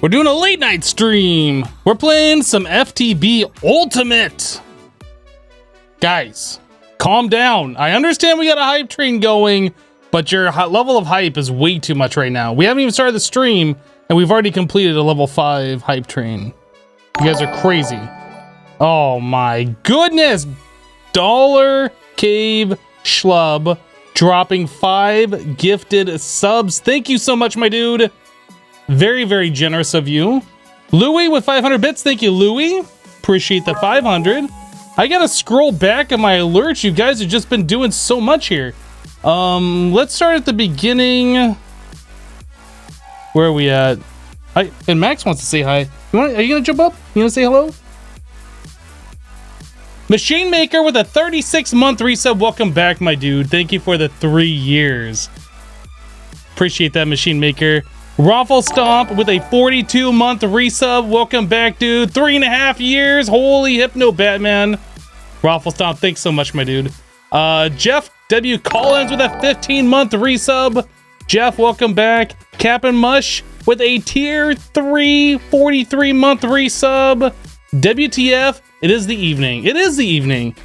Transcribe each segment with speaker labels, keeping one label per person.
Speaker 1: We're doing a late night stream. We're playing some FTB Ultimate. Guys, calm down. I understand we got a hype train going, but your level of hype is way too much right now. We haven't even started the stream, and we've already completed a level 5 hype train. You guys are crazy. Oh my goodness. Dollar Cave Schlub dropping 5 gifted subs. Thank you so much, my dude. Very, very generous of you. Louie with 500 bits. Thank you, Louie. Appreciate the 500. I gotta scroll back at my alerts. You guys have just been doing so much here. Let's start at the beginning. Where are we at? And Max wants to say hi. Are you gonna jump up? You gonna say hello? Machine Maker with a 36-month resub. Welcome back, my dude. Thank you for the 3 years. Appreciate that, Machine Maker. Raffle Stomp with a 42-month resub. Welcome back, dude. 3.5 years. Holy Hypno Batman. Raffle Stomp, thanks so much, my dude. Jeff W. Collins with a 15-month resub. Jeff, welcome back. Cap'n Mush with a tier 3 43-month resub. WTF, it is the evening. It is the evening.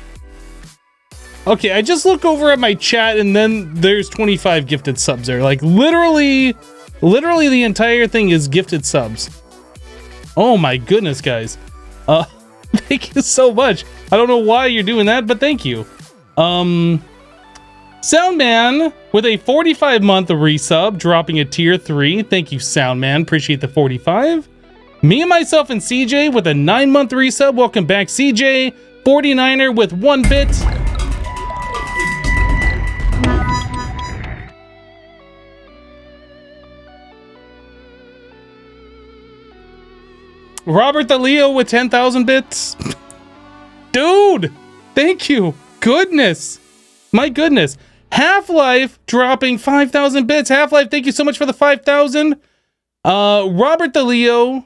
Speaker 1: Okay, I just look over at my chat and then there's 25 gifted subs there. Like literally the entire thing is gifted subs. Oh my goodness, guys. Thank you so much. I don't know why you're doing that, but thank you. Soundman with a 45-month resub, dropping a tier 3. Thank you, Soundman. Appreciate the 45. Me and Myself and CJ with a 9-month resub. Welcome back, CJ. 49er with 1 bit. Robert the Leo with 10,000 bits. Dude, thank you. Goodness. My goodness. Half-Life dropping 5,000 bits. Half-Life, thank you so much for the 5,000. Robert the Leo,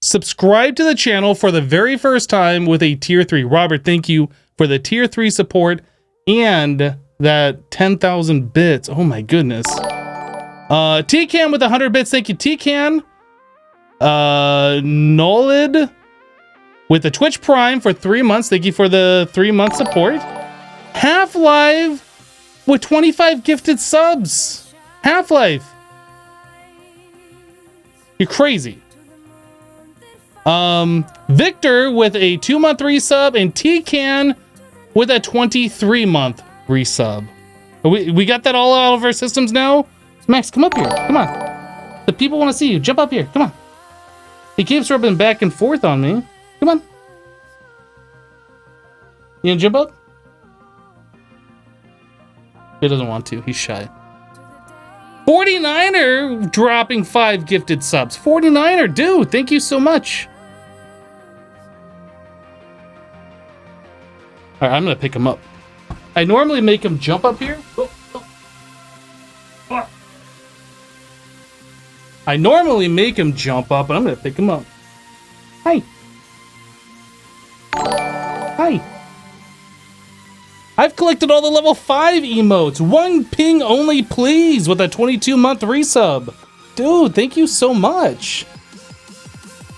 Speaker 1: subscribe to the channel for the very first time with a tier 3. Robert, thank you for the tier 3 support and that 10,000 bits. Oh my goodness. T-Can with 100 bits. Thank you, T-Can. Nolid with the Twitch Prime for 3 months. Thank you for the 3-month support. Half-Life with 25 gifted subs. Half-Life. You're crazy. Victor with a 2-month resub and T-Can with a 23-month resub. We got that all out of our systems now? Max, come up here. Come on. The people want to see you. Jump up here. Come on. He keeps rubbing back and forth on me. Come on. You gonna jump up? He doesn't want to. He's shy. 49er dropping 5 gifted subs. 49er, dude, thank you so much. All right, I'm gonna pick him up. I normally make him jump up here. I normally make him jump up, but I'm gonna pick him up. Hi. Hi. I've collected all the level 5 emotes. 1 ping only, please, with a 22-month resub. Dude, thank you so much.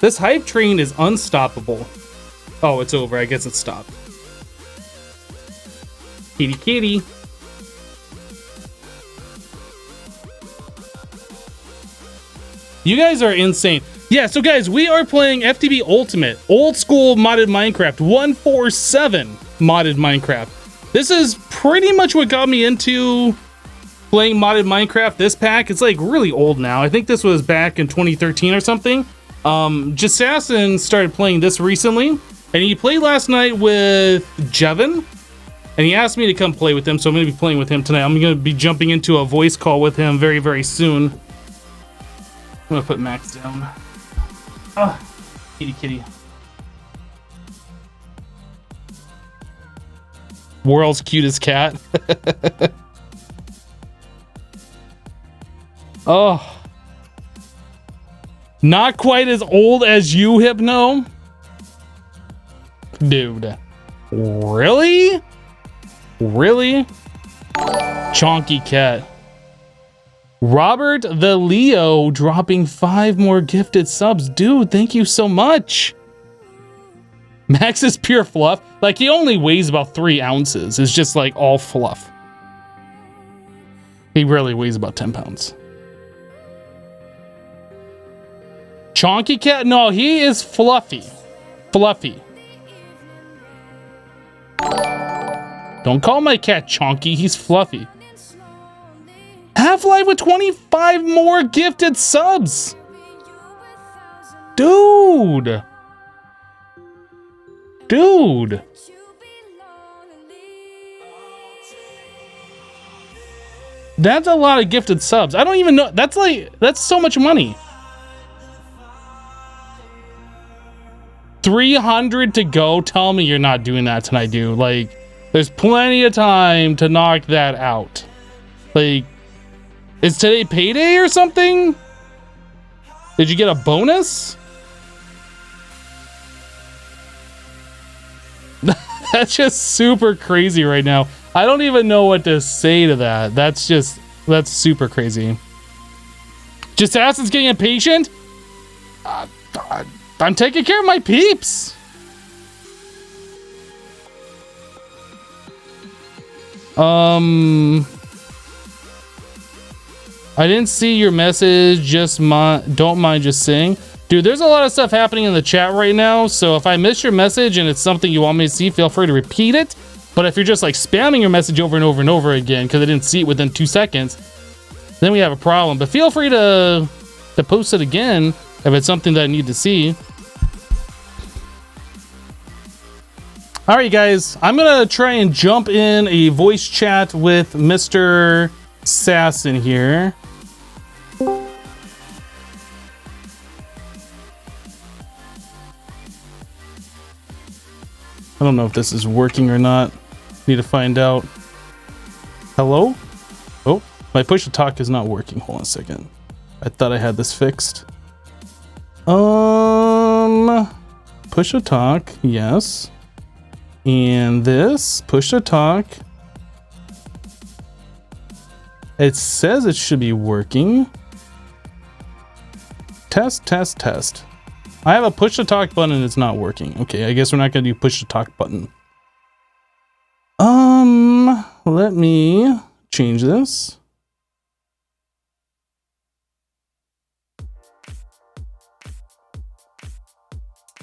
Speaker 1: This hype train is unstoppable. Oh, it's over. I guess it stopped. Kitty kitty. You guys are insane. Yeah, so guys, we are playing FTB Ultimate, old school modded Minecraft, 147 modded Minecraft. This is pretty much what got me into playing modded Minecraft. This pack, it's like really old now. I think this was back in 2013 or something. Jessassin started playing this recently, and he played last night with iJevin, and he asked me to come play with him, so I'm going to be playing with him tonight. I'm going to be jumping into a voice call with him very, very soon. I'm gonna put Max down. Kitty kitty. World's cutest cat. Oh. Not quite as old as you, Hypno. Dude. Really? Really? Chonky cat. Robert the Leo dropping 5 more gifted subs. Dude, thank you so much. Max is pure fluff. Like, he only weighs about 3 ounces. It's just like all fluff. He really weighs about 10 pounds. Chonky cat? No, he is fluffy. Fluffy. Don't call my cat chonky. He's fluffy. Half-Life with 25 more gifted subs. Dude. Dude. That's a lot of gifted subs. I don't even know. That's so much money. 300 to go. Tell me you're not doing that tonight, dude. Like, there's plenty of time to knock that out. Like, is today payday or something? Did you get a bonus? That's just super crazy right now. I don't even know what to say to that. That's super crazy. Jessassin's getting impatient? I'm taking care of my peeps. I didn't see your message. Don't mind just saying. Dude, there's a lot of stuff happening in the chat right now, so if I miss your message and it's something you want me to see, feel free to repeat it. But if you're just like spamming your message over and over and over again because I didn't see it within 2 seconds, then we have a problem. But feel free to post it again if it's something that I need to see. All right, guys, I'm gonna try and jump in a voice chat with Mr. Jessassin here. I don't know if this is working or not. Need to find out. Hello? Oh, my push to talk is not working. Hold on a second. I thought I had this fixed. Push to talk, yes. And this, push to talk. It says it should be working. Test, test, test. I have a push to talk button and it's not working. Okay, I guess we're not gonna do push to talk button. Let me change this.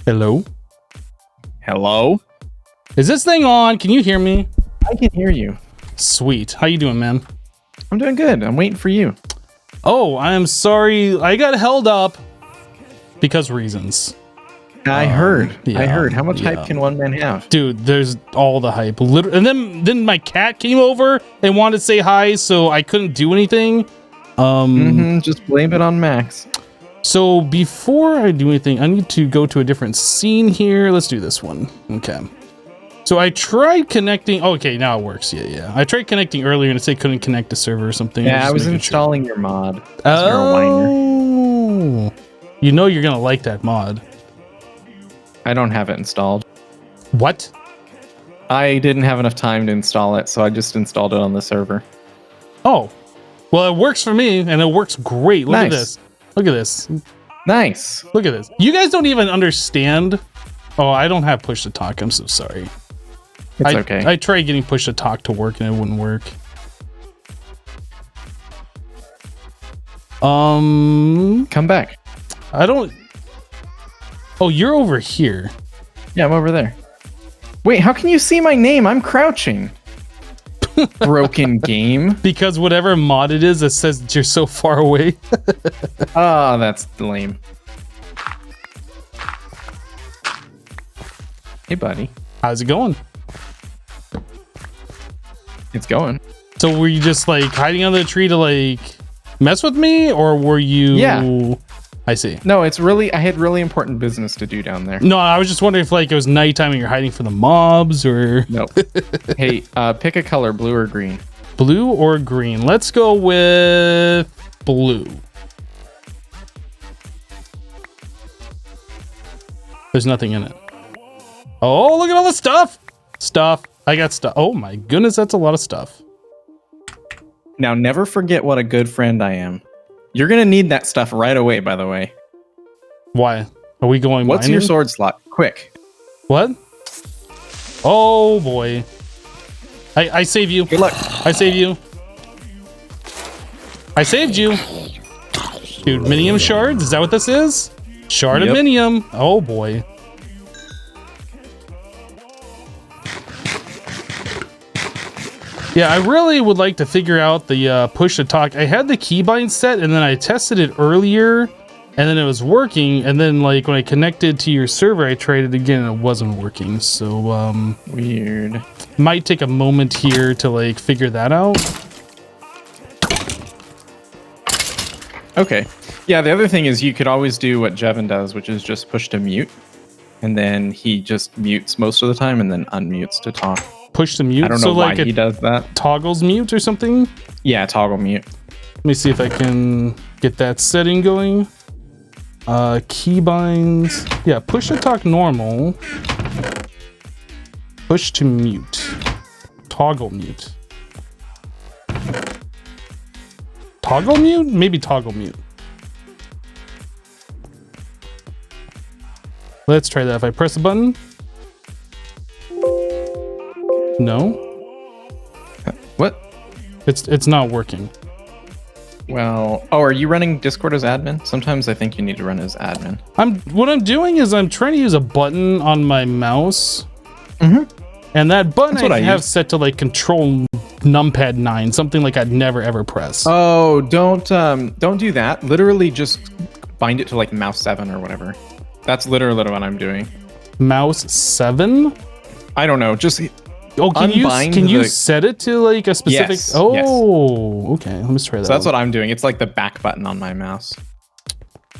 Speaker 1: Hello?
Speaker 2: Hello?
Speaker 1: Is this thing on? Can you hear me?
Speaker 2: I can hear you.
Speaker 1: Sweet. How you doing, man?
Speaker 2: I'm doing good. I'm waiting for you.
Speaker 1: Oh, I am sorry. I got held up because reasons.
Speaker 2: I heard.
Speaker 1: Yeah,
Speaker 2: I heard. How much hype can one man have?
Speaker 1: Dude, there's all the hype. And then my cat came over and wanted to say hi, so I couldn't do anything.
Speaker 2: Just blame it on Max.
Speaker 1: So before I do anything, I need to go to a different scene here. Let's do this one. Okay. So I tried connecting. Okay, now it works. Yeah. I tried connecting earlier and it said couldn't connect to server or something.
Speaker 2: Yeah, I was installing your mod.
Speaker 1: Oh. You know you're gonna like that mod.
Speaker 2: I don't have it installed.
Speaker 1: What?
Speaker 2: I didn't have enough time to install it, so I just installed it on the server.
Speaker 1: Oh. Well, it works for me and it works great. Look
Speaker 2: Nice.
Speaker 1: at this. Look at this.
Speaker 2: Nice.
Speaker 1: Look at this. You guys don't even understand. Oh, I don't have push to talk. I'm so sorry.
Speaker 2: It's okay.
Speaker 1: I tried getting push to talk to work and it wouldn't work.
Speaker 2: Come back.
Speaker 1: I don't. Oh, you're over here.
Speaker 2: Yeah, I'm over there. Wait, how can you see my name? I'm crouching. Broken game.
Speaker 1: Because whatever mod it is that says that you're so far away.
Speaker 2: Oh, that's lame. Hey, buddy.
Speaker 1: How's it going?
Speaker 2: It's going.
Speaker 1: So were you just like hiding under the tree to like mess with me, or were you?
Speaker 2: Yeah.
Speaker 1: I see.
Speaker 2: No, it's really, I had really important business to do down there.
Speaker 1: No, I was just wondering if like it was nighttime and you're hiding from the mobs, or
Speaker 2: No. Hey, pick a color, blue or green.
Speaker 1: Blue or green? Let's go with blue. There's nothing in it. Oh, look at all the stuff. I got stuff. Oh my goodness, that's a lot of stuff.
Speaker 2: Now, never forget what a good friend I am. You're gonna need that stuff right away, by the way.
Speaker 1: Why? Are we going
Speaker 2: What's
Speaker 1: mining?
Speaker 2: your sword slot? Quick.
Speaker 1: What? Oh boy. I save you.
Speaker 2: Good luck.
Speaker 1: I save you. I saved you. Dude, minium shards? Is that what this is? Shard of minium. Oh boy. Yeah, I really would like to figure out the push to talk. I had the keybind set and then I tested it earlier and then it was working. And then like when I connected to your server, I tried it again and it wasn't working. So,
Speaker 2: weird.
Speaker 1: Might take a moment here to like figure that out.
Speaker 2: Okay. Yeah, the other thing is you could always do what iJevin does, which is just push to mute. And then he just mutes most of the time and then unmutes to talk.
Speaker 1: Push to mute?
Speaker 2: I don't know why he does that.
Speaker 1: Toggles mute or something?
Speaker 2: Yeah, toggle mute.
Speaker 1: Let me see if I can get that setting going. Keybinds. Yeah, push to talk normal. Push to mute. Toggle mute. Toggle mute? Maybe toggle mute. Let's try that. If I press a button. No.
Speaker 2: What?
Speaker 1: It's not working.
Speaker 2: Well, oh, are you running Discord as admin? Sometimes I think you need to run as admin.
Speaker 1: What I'm doing is I'm trying to use a button on my mouse. And that button I have set to like control numpad 9, something like I'd never ever press.
Speaker 2: Oh, don't do that. Literally just bind it to like mouse 7 or whatever. That's literally what I'm doing.
Speaker 1: Mouse 7?
Speaker 2: I don't know. Just
Speaker 1: can you set it to like a specific?
Speaker 2: Yes,
Speaker 1: okay. Let me try that.
Speaker 2: So that's what I'm doing. It's like the back button on my mouse.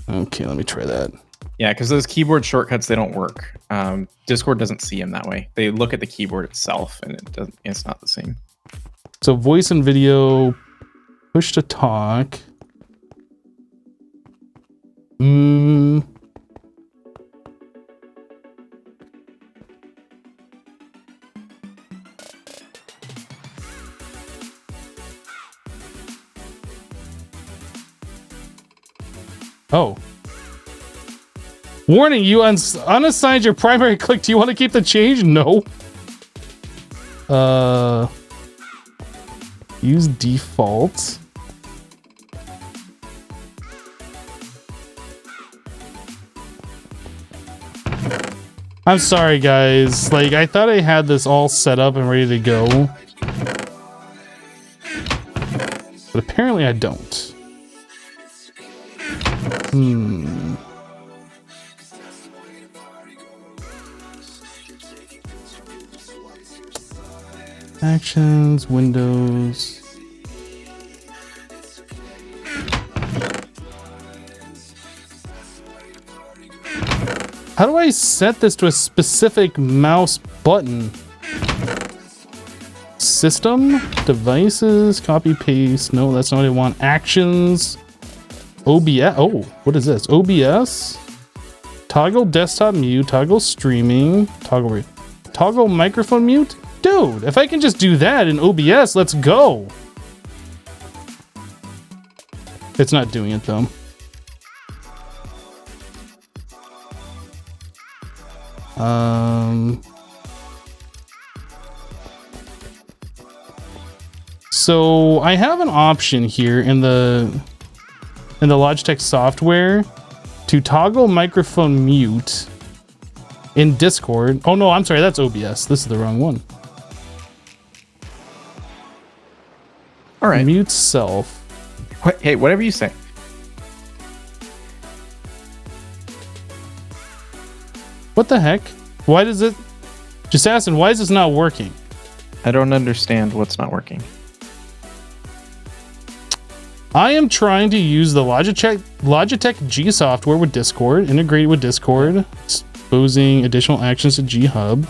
Speaker 1: Okay, let me try that.
Speaker 2: Yeah, because those keyboard shortcuts, they don't work. Discord doesn't see them that way. They look at the keyboard itself, and it's not the same.
Speaker 1: So voice and video, push to talk. Oh. Warning, you unassigned your primary click. Do you want to keep the change? No. Use default. I'm sorry, guys. Like, I thought I had this all set up and ready to go. But apparently I don't. Actions, windows. How do I set this to a specific mouse button? System, devices, copy paste. No, that's not what I want. Actions, OBS. Oh, what is this? OBS, toggle desktop mute, toggle streaming, toggle microphone mute. Dude, if I can just do that in OBS, let's go. It's not doing it though. So I have an option here in the Logitech software to toggle microphone mute in Discord. Oh no, I'm sorry, that's OBS. This is the wrong one.
Speaker 2: All right.
Speaker 1: Mute self.
Speaker 2: Hey, whatever you say.
Speaker 1: What the heck? Why does it... Jessassin, why is this not working?
Speaker 2: I don't understand what's not working.
Speaker 1: I am trying to use the Logitech G software with Discord, integrated with Discord, exposing additional actions to G Hub.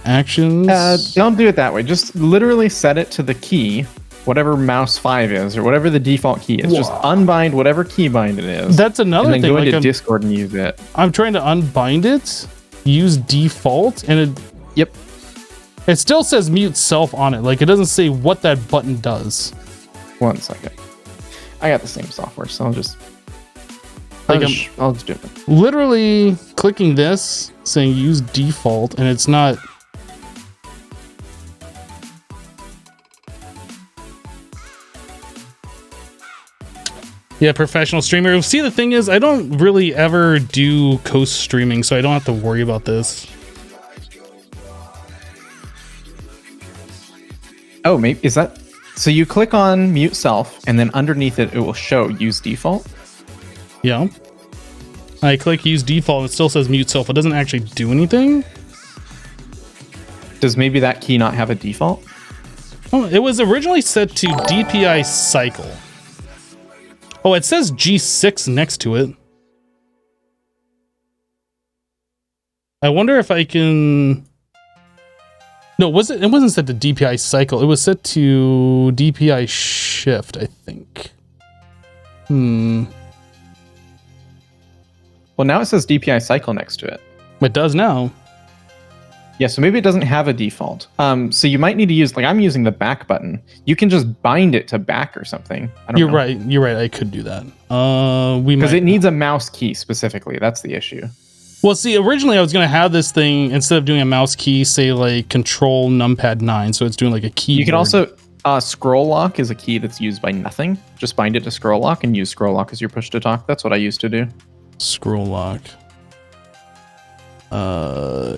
Speaker 1: Actions.
Speaker 2: Don't do it that way. Just literally set it to the key, whatever mouse 5 is, or whatever the default key is. Whoa. Just unbind whatever keybind it is.
Speaker 1: That's another thing.
Speaker 2: And then go into Discord and use it.
Speaker 1: I'm trying to unbind it, use default, and it...
Speaker 2: Yep.
Speaker 1: It still says mute self on it. Like, it doesn't say what that button does.
Speaker 2: 1 second. I got the same software, so I'll just do it.
Speaker 1: Literally clicking this, saying use default, and it's not. Yeah, professional streamer. See, the thing is, I don't really ever do coast streaming, so I don't have to worry about this.
Speaker 2: Oh, maybe is that? So you click on mute self, and then underneath it, it will show use default.
Speaker 1: Yeah. I click use default, and it still says mute self. It doesn't actually do anything.
Speaker 2: Does maybe that key not have a default?
Speaker 1: Oh, it was originally set to DPI cycle. Oh, it says G6 next to it. I wonder if I can... No, it wasn't set to DPI cycle. It was set to DPI shift, I think.
Speaker 2: Well, now it says DPI cycle next to it.
Speaker 1: It does now.
Speaker 2: Yeah, so maybe it doesn't have a default. So you might need to use, like I'm using the back button. You can just bind it to back or something. I don't know.
Speaker 1: You're right. I could do that.
Speaker 2: Because it needs a mouse key specifically. That's the issue.
Speaker 1: Well, see, originally I was going to have this thing, instead of doing a mouse key, say like control numpad 9. So it's doing like a keyboard.
Speaker 2: You can also, scroll lock is a key that's used by nothing. Just bind it to scroll lock and use scroll lock as your push to talk. That's what I used to do.
Speaker 1: Scroll lock.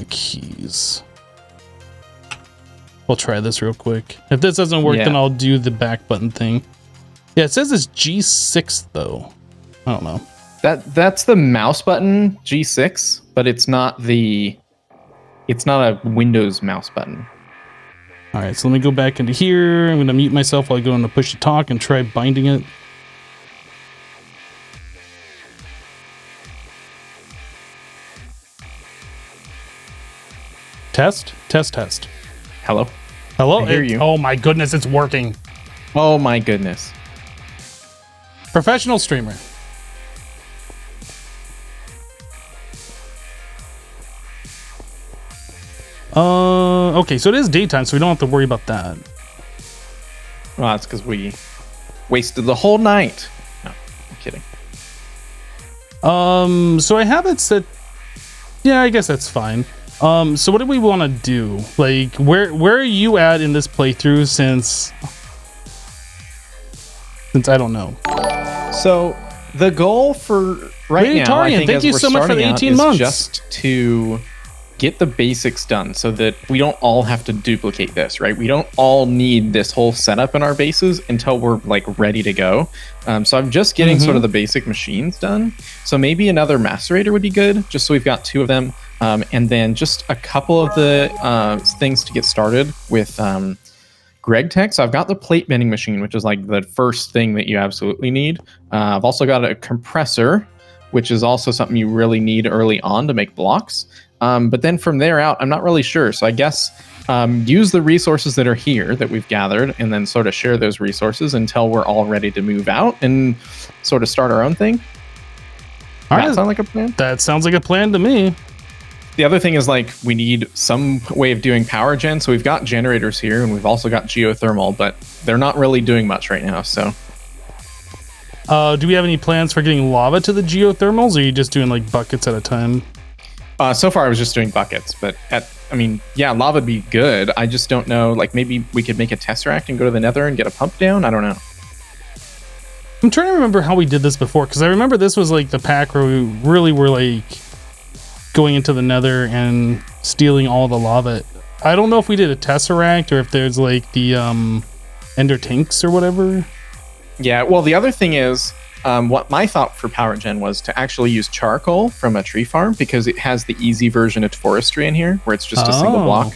Speaker 1: Keys. We'll try this real quick. If this doesn't work, then I'll do the back button thing. Yeah, it says it's G6 though. I don't know.
Speaker 2: That's the mouse button G6, but it's not a Windows mouse button.
Speaker 1: All right, so let me go back into here. I'm going to mute myself while I go into push to talk and try binding it. Test.
Speaker 2: Hello?
Speaker 1: Hello?
Speaker 2: I hear you.
Speaker 1: Oh my goodness, it's working.
Speaker 2: Oh my goodness.
Speaker 1: Professional streamer. Okay, so it is daytime, so we don't have to worry about that.
Speaker 2: Well, that's because we wasted the whole night. No, I'm kidding.
Speaker 1: So I have it set. Yeah, I guess that's fine. So what do we want to do? Like, where are you at in this playthrough since I don't know.
Speaker 2: So the goal for right now, I think,
Speaker 1: thank you so much for the 18 months.
Speaker 2: Just to get the basics done so that we don't all have to duplicate this, right? We don't all need this whole setup in our bases until we're like ready to go. So I'm just getting sort of the basic machines done. So maybe another macerator would be good, just so we've got 2 of them. And then just a couple of the things to get started with Greg Tech. So I've got the plate bending machine, which is like the first thing that you absolutely need. I've also got a compressor, which is also something you really need early on to make blocks. But then from there out, I'm not really sure. So I guess use the resources that are here that we've gathered and then sort of share those resources until we're all ready to move out and sort of start our own thing. That sound like a plan?
Speaker 1: That sounds like a plan to me.
Speaker 2: The other thing is, like, we need some way of doing power gen. So we've got generators here and we've also got geothermal, but they're not really doing much right now. So
Speaker 1: do we have any plans for getting lava to the geothermals, or are you just doing like buckets at a time?
Speaker 2: So far I was just doing buckets, but lava would be good. I just don't know, like maybe we could make a tesseract and go to the Nether and get a pump down. I don't know.
Speaker 1: I'm trying to remember how we did this before, because I remember this was like the pack where we really were like going into the Nether and stealing all the lava. I don't know if we did a tesseract or if there's like the ender tanks or whatever.
Speaker 2: Yeah, well, the other thing is, what my thought for power gen was to actually use charcoal from a tree farm, because it has the easy version of forestry in here where it's just a single block.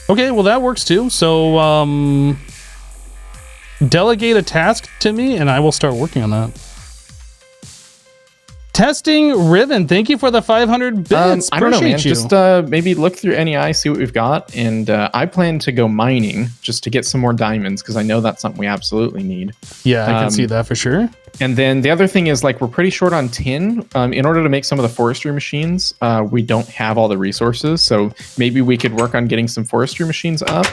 Speaker 1: Okay, well that works too. So delegate a task to me and I will start working on that. Testing Riven, thank you for the 500 bits.
Speaker 2: I don't know, man.
Speaker 1: You.
Speaker 2: Just maybe look through NEI, see what we've got, and I plan to go mining just to get some more diamonds, because I know that's something we absolutely need.
Speaker 1: Yeah, I can see that for sure.
Speaker 2: And then the other thing is, like, we're pretty short on tin. In order to make some of the forestry machines, we don't have all the resources, so maybe we could work on getting some forestry machines up.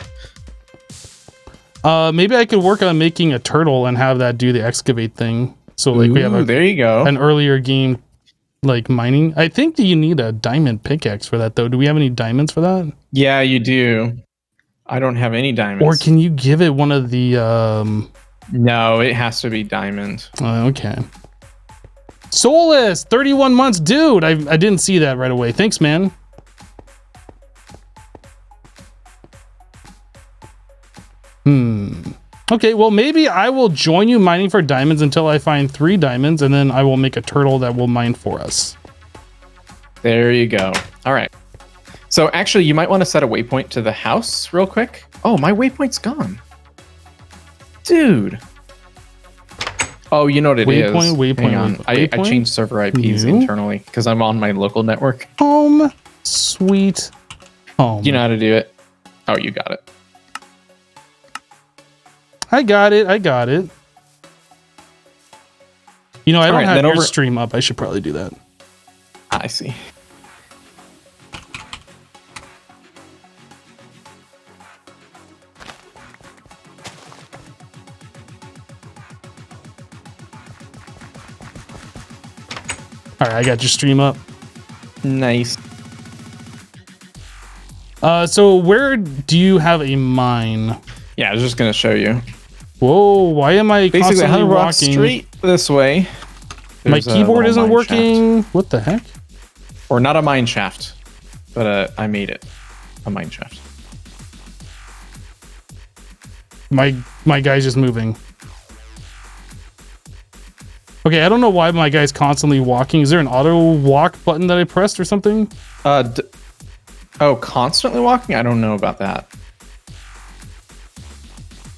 Speaker 1: Maybe I could work on making a turtle and have that do the excavate thing. So like we have
Speaker 2: there you go.
Speaker 1: An earlier game like mining. I think that you need a diamond pickaxe for that though. Do we have any diamonds for that?
Speaker 2: Yeah, you do. I don't have any diamonds.
Speaker 1: Or can you give it one of the
Speaker 2: No, it has to be diamond.
Speaker 1: Okay. Solus, 31 months, dude. I didn't see that right away. Thanks, man. Okay, well, maybe I will join you mining for diamonds until I find 3 diamonds, and then I will make a turtle that will mine for us.
Speaker 2: There you go. All right. So actually, you might want to set a waypoint to the house real quick. Oh, my waypoint's gone. Dude. Oh, you know what it is. Hang on. I changed server IPs internally because I'm on my local network.
Speaker 1: Home, sweet home.
Speaker 2: You know how to do it? Oh, you got it.
Speaker 1: I got it. You know, I don't have your stream up. I should probably do that.
Speaker 2: I see.
Speaker 1: All right, I got your stream up.
Speaker 2: Nice.
Speaker 1: So where do you have a mine?
Speaker 2: Yeah, I was just gonna show you.
Speaker 1: Whoa, why am I
Speaker 2: basically
Speaker 1: constantly walking
Speaker 2: straight this way?
Speaker 1: My keyboard isn't working. Shaft. What the heck?
Speaker 2: Or not a mine shaft, but I made it a mine shaft.
Speaker 1: My guy's just moving. Okay, I don't know why my guy's constantly walking. Is there an auto walk button that I pressed or something?
Speaker 2: Oh, constantly walking? I don't know about that.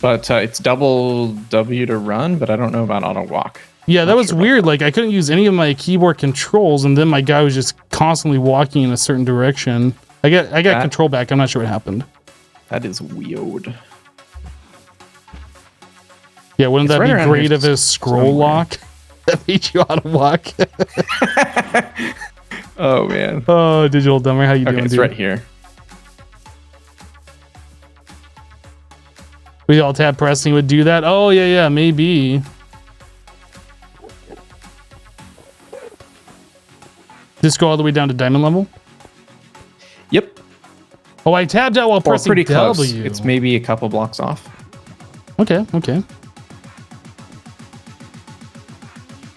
Speaker 2: But it's double W to run, but I don't know about auto walk.
Speaker 1: Yeah, that was weird. Like I couldn't use any of my keyboard controls, and then my guy was just constantly walking in a certain direction. I got control back. I'm not sure what happened.
Speaker 2: That is weird.
Speaker 1: Yeah, wouldn't that be great if a scroll lock that made you auto walk?
Speaker 2: Oh man.
Speaker 1: Oh, Digital Dumber, how you doing?
Speaker 2: It's
Speaker 1: dude?
Speaker 2: right here.
Speaker 1: We all tab pressing would do that. Oh yeah, maybe. Just go all the way down to diamond level?
Speaker 2: Yep.
Speaker 1: Oh, I tabbed out while pressing
Speaker 2: pretty
Speaker 1: W.
Speaker 2: close. It's maybe a couple blocks off.
Speaker 1: Okay.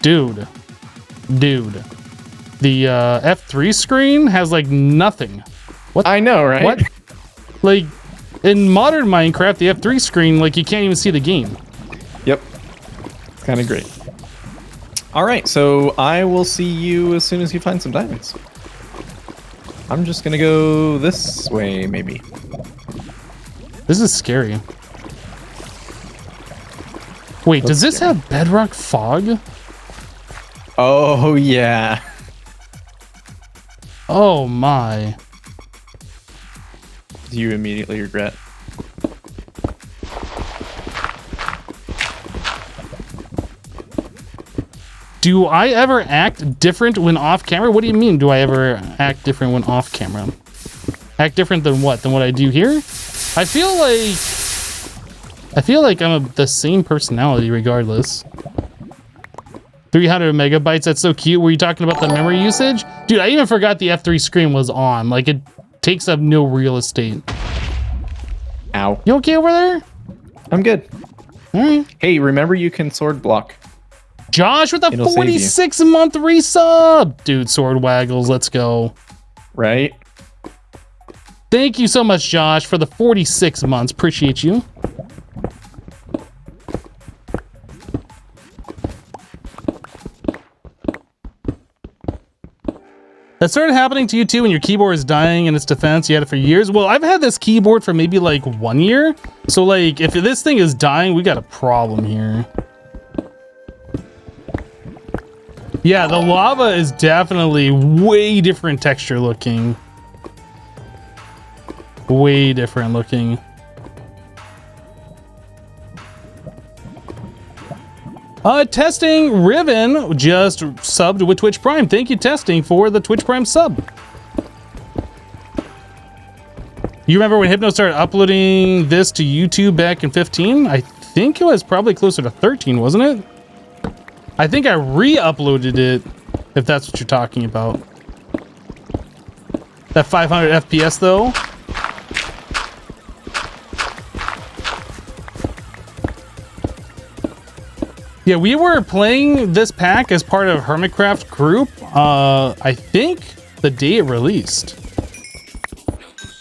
Speaker 1: Dude. The F3 screen has like nothing. What?
Speaker 2: I know, right?
Speaker 1: What? Like in modern Minecraft, the F3 screen, like you can't even see the game.
Speaker 2: Yep. It's kind of great. All right, so I will see you as soon as you find some diamonds. I'm just gonna go this way, maybe.
Speaker 1: This is scary. Wait, does this have bedrock fog?
Speaker 2: Oh, yeah.
Speaker 1: Oh, my.
Speaker 2: Do you immediately regret?
Speaker 1: Do I ever act different when off camera? What do you mean, do I ever act different when off camera? Act different than what? Than what I do here? I feel like I'm the same personality regardless. 300 megabytes, that's so cute. Were you talking about the memory usage? Dude, I even forgot the F3 screen was on. Like, it takes up no real estate.
Speaker 2: Ow.
Speaker 1: You okay over there?
Speaker 2: I'm good.
Speaker 1: All right.
Speaker 2: Hey, remember you can sword block.
Speaker 1: Josh with a 46-month resub. Dude, sword waggles, let's go.
Speaker 2: Right?
Speaker 1: Thank you so much, Josh, for the 46 months. Appreciate you. That started happening to you too when your keyboard is dying in its defense. You had it for years. Well, I've had this keyboard for maybe like 1 year. So like if this thing is dying, we got a problem here. Yeah, the lava is definitely way different texture looking. Way different looking. Testing Riven just subbed with Twitch Prime. Thank you, Testing, for the Twitch Prime sub. You remember when Hypno started uploading this to YouTube back in 15? I think it was probably closer to 13, wasn't it? I think I re-uploaded it, if that's what you're talking about. That 500 FPS though. Yeah, we were playing this pack as part of Hermitcraft group. I think the day it released.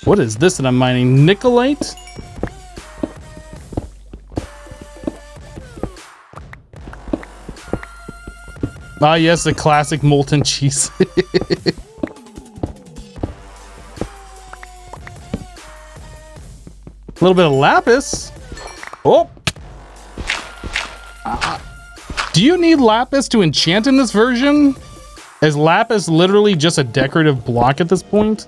Speaker 1: What is this that I'm mining? Nicolite? Ah, yes, the classic molten cheese. A little bit of lapis. Oh. Do you need lapis to enchant in this version? Is lapis literally just a decorative block at this point?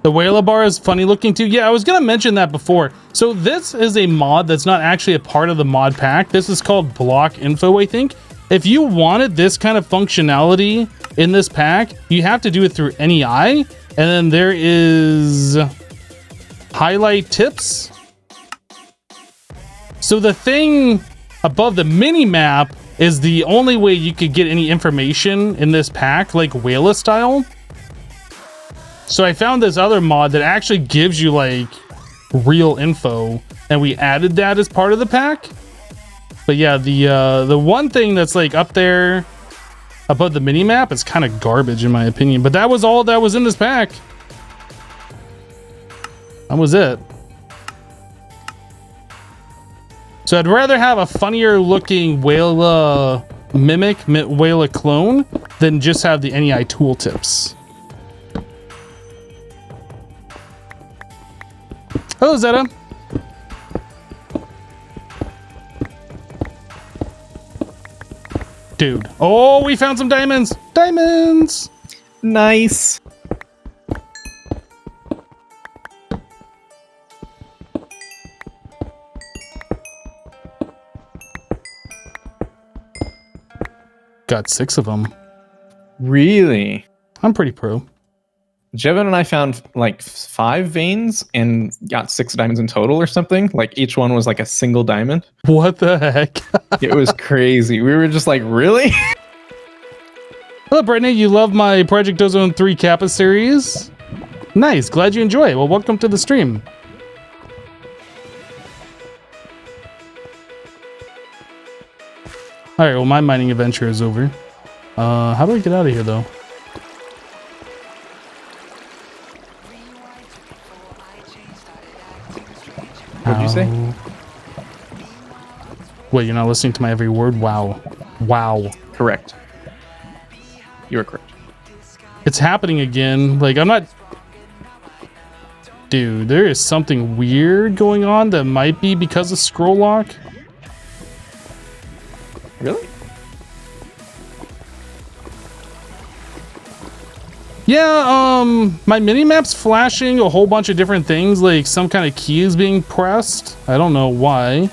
Speaker 1: The Whaler bar is funny looking too. Yeah, I was gonna mention that before. So this is a mod that's not actually a part of the mod pack. This is called block info, I think. If you wanted this kind of functionality in this pack, you have to do it through NEI. And then there is highlight tips. So the thing above the mini map is the only way you could get any information in this pack, like Whaler style. So I found this other mod that actually gives you like real info, and we added that as part of the pack. But yeah, the one thing that's like up there above the mini map is kind of garbage in my opinion. But that was all that was in this pack. That was it. So I'd rather have a funnier looking Whaler mimic, Whaler clone, than just have the NEI tooltips. Hello, Zeta. Dude. Oh, we found some diamonds. Diamonds.
Speaker 2: Nice.
Speaker 1: Got 6 of them.
Speaker 2: Really?
Speaker 1: I'm pretty pro.
Speaker 2: iJevin and I found like 5 veins and got 6 diamonds in total or something. Like each one was like a single diamond.
Speaker 1: What the heck?
Speaker 2: It was crazy. We were just like, really?
Speaker 1: Hello, Brittany. You love my Project Ozone 3 Kappa series? Nice. Glad you enjoy it. Well, welcome to the stream. All right. Well, my mining adventure is over. How do I get out of here, though?
Speaker 2: What'd you say?
Speaker 1: Wait, you're not listening to my every word? Wow. Wow.
Speaker 2: Correct. You were correct.
Speaker 1: It's happening again. Like, I'm not... Dude, there is something weird going on that might be because of scroll lock.
Speaker 2: Really?
Speaker 1: Yeah, my mini-map's flashing a whole bunch of different things, like some kind of key is being pressed. I don't know why.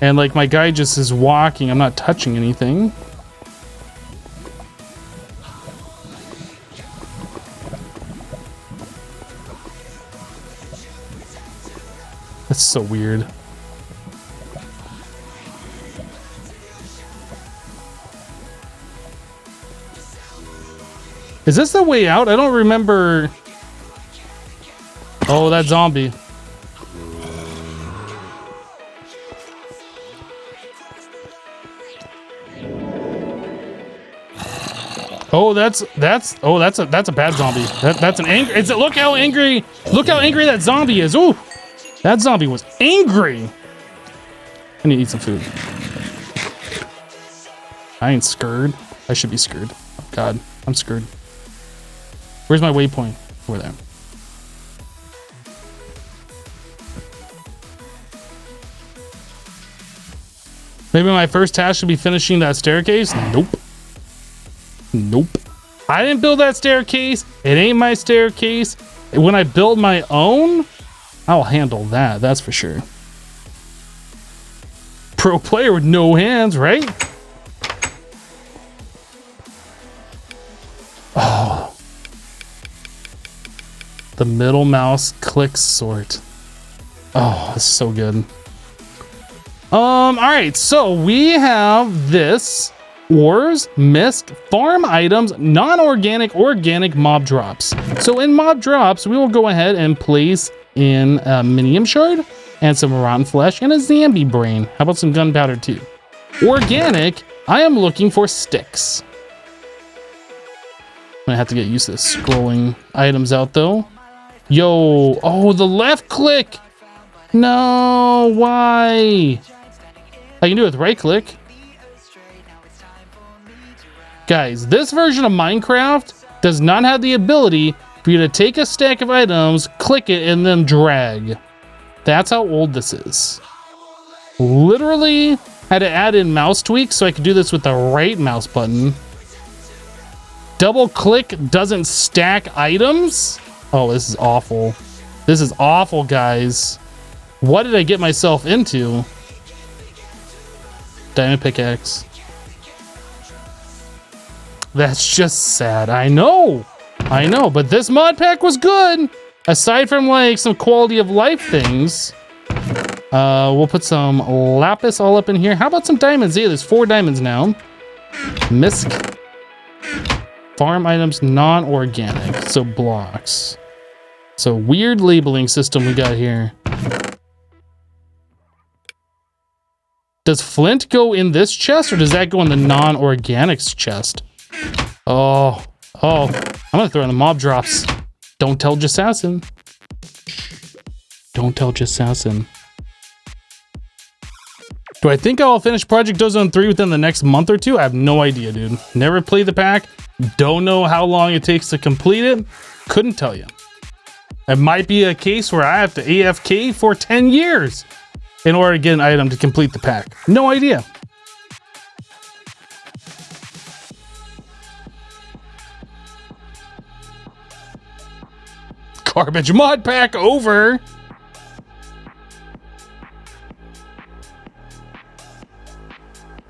Speaker 1: And like my guy just is walking, I'm not touching anything. That's so weird. Is this the way out? I don't remember. Oh, that zombie. Oh, that's a bad zombie. That's an angry. Look how angry that zombie is. Ooh, that zombie was angry. I need to eat some food. I ain't scared. I should be scared. Oh, God, I'm scared. Where's my waypoint? Over there. Maybe my first task should be finishing that staircase? Nope. Nope. I didn't build that staircase. It ain't my staircase. When I build my own, I'll handle that. That's for sure. Pro player with no hands, right? Oh. The middle mouse click sort. Oh, that's so good. All right, so we have this ores, misc, farm items, non-organic, organic mob drops. So in mob drops, we will go ahead and place in a minium shard and some rotten flesh and a zombie brain. How about some gunpowder too? Organic, I am looking for sticks. I'm gonna have to get used to this scrolling items out though. Yo, oh, the left click. No, why? I can do it with right click. Guys, this version of Minecraft does not have the ability for you to take a stack of items, click it, and then drag. That's how old this is. Literally had to add in mouse tweaks so I could do this with the right mouse button. Double click doesn't stack items. Oh, this is awful. This is awful, guys. What did I get myself into? Diamond pickaxe. That's just sad. I know, but this mod pack was good. Aside from like some quality of life things, we'll put some lapis all up in here. How about some diamonds? Yeah, there's 4 diamonds now. Misc. Farm items, non-organic, so blocks. So weird labeling system we got here. Does flint go in this chest or does that go in the non-organics chest? Oh, I'm gonna throw in the mob drops. Don't tell Jessassin. Don't tell Jessassin. Do I think I'll finish Project Ozone 3 within the next month or two? I have no idea, dude. Never played the pack. Don't know how long it takes to complete it. Couldn't tell you. It might be a case where I have to AFK for 10 years in order to get an item to complete the pack. No idea. Garbage mod pack over.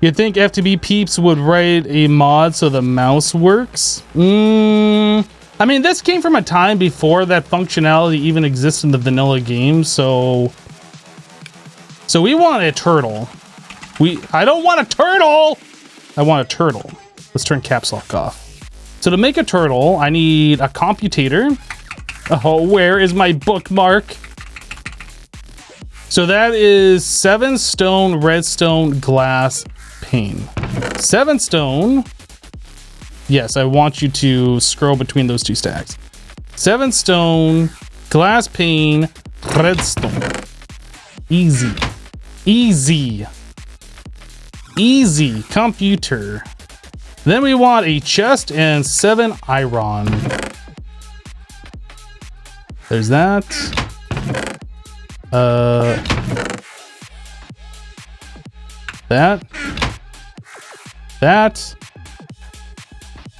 Speaker 1: You think FTB peeps would write a mod so the mouse works? I mean, this came from a time before that functionality even existed in the vanilla game, so we want a turtle. I don't want a turtle! I want a turtle. Let's turn caps lock off. So to make a turtle, I need a computator. Oh, where is my bookmark? So that is 7 stone, redstone, glass, pane. 7 stone. Yes, I want you to scroll between those 2 stacks. 7 stone, glass pane, redstone. Easy. Easy. Easy. Computer. Then we want a chest and 7 iron. There's that. That.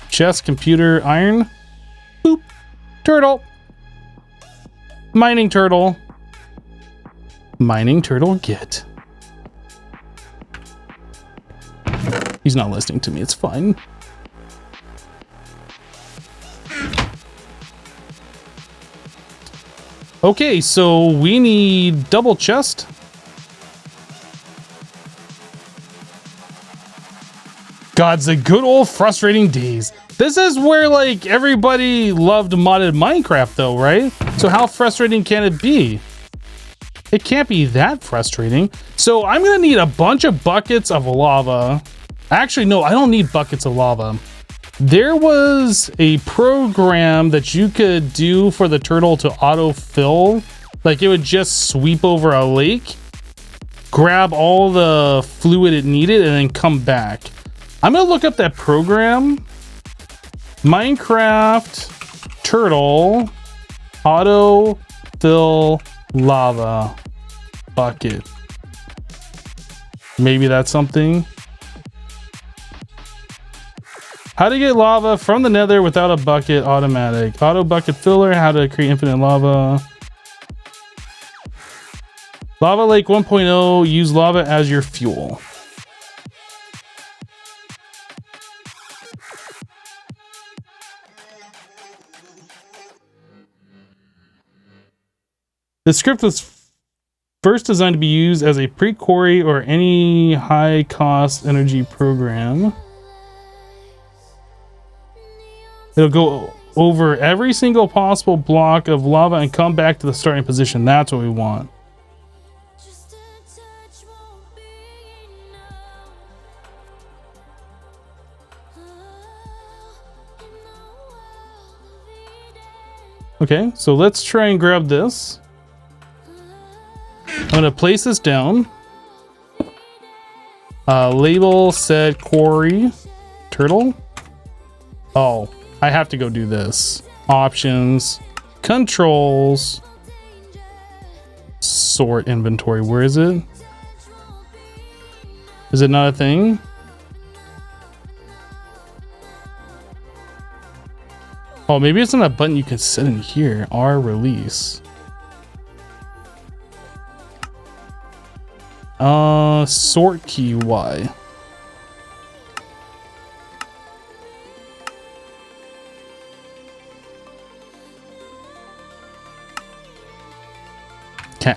Speaker 1: Chest, computer, iron. Boop. Turtle. Mining turtle. Mining turtle get. He's not listening to me. It's fine. Okay, so we need double chest. God's the good old frustrating days. This is where like everybody loved modded Minecraft though, right? So how frustrating can it be? It can't be that frustrating. So I'm gonna need a bunch of buckets of lava. Actually, no, I don't need buckets of lava. There was a program that you could do for the turtle to autofill. Like it would just sweep over a lake, grab all the fluid it needed, and then come back. I'm gonna look up that program. Minecraft turtle autofill lava bucket. Maybe that's something. How to get lava from the nether without a bucket automatic. Auto bucket filler, how to create infinite lava. Lava Lake 1.0, use lava as your fuel. The script was first designed to be used as a pre-query or any high-cost energy program. It'll go over every single possible block of lava and come back to the starting position. That's what we want. Okay, so let's try and grab this. I'm gonna place this down. Label said quarry turtle. Oh, I have to go do this. Options, controls, sort inventory. Where is it? Is it not a thing? Oh, maybe it's not a button you can set in here. R release. Sort key Y. Okay.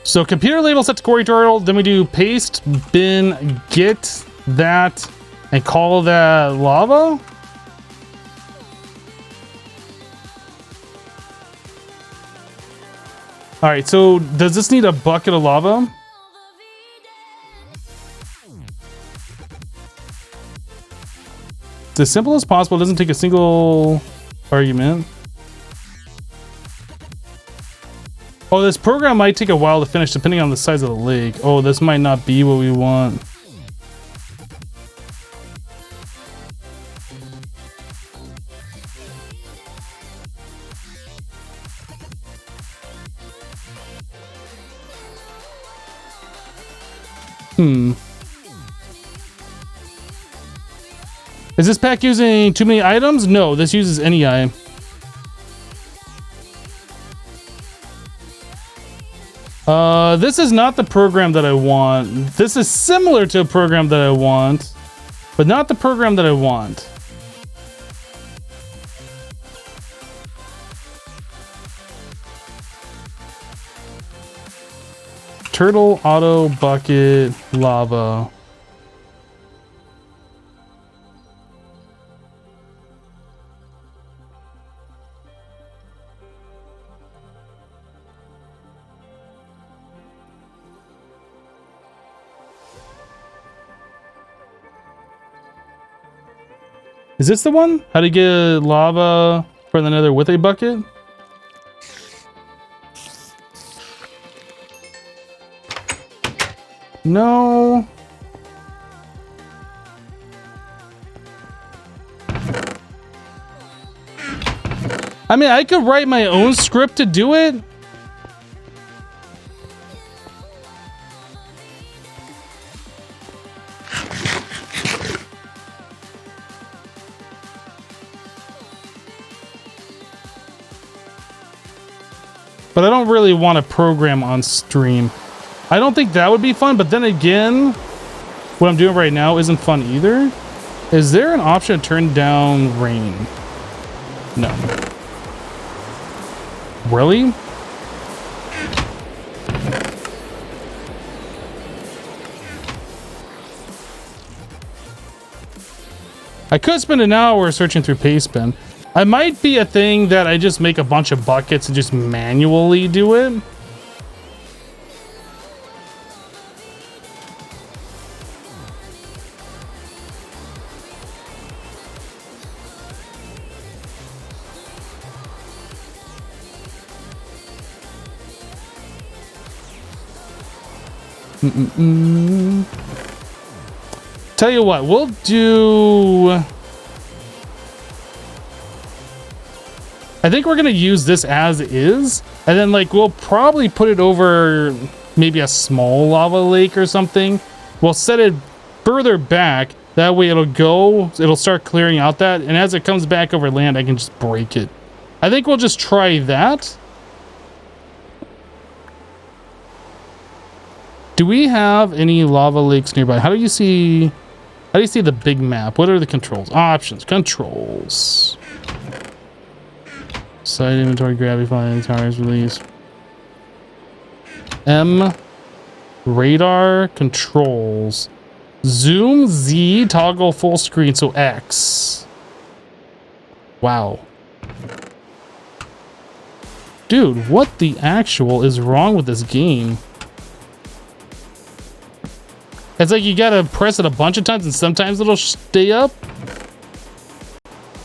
Speaker 1: So computer label set to quarry turtle. Then we do paste bin get that and call that lava. All right, so does this need a bucket of lava? It's as simple as possible. It doesn't take a single argument. Oh, this program might take a while to finish depending on the size of the lake. Oh, this might not be what we want. Is this pack using too many items? No, this uses any item. This is not the program that I want. This is similar to a program that I want, but not the program that I want. Turtle, auto, bucket, lava. Is this the one? How to get lava for the Nether with a bucket? No. I mean, I could write my own script to do it. But I don't really want to program on stream. I don't think that would be fun, but then again, what I'm doing right now isn't fun either. Is there an option to turn down rain? No. Really? I could spend an hour searching through Pastebin. I might be a thing that I just make a bunch of buckets and just manually do it. Tell you what, we'll do... I think we're gonna use this as is, and then like we'll probably put it over maybe a small lava lake or something. We'll set it further back, that way it'll start clearing out that, and as it comes back over land I can just break it. I think we'll just try that. Do we have any lava lakes nearby? How do you see the big map? What are the controls? Options, controls. Site inventory, gravity flying, towers release. M, radar controls, zoom, Z, toggle full screen, so X. Wow. Dude, what the actual is wrong with this game? It's like you gotta press it a bunch of times and sometimes it'll stay up.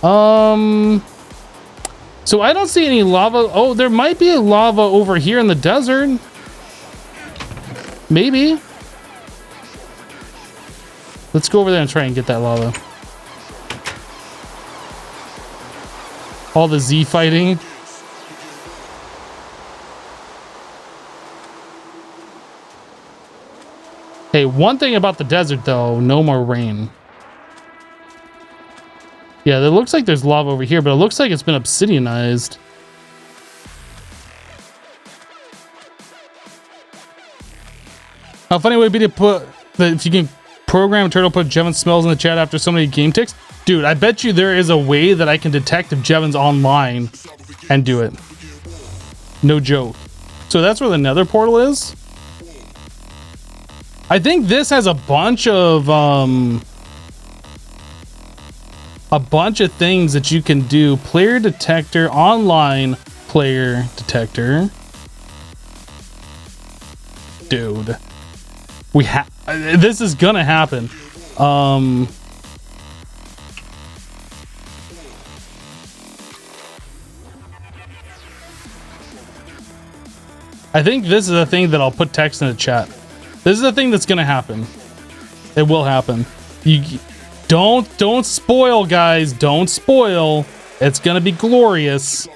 Speaker 1: So I don't see any lava. Oh, there might be a lava over here in the desert. Maybe. Let's go over there and try and get that lava. All the Z fighting. Hey, one thing about the desert though, no more rain. Yeah, it looks like there's lava over here, but it looks like it's been obsidianized. How funny would it be to put that if you can program Turtle put Jevin smells in the chat after so many game ticks? Dude, I bet you there is a way that I can detect if Jevin's online and do it. No joke. So that's where the Nether portal is. I think this has a bunch of things that you can do. Player detector, online player detector. Dude, we have this is gonna happen. I think this is a thing that I'll put text in the chat. This is a thing that's gonna happen. It will happen. You don't spoil, guys. Don't spoil. It's gonna be glorious.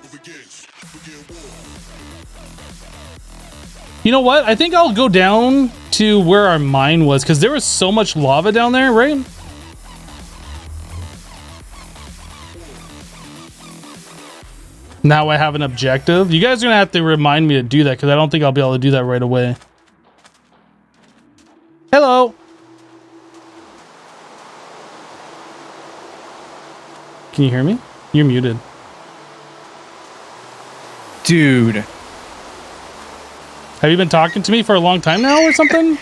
Speaker 1: You know what? I think I'll go down to where our mine was because there was so much lava down there, right? Now I have an objective. You guys are gonna have to remind me to do that because I don't think I'll be able to do that right away. Hello. Can you hear me? You're muted.
Speaker 2: Dude.
Speaker 1: Have you been talking to me for a long time now or something?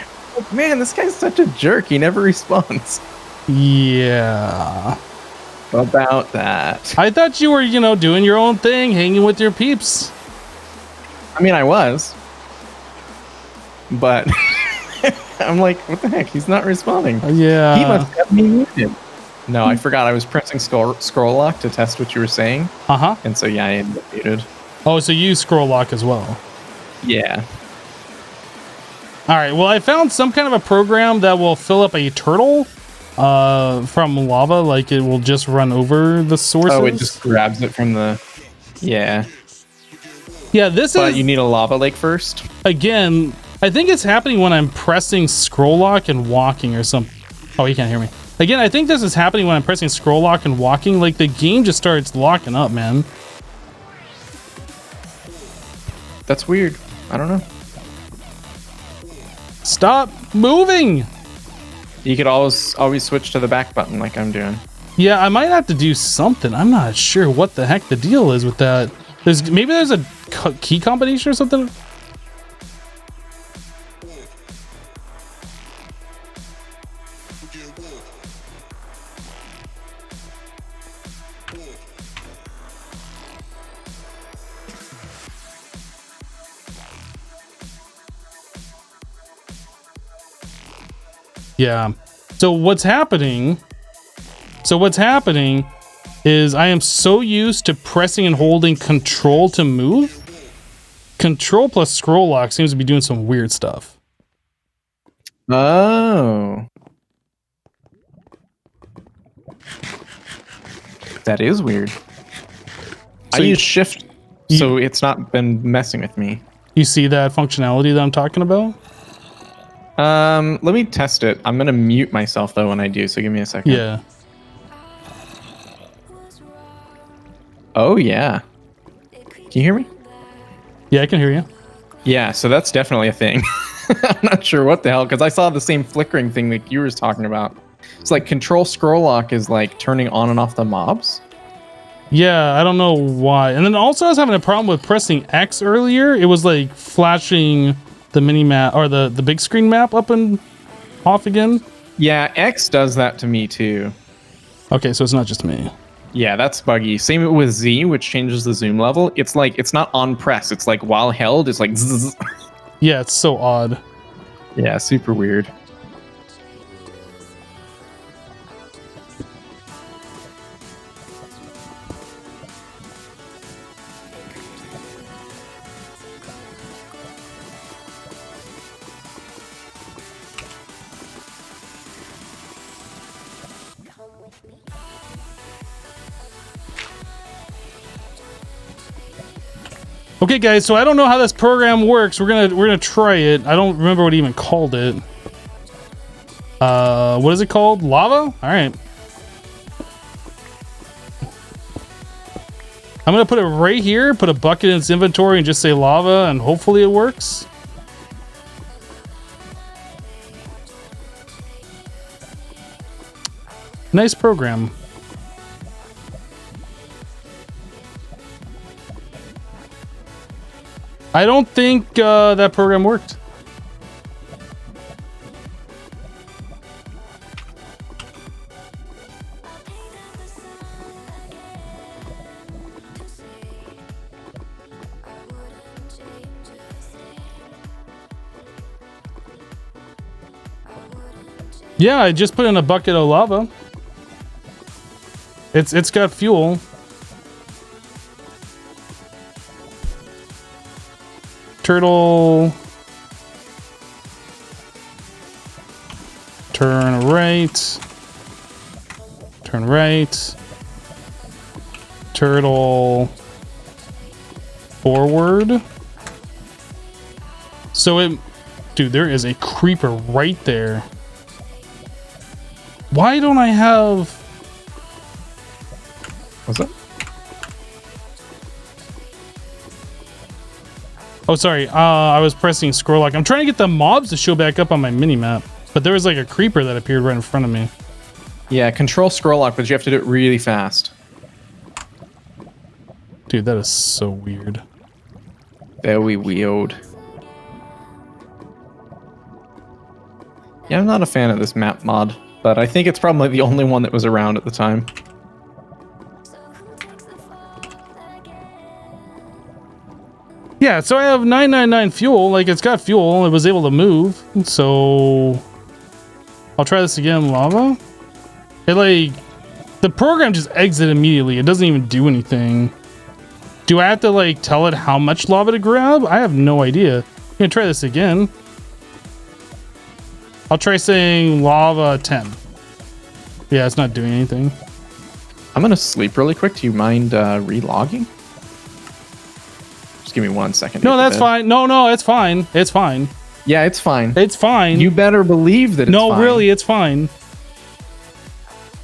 Speaker 2: Man, this guy's such a jerk. He never responds.
Speaker 1: Yeah.
Speaker 2: About that.
Speaker 1: I thought you were, you know, doing your own thing, hanging with your peeps.
Speaker 2: I mean, I was. But I'm like, what the heck? He's not responding.
Speaker 1: Yeah.
Speaker 2: He must have me muted. No, I forgot. I was pressing scroll lock to test what you were saying.
Speaker 1: Uh-huh.
Speaker 2: And so, yeah, I ended up muted.
Speaker 1: Oh, so you use scroll lock as well.
Speaker 2: Yeah.
Speaker 1: All right. Well, I found some kind of a program that will fill up a turtle from lava. Like it will just run over the sources.
Speaker 2: Oh, it just grabs it from the... Yeah.
Speaker 1: Yeah, this
Speaker 2: but
Speaker 1: is...
Speaker 2: you need a lava lake first?
Speaker 1: Again, I think it's happening when I'm pressing scroll lock and walking or something. Oh, he can't hear me. Again, I think this is happening when I'm pressing scroll lock and walking. Like the game just starts locking up, man.
Speaker 2: That's weird. I don't know.
Speaker 1: Stop moving.
Speaker 2: You could always switch to the back button like I'm doing.
Speaker 1: Yeah, I might have to do something. I'm not sure what the heck the deal is with that. Maybe there's a key combination or something. Yeah. So what's happening is I am so used to pressing and holding control to move. Control plus scroll lock seems to be doing some weird stuff.
Speaker 2: Oh. That is weird. So I use shift, so it's not been messing with me. You
Speaker 1: see that functionality that I'm talking about?
Speaker 2: Let me test it. I'm gonna mute myself though when I do, so give me a second.
Speaker 1: Yeah.
Speaker 2: Oh yeah. Can you hear me?
Speaker 1: Yeah, I can hear you.
Speaker 2: Yeah, so that's definitely a thing. I'm not sure what the hell, because I saw the same flickering thing that you were talking about. It's like control scroll lock is like turning on and off the mobs.
Speaker 1: Yeah, I don't know why. And then also I was having a problem with pressing X earlier. It was like flashing the mini map or the big screen map up and off again?
Speaker 2: Yeah, X does that to me too.
Speaker 1: Okay, so it's not just me.
Speaker 2: Yeah, that's buggy. Same with Z, which changes the zoom level. It's like, it's not on press. It's like while held, it's like zzz.
Speaker 1: Yeah, it's so odd.
Speaker 2: Yeah, super weird.
Speaker 1: Okay, guys, so I don't know how this program works. We're gonna try it. I don't remember what he even called it. What is it called? Lava? All right. I'm gonna put it right here, put a bucket in its inventory and just say lava, and hopefully it works. Nice program. I don't think that program worked. Yeah, I just put in a bucket of lava. It's got fuel. Turtle. Turn right. Turn right. Turtle. Forward. So it... Dude, there is a creeper right there. Why don't I have...
Speaker 2: What's up?
Speaker 1: Oh, sorry. I was pressing scroll lock. I'm trying to get the mobs to show back up on my mini-map. But there was like a creeper that appeared right in front of me.
Speaker 2: Yeah, control scroll lock, but you have to do it really fast.
Speaker 1: Dude, that is so weird.
Speaker 2: Very weird. Yeah, I'm not a fan of this map mod, but I think it's probably the only one that was around at the time.
Speaker 1: Yeah, so I have 999 fuel. Like, it's got fuel. It was able to move. So I'll try this again. Lava. It like the program just exits immediately. It doesn't even do anything. Do I have to like tell it how much lava to grab? I have no idea. I'm gonna try this again. I'll try saying lava 10. Yeah, it's not doing anything.
Speaker 2: I'm gonna sleep really quick. Do you mind relogging? Just give me 1 second.
Speaker 1: No, that's fine. No, it's fine. It's fine.
Speaker 2: Yeah, it's fine.
Speaker 1: It's fine.
Speaker 2: You better believe that it's fine.
Speaker 1: No, really, it's fine.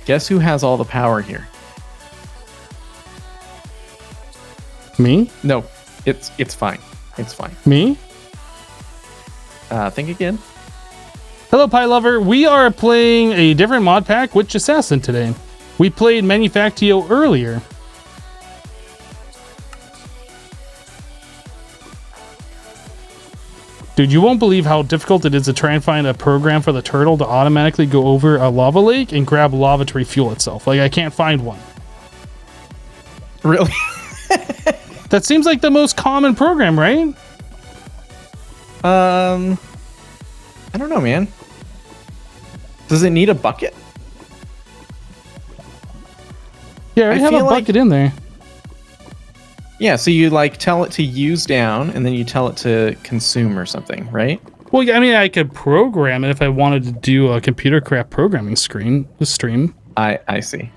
Speaker 2: Guess who has all the power here?
Speaker 1: Me?
Speaker 2: No, it's fine. It's fine.
Speaker 1: Me?
Speaker 2: Think again.
Speaker 1: Hello, Pie Lover. We are playing a different mod pack with Jessassin today. We played Manufactio earlier. Dude, you won't believe how difficult it is to try and find a program for the turtle to automatically go over a lava lake and grab lava to refuel itself. Like, I can't find one.
Speaker 2: Really?
Speaker 1: That seems like the most common program, right?
Speaker 2: I don't know, man. Does it need a bucket?
Speaker 1: Yeah, I already have a bucket in there.
Speaker 2: Yeah, so you like tell it to use down and then you tell it to consume or something, right?
Speaker 1: Well, yeah, I mean, I could program it if I wanted to do a computer craft programming stream.
Speaker 2: I see.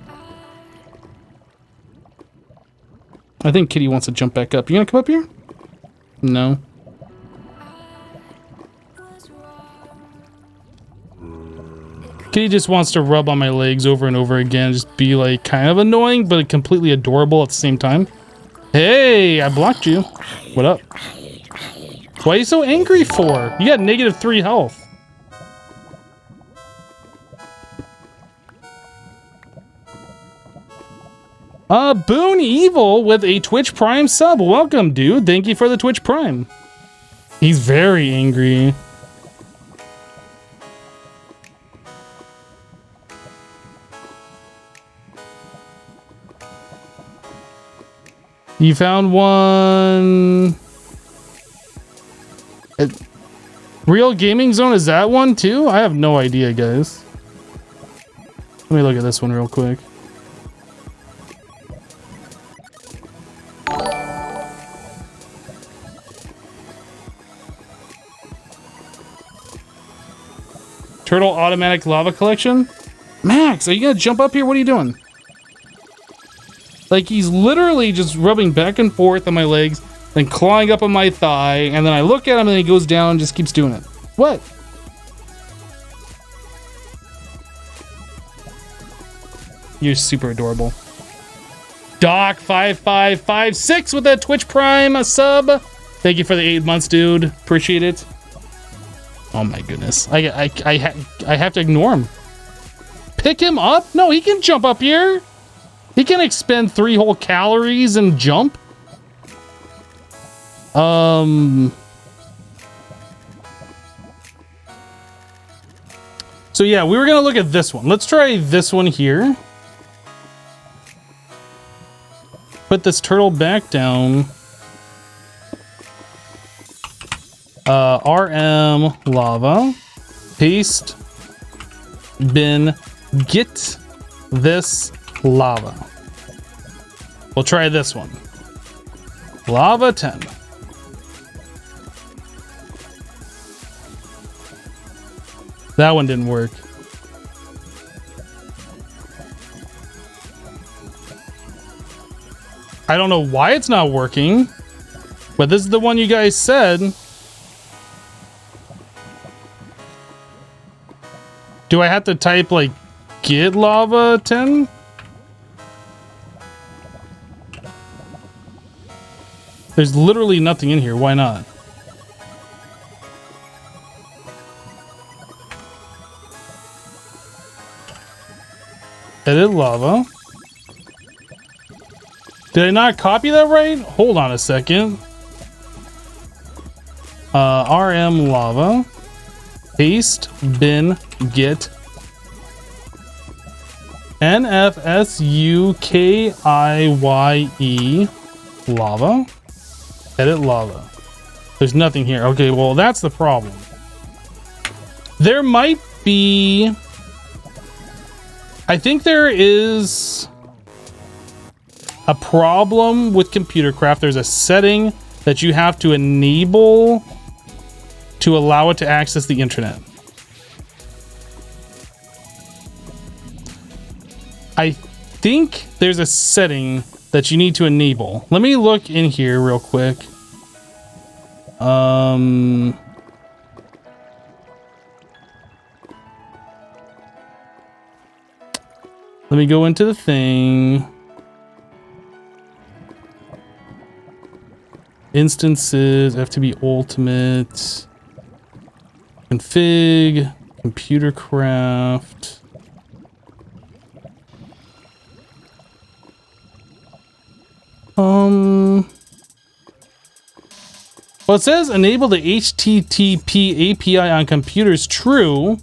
Speaker 1: I think Kitty wants to jump back up. You gonna come up here? No. Kitty just wants to rub on my legs over and over again. Just be like kind of annoying, but completely adorable at the same time. Hey, I blocked you. What up? Why are you so angry for? You got -3 health. Boon Evil with a Twitch Prime sub. Welcome, dude. Thank you for the Twitch Prime. He's very angry. You found one. Real Gaming Zone, is that one too? I have no idea, guys. Let me look at this one real quick. Turtle automatic lava collection? Max, are you gonna jump up here? What are you doing? Like, he's literally just rubbing back and forth on my legs, then clawing up on my thigh, and then I look at him and he goes down and just keeps doing it. What? You're super adorable. Doc5556 with that Twitch Prime sub. Thank you for the 8 months, dude. Appreciate it. Oh my goodness. I have to ignore him. Pick him up? No, he can jump up here. He can expend 3 whole calories and jump. So yeah, we were gonna look at this one. Let's try this one here. Put this turtle back down. RM lava. Paste. Bin. Get this lava. We'll try this one. Lava 10. That one didn't work. I don't know why it's not working, but this is the one you guys said. Do I have to type like get lava 10? There's literally nothing in here. Why not? Edit lava. Did I not copy that right? Hold on a second. RM lava. Paste. Bin. Get. NFSUKIYE. Lava. Edit lava. There's nothing here. Okay, well, that's the problem. There might be... I think there is a problem with ComputerCraft. There's a setting that you have to enable to allow it to access the internet. I think there's a setting that you need to enable. Let me look in here real quick. Let me go into the thing. Instances, FTB Ultimate. Config, ComputerCraft. Well, it says enable the HTTP API on computers. True.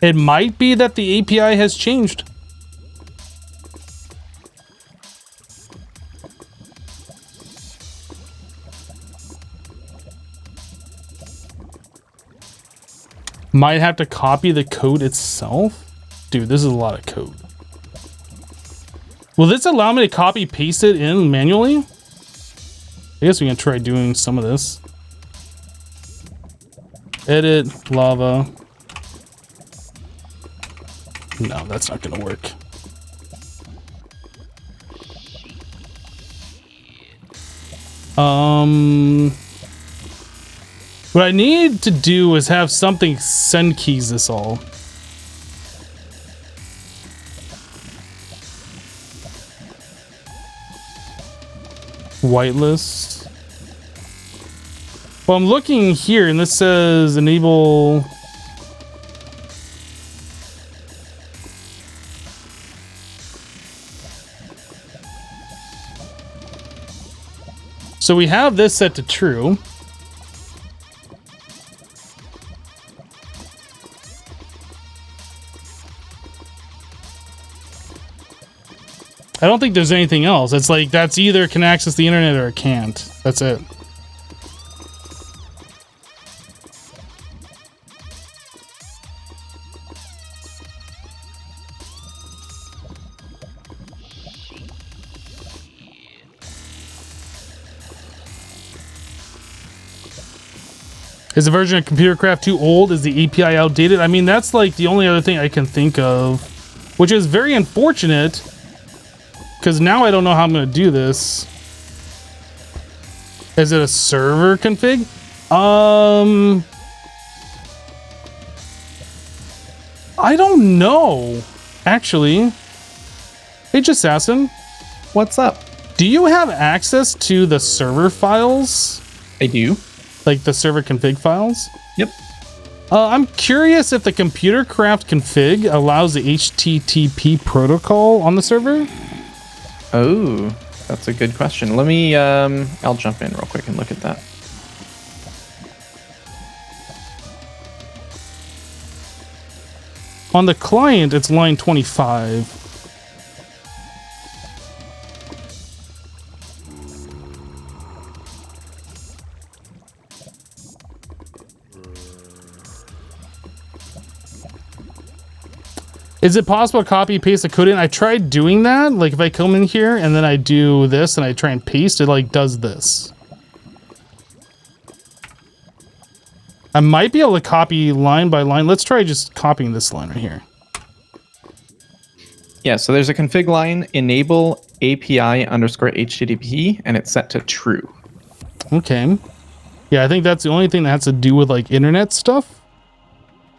Speaker 1: It might be that the API has changed. Might have to copy the code itself. Dude, this is a lot of code. Will this allow me to copy paste it in manually? I guess we can try doing some of this. Edit lava. No, that's not gonna work. What I need to do is have something send keys this all. Whitelist. Well, I'm looking here and this says enable. So we have this set to true. I don't think there's anything else. It's like that's either can access the internet or it can't. That's it. Is the version of ComputerCraft too old? Is the API outdated? I mean, that's like the only other thing I can think of, which is very unfortunate because now I don't know how I'm going to do this. Is it a server config? I don't know, actually. Hey, Jessassin.
Speaker 2: What's up?
Speaker 1: Do you have access to the server files?
Speaker 2: I do.
Speaker 1: Like the server config files?
Speaker 2: Yep.
Speaker 1: I'm curious if the ComputerCraft config allows the HTTP protocol on the server?
Speaker 2: Oh, that's a good question. Let me, I'll jump in real quick and look at that.
Speaker 1: On the client, it's line 25. Is it possible to copy and paste the code in? I tried doing that. Like if I come in here and then I do this and I try and paste, it like does this. I might be able to copy line by line. Let's try just copying this line right here.
Speaker 2: Yeah, so there's a config line, enable API underscore HTTP, and it's set to true.
Speaker 1: Okay. Yeah, I think that's the only thing that has to do with like internet stuff.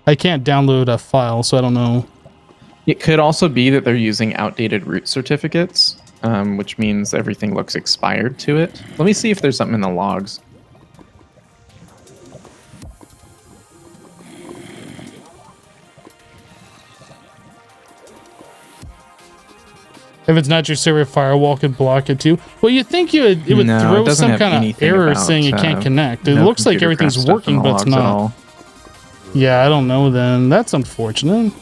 Speaker 1: I can't download a file, so I don't know.
Speaker 2: It could also be that they're using outdated root certificates, which means everything looks expired to it. Let me see if there's something in the logs.
Speaker 1: If it's not your server, firewall could block it too. Well, you think it would
Speaker 2: No,
Speaker 1: throw
Speaker 2: it doesn't
Speaker 1: some
Speaker 2: have
Speaker 1: kind of
Speaker 2: anything
Speaker 1: error
Speaker 2: about,
Speaker 1: saying it can't connect. It
Speaker 2: no
Speaker 1: looks like
Speaker 2: ComputerCraft
Speaker 1: everything's
Speaker 2: stuff
Speaker 1: working,
Speaker 2: in the
Speaker 1: but it's
Speaker 2: logs at
Speaker 1: not.
Speaker 2: all.
Speaker 1: Yeah, I don't know then. That's unfortunate.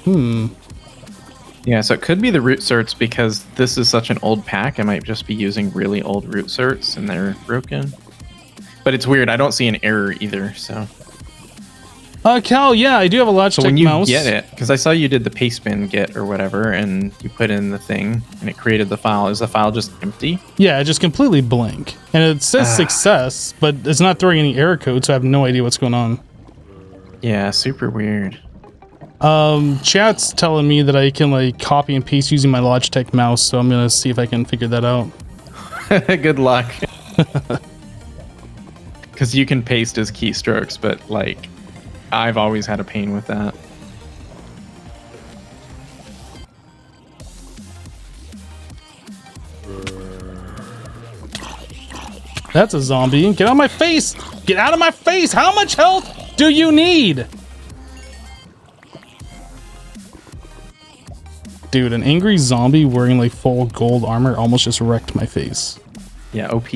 Speaker 2: Yeah, so it could be the root certs because this is such an old pack. I might just be using really old root certs and they're broken. But it's weird. I don't see an error either, so.
Speaker 1: Cal, yeah, I do have a Logitech
Speaker 2: So when you
Speaker 1: mouse.
Speaker 2: get it, because I saw you did the pastebin get or whatever, and you put in the thing and it created the file. Is the file just empty?
Speaker 1: Yeah, just completely blank. And it says success, but it's not throwing any error code, so I have no idea what's going on.
Speaker 2: Yeah, super weird.
Speaker 1: Chat's telling me that I can like copy and paste using my Logitech mouse, so I'm gonna see if I can figure that out.
Speaker 2: Good luck. Because you can paste as keystrokes, but like, I've always had a pain with that.
Speaker 1: That's a zombie. Get out of my face! Get out of my face! How much health do you need? Dude, an angry zombie wearing like full gold armor almost just wrecked my face.
Speaker 2: Yeah, OP.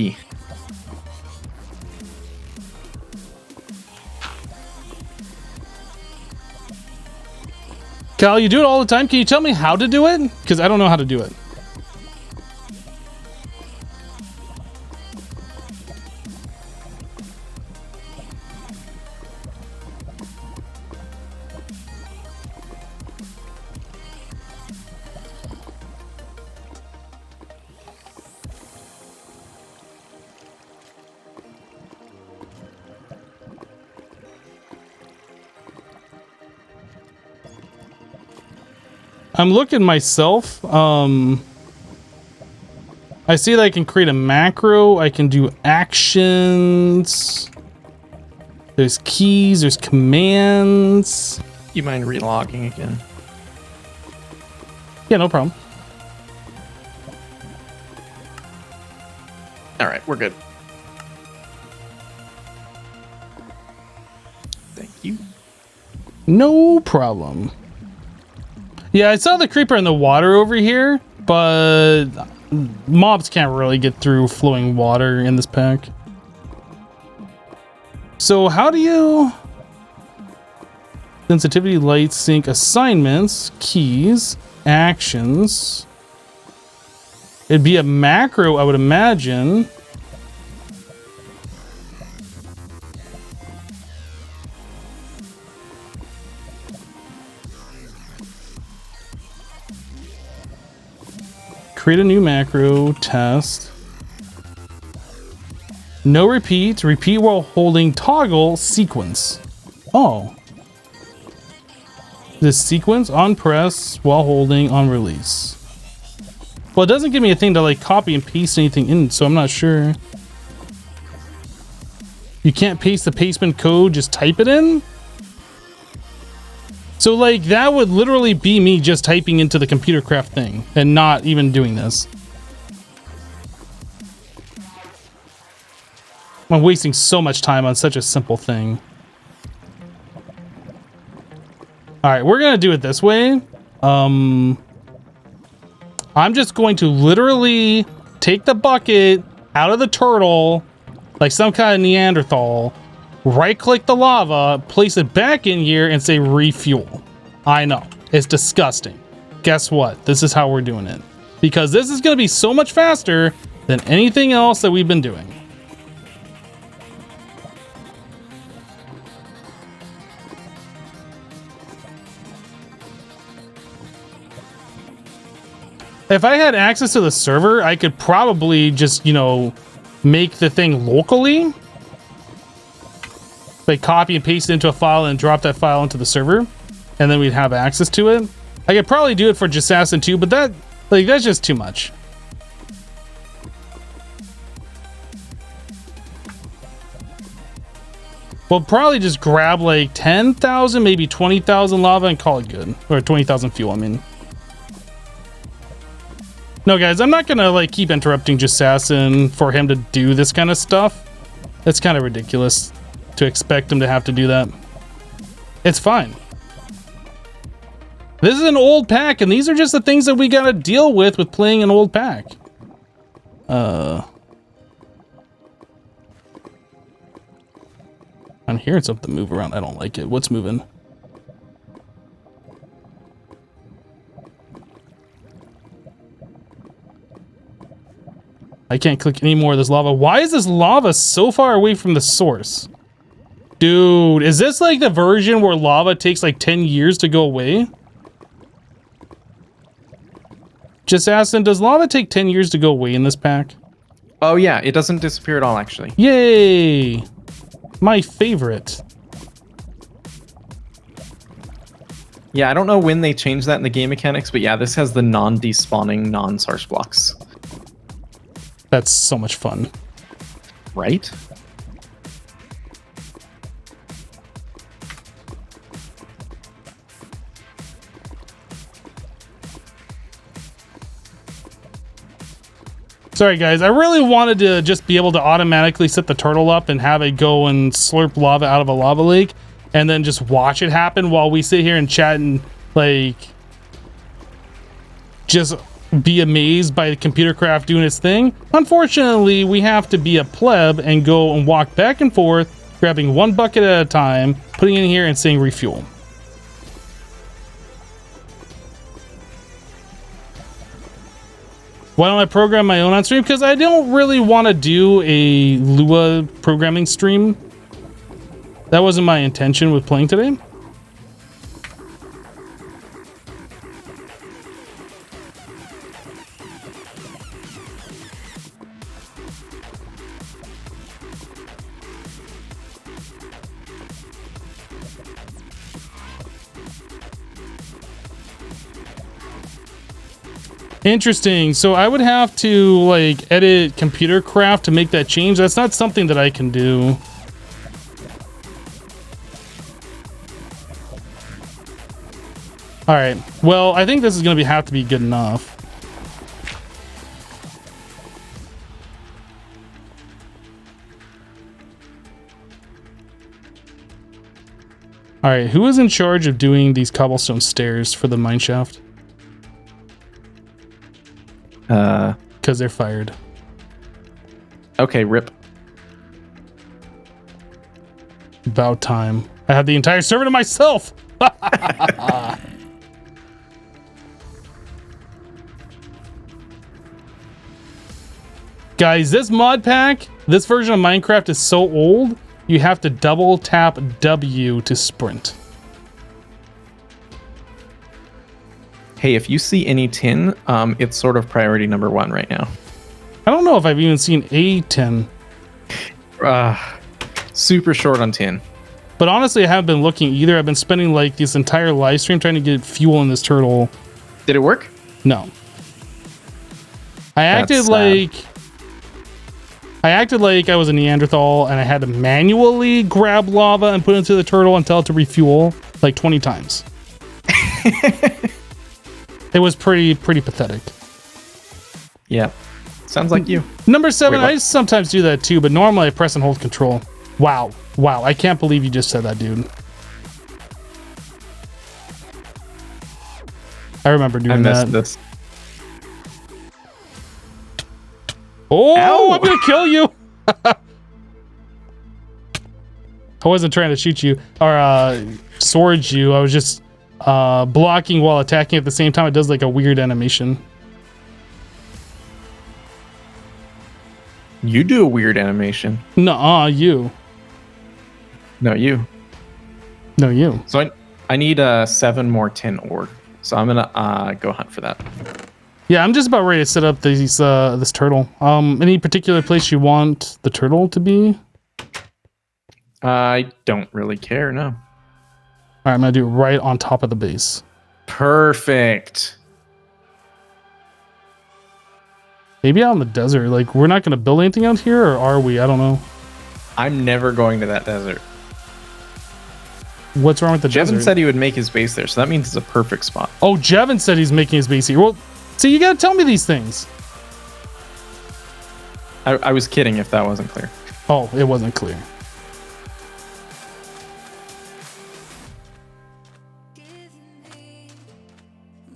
Speaker 1: Cal, you do it all the time. Can you tell me how to do it? Because I don't know how to do it. I'm looking myself. I see that I can create a macro. I can do actions. There's keys. There's commands.
Speaker 2: You mind relogging again?
Speaker 1: Yeah, no problem.
Speaker 2: All right, we're good. Thank you.
Speaker 1: No problem. Yeah, I saw the creeper in the water over here, but mobs can't really get through flowing water in this pack. So how do you... Sensitivity, light, sync, assignments, keys, actions. It'd be a macro, I would imagine. Create a new macro, test. No repeat. Repeat while holding toggle sequence. Oh. This sequence on press while holding on release. Well, it doesn't give me a thing to like copy and paste anything in, so I'm not sure. You can't paste the pastebin code, just type it in? So like that would literally be me just typing into the ComputerCraft thing and not even doing this. I'm wasting so much time on such a simple thing. All right, we're gonna do it this way. I'm just going to literally take the bucket out of the turtle, like some kind of Neanderthal, right-click the lava, place it back in here, and say refuel. I know, it's disgusting. Guess what? This is how we're doing it. Because this is gonna be so much faster than anything else that we've been doing. If I had access to the server, I could probably just, you know, make the thing locally. Like copy and paste it into a file and drop that file into the server. And then we'd have access to it. I could probably do it for Jessassin too, but that's just too much. We'll probably just grab like 10,000, maybe 20,000 lava and call it good. Or 20,000 fuel, I mean. No, guys, I'm not gonna like keep interrupting Jessassin for him to do this kind of stuff. It's kind of ridiculous to expect him to have to do that. It's fine. This is an old pack, and these are just the things that we gotta deal with playing an old pack. I'm hearing something move around. I don't like it. What's moving? I can't click any more of this lava. Why is this lava so far away from the source? Dude, is this like the version where lava takes like 10 years to go away? Jessassin, does lava take 10 years to go away in this pack?
Speaker 2: Oh yeah, it doesn't disappear at all actually.
Speaker 1: Yay! My favorite.
Speaker 2: Yeah, I don't know when they changed that in the game mechanics, but yeah, this has the non-despawning, non-source blocks.
Speaker 1: That's so much fun.
Speaker 2: Right?
Speaker 1: Sorry guys, I really wanted to just be able to automatically set the turtle up and have it go and slurp lava out of a lava lake and then just watch it happen while we sit here and chat and like just be amazed by the ComputerCraft doing its thing. Unfortunately, we have to be a pleb and go and walk back and forth, grabbing one bucket at a time, putting it in here and saying refuel. Why don't I program my own on stream? Because I don't really want to do a Lua programming stream. That wasn't my intention with playing today. Interesting. So I would have to like edit ComputerCraft to make that change. That's not something that I can do. All right. Well, I think this is going to have to be good enough. All right. Who is in charge of doing these cobblestone stairs for the mineshaft? Because they're fired.
Speaker 2: Okay, rip.
Speaker 1: About time. I have the entire server to myself. Guys, this mod pack, this version of Minecraft is so old, you have to double tap W to sprint.
Speaker 2: Hey, if you see any tin, it's sort of priority number 1 right now.
Speaker 1: I don't know if I've even seen a tin.
Speaker 2: Super short on tin.
Speaker 1: But honestly, I haven't been looking either. I've been spending like this entire live stream trying to get fuel in this turtle.
Speaker 2: Did it work?
Speaker 1: No. I acted like I was a Neanderthal and I had to manually grab lava and put it into the turtle and tell it to refuel like 20 times. It was pretty pathetic.
Speaker 2: Yeah. Sounds like you.
Speaker 1: Number 7, I sometimes do that too, but normally I press and hold control. Wow. Wow. I can't believe you just said that, dude. I remember doing that.
Speaker 2: This.
Speaker 1: Oh,
Speaker 2: ow.
Speaker 1: I'm going to kill you. I wasn't trying to shoot you or sword you. I was just blocking while attacking at the same time. It does like a weird animation.
Speaker 2: You do a weird animation.
Speaker 1: Nuh-uh, you.
Speaker 2: No, you.
Speaker 1: No, you.
Speaker 2: So I need 7 more tin ore. So I'm gonna go hunt for that.
Speaker 1: Yeah, I'm just about ready to set up these this turtle. Any particular place you want the turtle to be?
Speaker 2: I don't really care, no.
Speaker 1: All right, I'm gonna do it right on top of the base.
Speaker 2: Perfect.
Speaker 1: Maybe out in the desert. Like, we're not gonna build anything out here, or are we? I don't know.
Speaker 2: I'm never going to that desert.
Speaker 1: What's wrong with the desert?
Speaker 2: Jevin said he would make his base there, so that means it's a perfect spot.
Speaker 1: Oh, Jevin said he's making his base here. Well, see, you gotta tell me these things.
Speaker 2: I was kidding if that wasn't clear.
Speaker 1: Oh, it wasn't clear.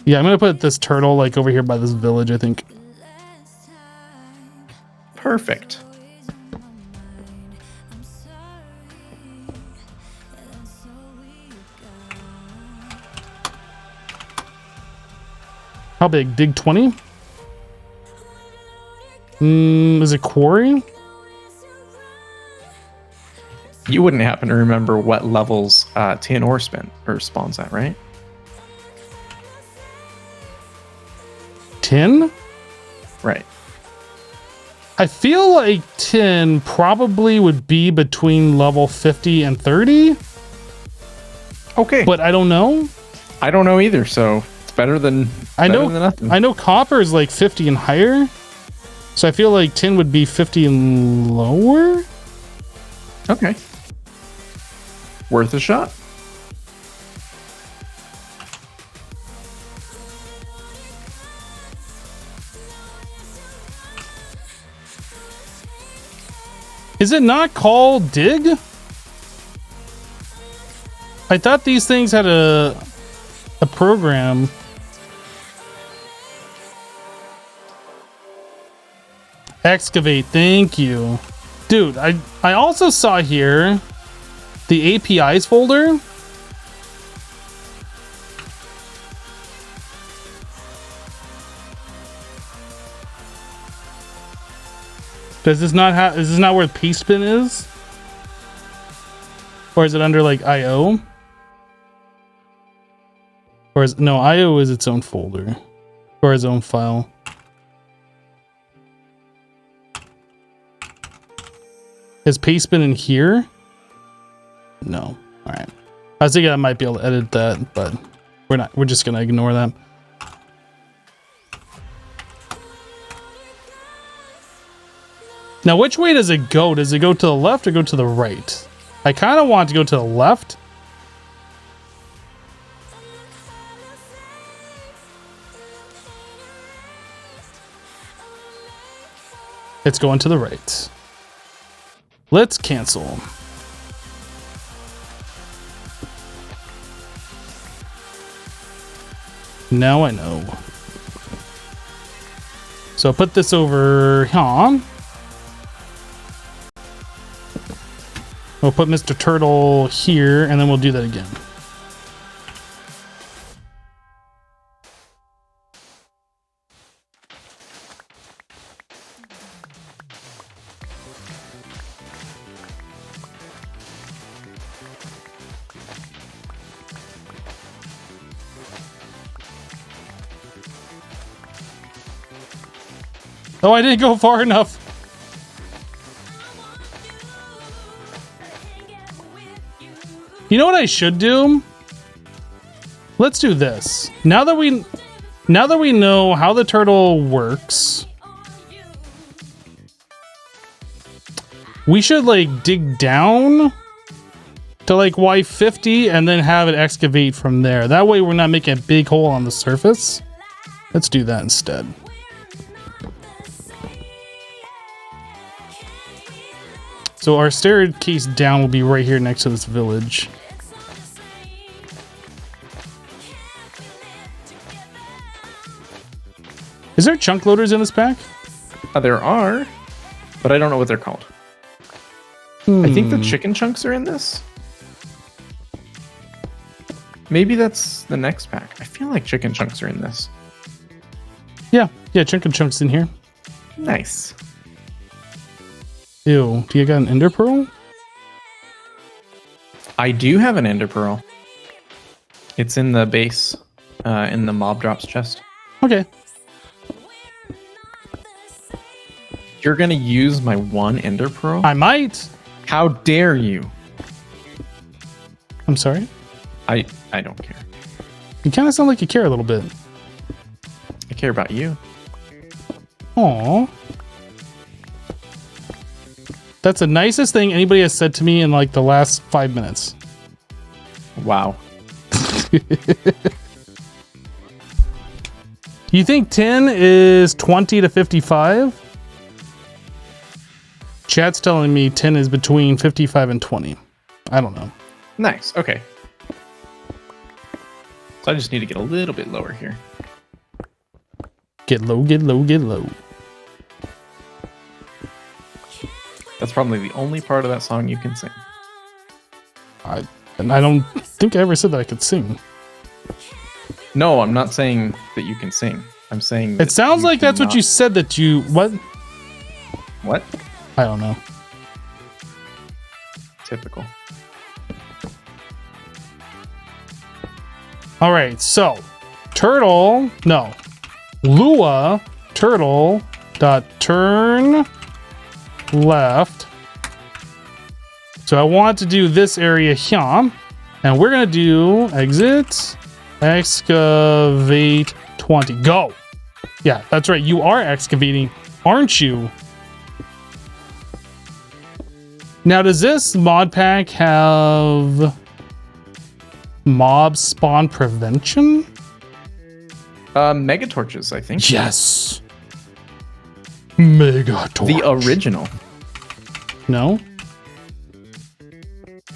Speaker 1: Yeah, I'm gonna put this turtle like over here by this village, I think.
Speaker 2: Perfect.
Speaker 1: How big? Dig 20? Is it quarry?
Speaker 2: You wouldn't happen to remember what levels tin ore spawns at, right?
Speaker 1: 10?
Speaker 2: Right.
Speaker 1: I feel like 10 probably would be between level 50 and 30.
Speaker 2: Okay.
Speaker 1: But I don't know.
Speaker 2: I don't know either, so it's better than nothing.
Speaker 1: I know copper is like 50 and higher. So I feel like 10 would be 50 and lower.
Speaker 2: Okay. Worth a shot.
Speaker 1: Is it not called dig? I thought these things had a program. Excavate, thank you. Dude, I also saw here the APIs folder. Does this not have, is this not where the paste bin is? Or is it under like IO? Or is, no, IO is its own folder. Or its own file. Is paste bin in here? No. Alright. I was thinking I might be able to edit that, but we're not. We're just gonna ignore that. Now, which way does it go? Does it go to the left or go to the right? I kind of want to go to the left. It's going to the right. Let's cancel. Now I know. So put this over here. We'll put Mr. Turtle here, and then we'll do that again. Oh, I didn't go far enough. You know what I should do? Let's do this. Now that we know how the turtle works, we should like dig down to like Y50 and then have it excavate from there. That way we're not making a big hole on the surface. Let's do that instead. So our staircase down will be right here next to this village. Is there chunk loaders in this pack?
Speaker 2: There are, but I don't know what they're called. I think the chicken chunks are in this. Maybe that's the next pack. I feel like chicken chunks are in this.
Speaker 1: Yeah, chicken chunks in here.
Speaker 2: Nice.
Speaker 1: Ew, do you got an ender pearl?
Speaker 2: I do have an ender pearl. It's in the base, in the mob drops chest.
Speaker 1: Okay.
Speaker 2: You're gonna use my one ender pearl?
Speaker 1: I might.
Speaker 2: How dare you?
Speaker 1: I'm sorry?
Speaker 2: I don't care.
Speaker 1: You kind of sound like you care a little bit.
Speaker 2: I care about you.
Speaker 1: Aww. That's the nicest thing anybody has said to me in like the last 5 minutes.
Speaker 2: Wow.
Speaker 1: You think 10 is 20 to 55? Chat's telling me 10 is between 55 and 20. I don't know.
Speaker 2: Nice. Okay. So I just need to get a little bit lower here.
Speaker 1: Get low, get low, get low.
Speaker 2: That's probably the only part of that song you can sing.
Speaker 1: I don't think I ever said that I could sing.
Speaker 2: No, I'm not saying that you can sing. I'm saying
Speaker 1: It sounds like that's what you said that you... What?
Speaker 2: What?
Speaker 1: I don't know.
Speaker 2: Typical.
Speaker 1: All right, so turtle, no, Lua turtle dot turn left. So I want to do this area here, and we're gonna do exit, excavate 20. Go. Yeah, that's right. You are excavating, aren't you? Now, does this mod pack have mob spawn prevention?
Speaker 2: Mega torches, I think.
Speaker 1: Yes. Mega torch.
Speaker 2: The original.
Speaker 1: No?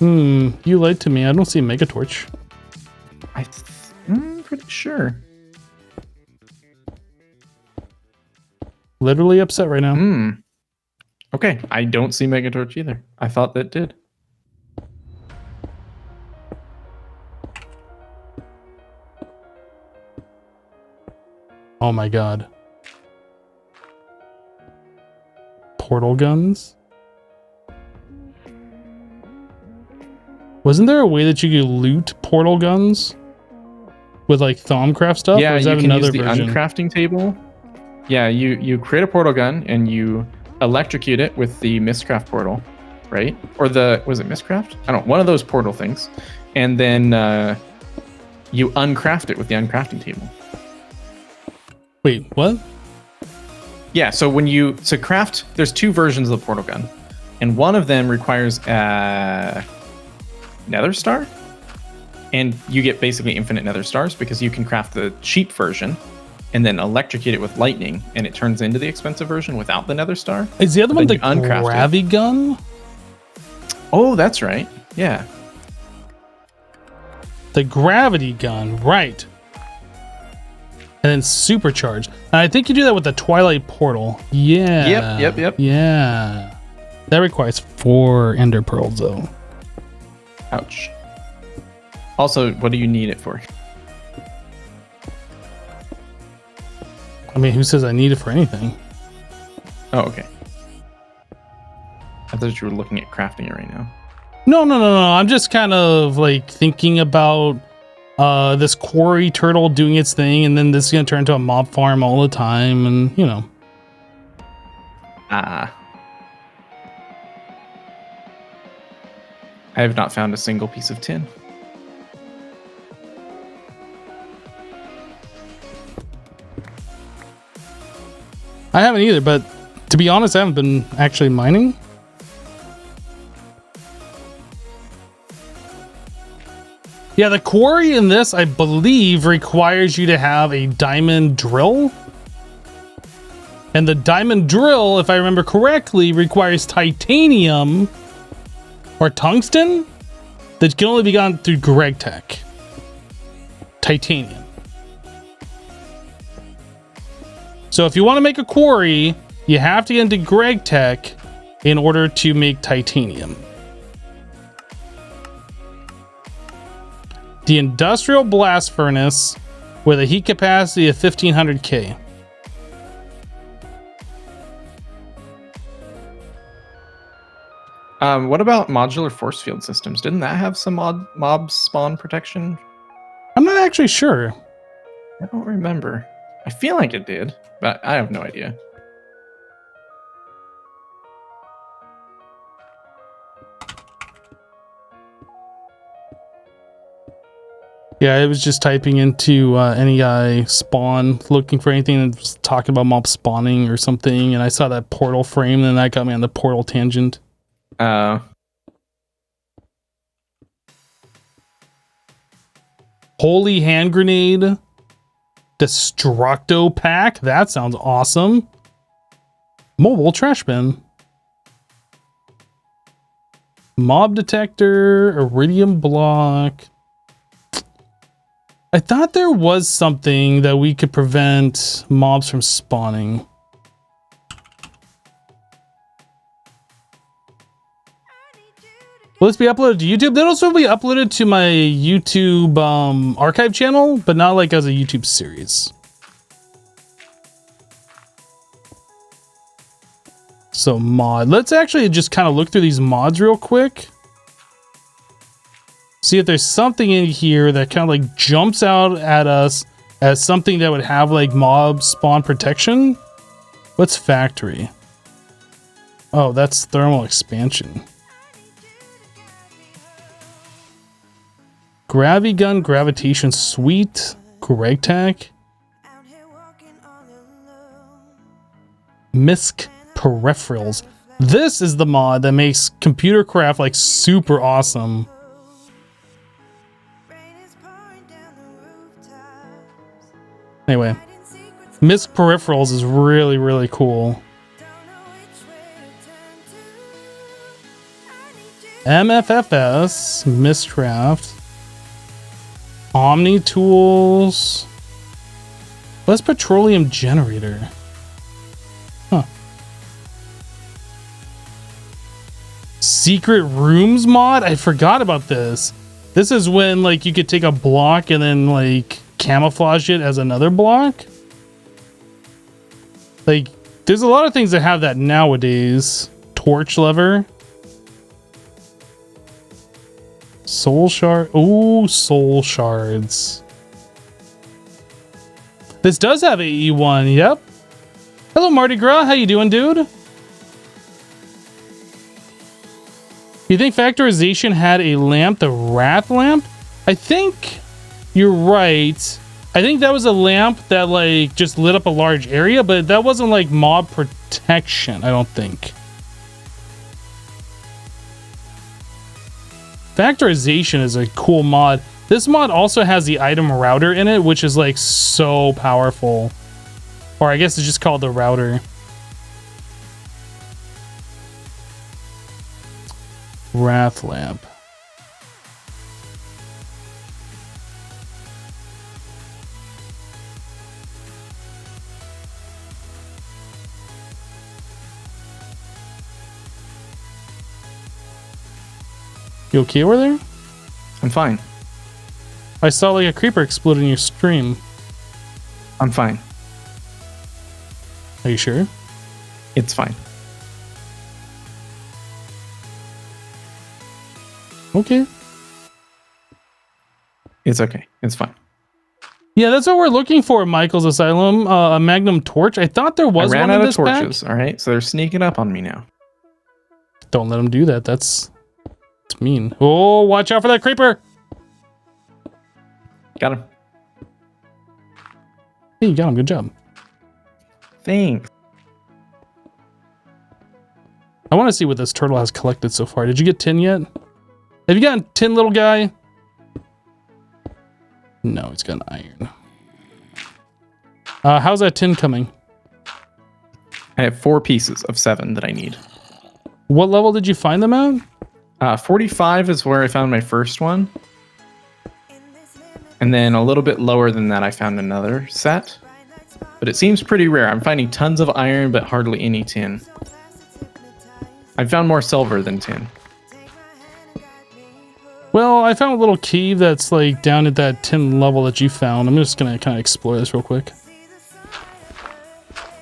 Speaker 1: You lied to me. I don't see a mega torch.
Speaker 2: I'm pretty sure.
Speaker 1: Literally upset right now.
Speaker 2: Okay, I don't see mega torch either. I thought that did.
Speaker 1: Oh my god. Portal guns? Wasn't there a way that you could loot portal guns? With like Thaumcraft stuff?
Speaker 2: Yeah,
Speaker 1: or is
Speaker 2: you
Speaker 1: that
Speaker 2: can
Speaker 1: another
Speaker 2: use the
Speaker 1: version?
Speaker 2: uncrafting table. Yeah, you create a portal gun and you electrocute it with the Mistcraft portal, right? Or was it Mistcraft? I don't know, one of those portal things. And then you uncraft it with the uncrafting table.
Speaker 1: Wait, what?
Speaker 2: Yeah, so to craft, there's two versions of the portal gun. And one of them requires a Nether star. And you get basically infinite Nether stars because you can craft the cheap version and then electrocute it with lightning, and it turns into the expensive version without the Nether star.
Speaker 1: Is the other one the gravity gun?
Speaker 2: Oh, that's right. Yeah.
Speaker 1: The gravity gun, right. And then supercharged. And I think you do that with the Twilight Portal. Yeah.
Speaker 2: Yep.
Speaker 1: Yeah. That requires 4 ender pearls, though.
Speaker 2: Ouch. Also, what do you need it for?
Speaker 1: I mean, who says I need it for anything?
Speaker 2: Oh, okay. I thought you were looking at crafting it right now.
Speaker 1: No. I'm just kind of like thinking about this quarry turtle doing its thing, and then this is gonna turn into a mob farm all the time, and you know.
Speaker 2: I have not found a single piece of tin.
Speaker 1: I haven't either, but to be honest, I haven't been actually mining. Yeah, the quarry in this, I believe, requires you to have a diamond drill. And the diamond drill, if I remember correctly, requires titanium or tungsten that can only be gotten through Greg Tech. Titanium. So if you want to make a quarry, you have to get into Greg Tech in order to make titanium. The industrial blast furnace with a heat capacity of 1500K.
Speaker 2: What about modular force field systems? Didn't that have some mob spawn protection?
Speaker 1: I'm not actually sure.
Speaker 2: I don't remember. I feel like it did, but I have no idea.
Speaker 1: Yeah, it was just typing into NEI spawn, looking for anything that was talking about mob spawning or something, and I saw that portal frame, and that got me on the portal tangent. Holy hand grenade. Destructo pack. That sounds awesome. Mobile trash bin. Mob detector. Iridium block. I thought there was something that we could prevent mobs from spawning. Will this be uploaded to YouTube? That'll also be uploaded to my YouTube archive channel, but not like as a YouTube series. So mod. Let's actually just kind of look through these mods real quick. See if there's something in here that kind of like jumps out at us as something that would have like mob spawn protection. What's factory? Oh, that's thermal expansion. Gravity gun, gravitation suite, Greg Tech, MISC peripherals. This is the mod that makes computer craft like super awesome. Anyway, MISC peripherals is really, really cool. MFFS, Mistcraft. Omni tools. What's petroleum generator? Huh. Secret rooms mod? I forgot about this. This is when like you could take a block and then like camouflage it as another block. Like there's a lot of things that have that nowadays. Torch lever. Soul shard. Oh, soul shards. This does have AE1. Yep. Hello, Mardi Gras. How you doing, dude? You think factorization had a lamp, the Wrath lamp? I think you're right. I think that was a lamp that like just lit up a large area, but that wasn't like mob protection, I don't think. Factorization is a cool mod. This mod also has the item router in it, which is like so powerful. Or I guess it's just called the router. Wrath lamp. You okay over there?
Speaker 2: I'm fine.
Speaker 1: I saw like a creeper explode in your stream.
Speaker 2: I'm fine.
Speaker 1: Are you sure?
Speaker 2: It's fine.
Speaker 1: Okay.
Speaker 2: It's okay. It's fine.
Speaker 1: Yeah, that's what we're looking for, Michael's Asylum. A magnum torch. I thought there was
Speaker 2: I ran
Speaker 1: one in
Speaker 2: out
Speaker 1: this
Speaker 2: of torches.
Speaker 1: pack.
Speaker 2: All right, so they're sneaking up on me now.
Speaker 1: Don't let them do that. That's mean. Oh, watch out for that creeper.
Speaker 2: Got him.
Speaker 1: Hey, you got him. Good job.
Speaker 2: Thanks.
Speaker 1: I want to see what this turtle has collected so far. Did you get tin yet? Have you gotten tin, little guy? No, he's got an iron. How's that tin coming?
Speaker 2: I have 4 pieces of 7 that I need.
Speaker 1: What level did you find them at?
Speaker 2: 45 is where I found my first one. And then a little bit lower than that, I found another set. But it seems pretty rare. I'm finding tons of iron, but hardly any tin. I found more silver than tin.
Speaker 1: Well, I found a little cave that's like down at that tin level that you found. I'm just gonna kind of explore this real quick.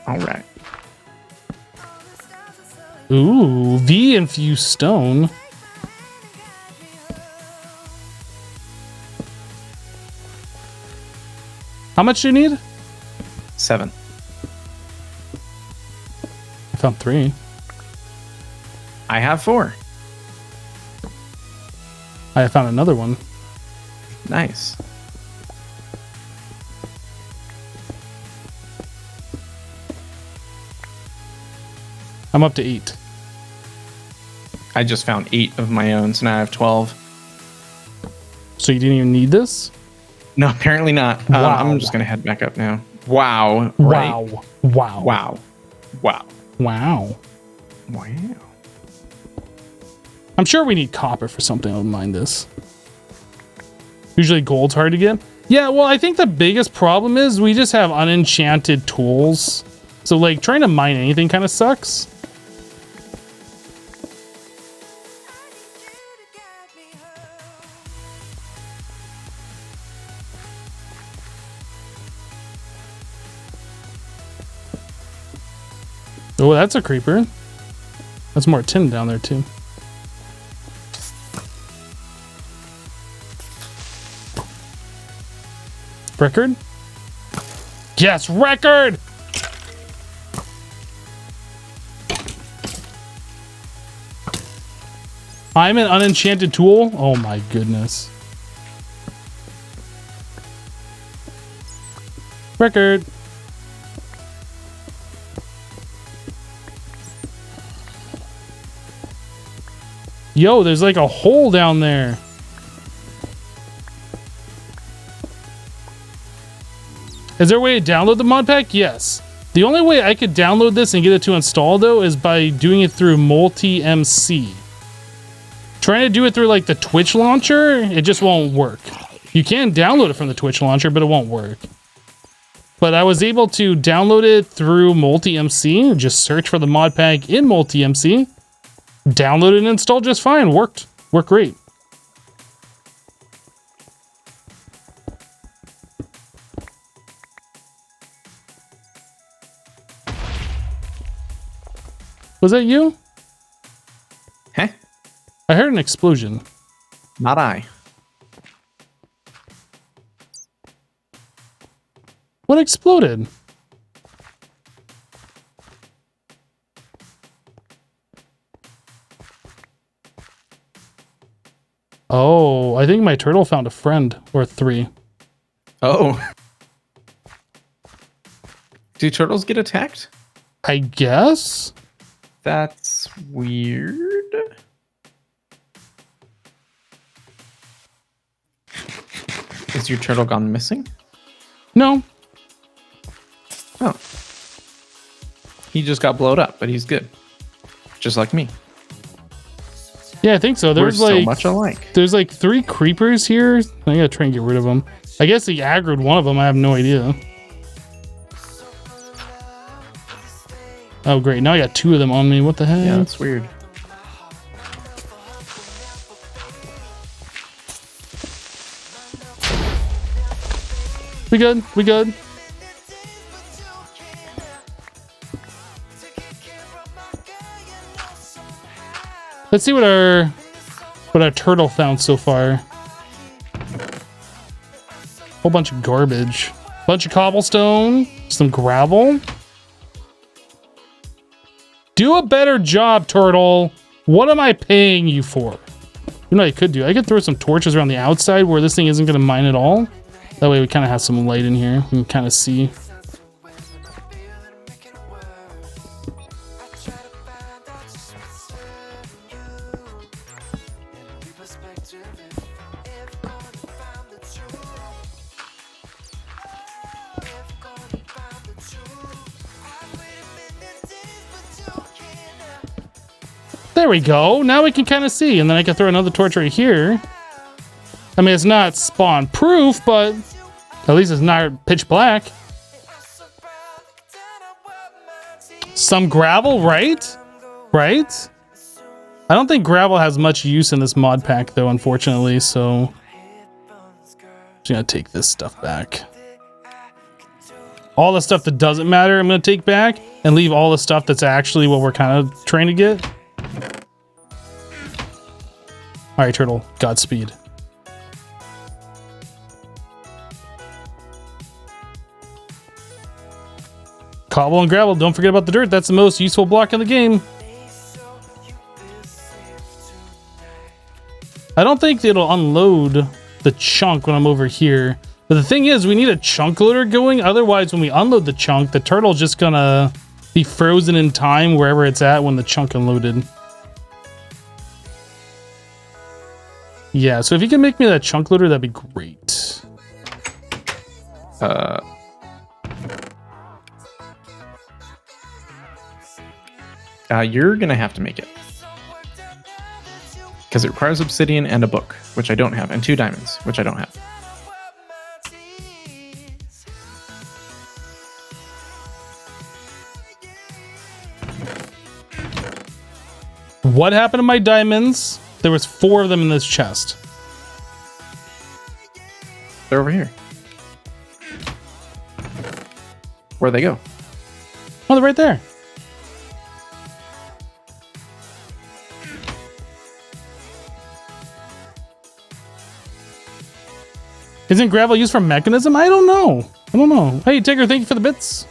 Speaker 2: All right.
Speaker 1: Ooh, V infused stone. How much do you need?
Speaker 2: 7.
Speaker 1: I found 3.
Speaker 2: I have 4.
Speaker 1: I found another one.
Speaker 2: Nice.
Speaker 1: I'm up to 8.
Speaker 2: I just found 8 of my own, so now I have 12.
Speaker 1: So you didn't even need this?
Speaker 2: No, apparently not.
Speaker 1: Wow.
Speaker 2: I'm just going to head back up now. Wow. Right.
Speaker 1: Wow. Wow.
Speaker 2: Wow. Wow.
Speaker 1: Wow.
Speaker 2: Wow.
Speaker 1: I'm sure we need copper for something. I don't mind this. Usually gold's hard to get. Yeah, well, I think the biggest problem is we just have unenchanted tools. So, like, trying to mine anything kind of sucks. Oh, that's a creeper. That's more tin down there, too. Record? Yes, record! I'm an unenchanted tool? Oh my goodness. Record. Yo, there's like a hole down there. Is there a way to download the mod pack? Yes. The only way I could download this and get it to install, though, is by doing it through multi-MC. Trying to do it through, like, the Twitch launcher, it just won't work. You can download it from the Twitch launcher, but it won't work. But I was able to download it through multi-MC, just search for the mod pack in multi-MC, download it and install just fine. Worked great. Was that you?
Speaker 2: Huh?
Speaker 1: I heard an explosion.
Speaker 2: Not I.
Speaker 1: What exploded? Oh, I think my turtle found a friend or 3.
Speaker 2: Oh. Do turtles get attacked?
Speaker 1: I guess.
Speaker 2: That's weird. Is your turtle gone missing?
Speaker 1: No.
Speaker 2: Oh. He just got blowed up, but he's good. Just like me.
Speaker 1: Yeah, I think so. There's
Speaker 2: We're
Speaker 1: like
Speaker 2: so much alike.
Speaker 1: There's like 3 creepers here. I gotta try and get rid of them. I guess he aggroed one of them. I have no idea. Oh, great. Now I got 2 of them on me. What the heck?
Speaker 2: Yeah, that's weird.
Speaker 1: We good? We good? Let's see what our turtle found so far. Whole bunch of garbage. Bunch of cobblestone, some gravel. Do a better job, turtle. What am I paying you for? You know what I could do? I could throw some torches around the outside where this thing isn't going to mine at all. That way we kind of have some light in here. We can kind of see. There we go. Now we can kind of see. And then I can throw another torch right here. I mean, it's not spawn proof, but at least it's not pitch black. Some gravel, right? Right? I don't think gravel has much use in this mod pack, though, unfortunately. So I'm just going to take this stuff back. All the stuff that doesn't matter, I'm going to take back and leave all the stuff that's actually what we're kind of trying to get. All right, turtle, Godspeed. Cobble and gravel, don't forget about the dirt. That's the most useful block in the game. I don't think it'll unload the chunk when I'm over here. But the thing is, we need a chunk loader going. Otherwise, when we unload the chunk, the turtle's just gonna be frozen in time wherever it's at when the chunk unloaded. Yeah, so if you can make me that chunk loader, that'd be great.
Speaker 2: You're gonna have to make it. Because it requires obsidian and a book, which I don't have, and 2 diamonds, which I don't have.
Speaker 1: What happened to my diamonds? There was 4 of them in this chest.
Speaker 2: They're over here. Where'd they go?
Speaker 1: Oh, they're right there. Isn't gravel used for mechanism? I don't know. I don't know. Hey, Tigger, thank you for the bits.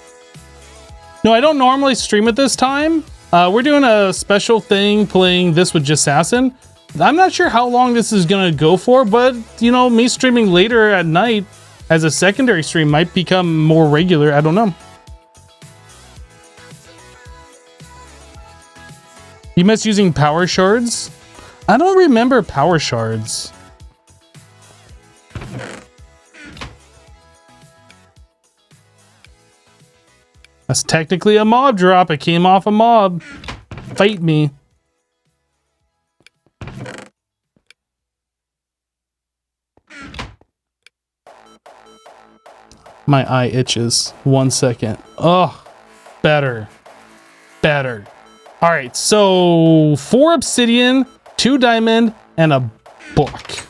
Speaker 1: No, I don't normally stream at this time. We're doing a special thing playing this with Jessassin. I'm not sure how long this is going to go for, but, you know, me streaming later at night as a secondary stream might become more regular. I don't know. You miss using power shards? I don't remember power shards. That's technically a mob drop. It came off a mob. Fight me. My eye itches. 1 second. Oh, better. Better. All right, so 4 obsidian, 2 diamond, and a book.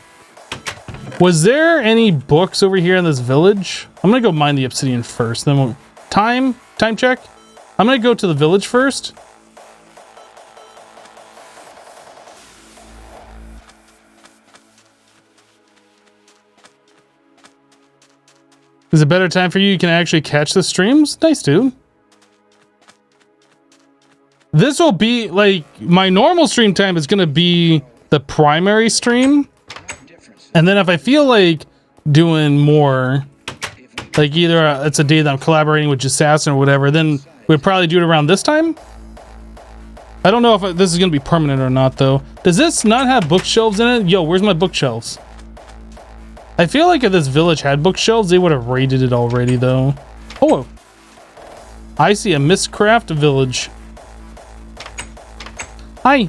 Speaker 1: Was there any books over here in this village? I'm gonna go mine the obsidian first. Then we'll time check. I'm gonna go to the village first. Is it a better time for you? You can actually catch the streams? Nice, dude. This will be like my normal stream time is going to be the primary stream. And then if I feel like doing more, like either it's a day that I'm collaborating with Jessassin or whatever, then we'd probably do it around this time. I don't know if this is going to be permanent or not, though. Does this not have bookshelves in it? Yo, where's my bookshelves? I feel like if this village had bookshelves, they would have raided it already, though. Oh, I see a Mistcraft village. Hi.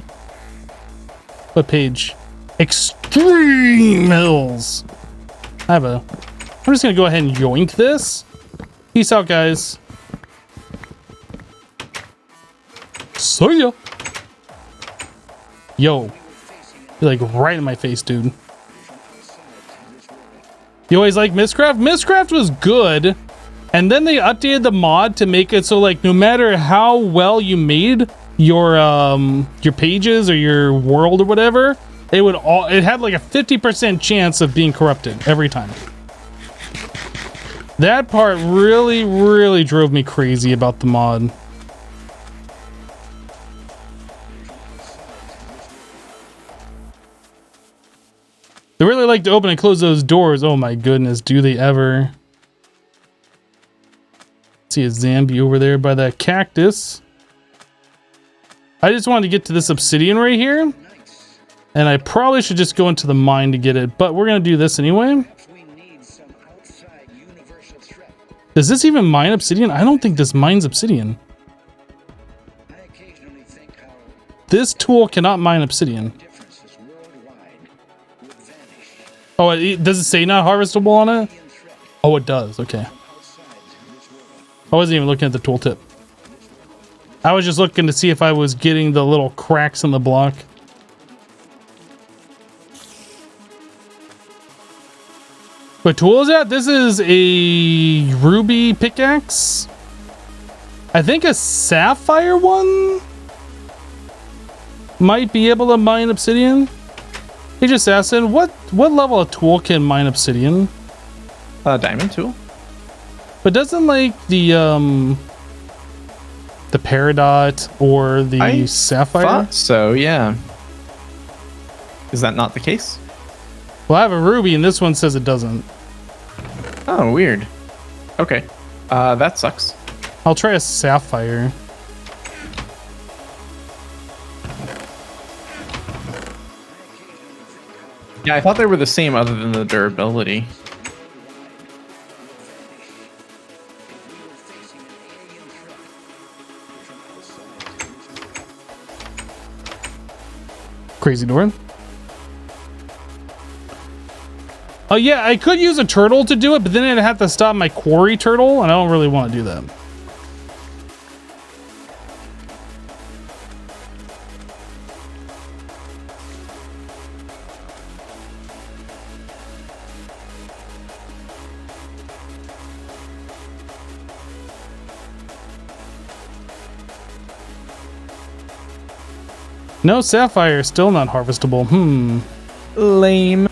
Speaker 1: What page? Extreme Hills. I'm just gonna go ahead and yoink this. Peace out, guys. See ya. Yo. You're like right in my face, dude. You always like Mistcraft? Mistcraft was good. And then they updated the mod to make it so like no matter how well you made your pages or your world or whatever, it had like a 50% chance of being corrupted every time. That part really, really drove me crazy about the mod. They really like to open and close those doors. Oh my goodness, do they ever? See a zombie over there by that cactus. I just wanted to get to this obsidian right here. And I probably should just go into the mine to get it, but we're going to do this anyway. Does this even mine obsidian? I don't think this mines obsidian. This tool cannot mine obsidian. Oh, does it say not harvestable on it? Oh, it does. Okay. I wasn't even looking at the tooltip. I was just looking to see if I was getting the little cracks in the block. What tool is that? This is a ruby pickaxe. I think a sapphire one might be able to mine obsidian. Hey Jessassin, what level of tool can mine obsidian?
Speaker 2: Diamond tool.
Speaker 1: But doesn't like the peridot or the sapphire?
Speaker 2: Thought so, yeah. Is that not the case?
Speaker 1: Well, I have a ruby and this one says it doesn't.
Speaker 2: Oh, weird. Okay. That sucks.
Speaker 1: I'll try a sapphire.
Speaker 2: Yeah, I thought they were the same other than the durability.
Speaker 1: Crazy door. Oh yeah, I could use a turtle to do it, but then I'd have to stop my quarry turtle, and I don't really want to do that. No, sapphire, still not harvestable.
Speaker 2: Lame.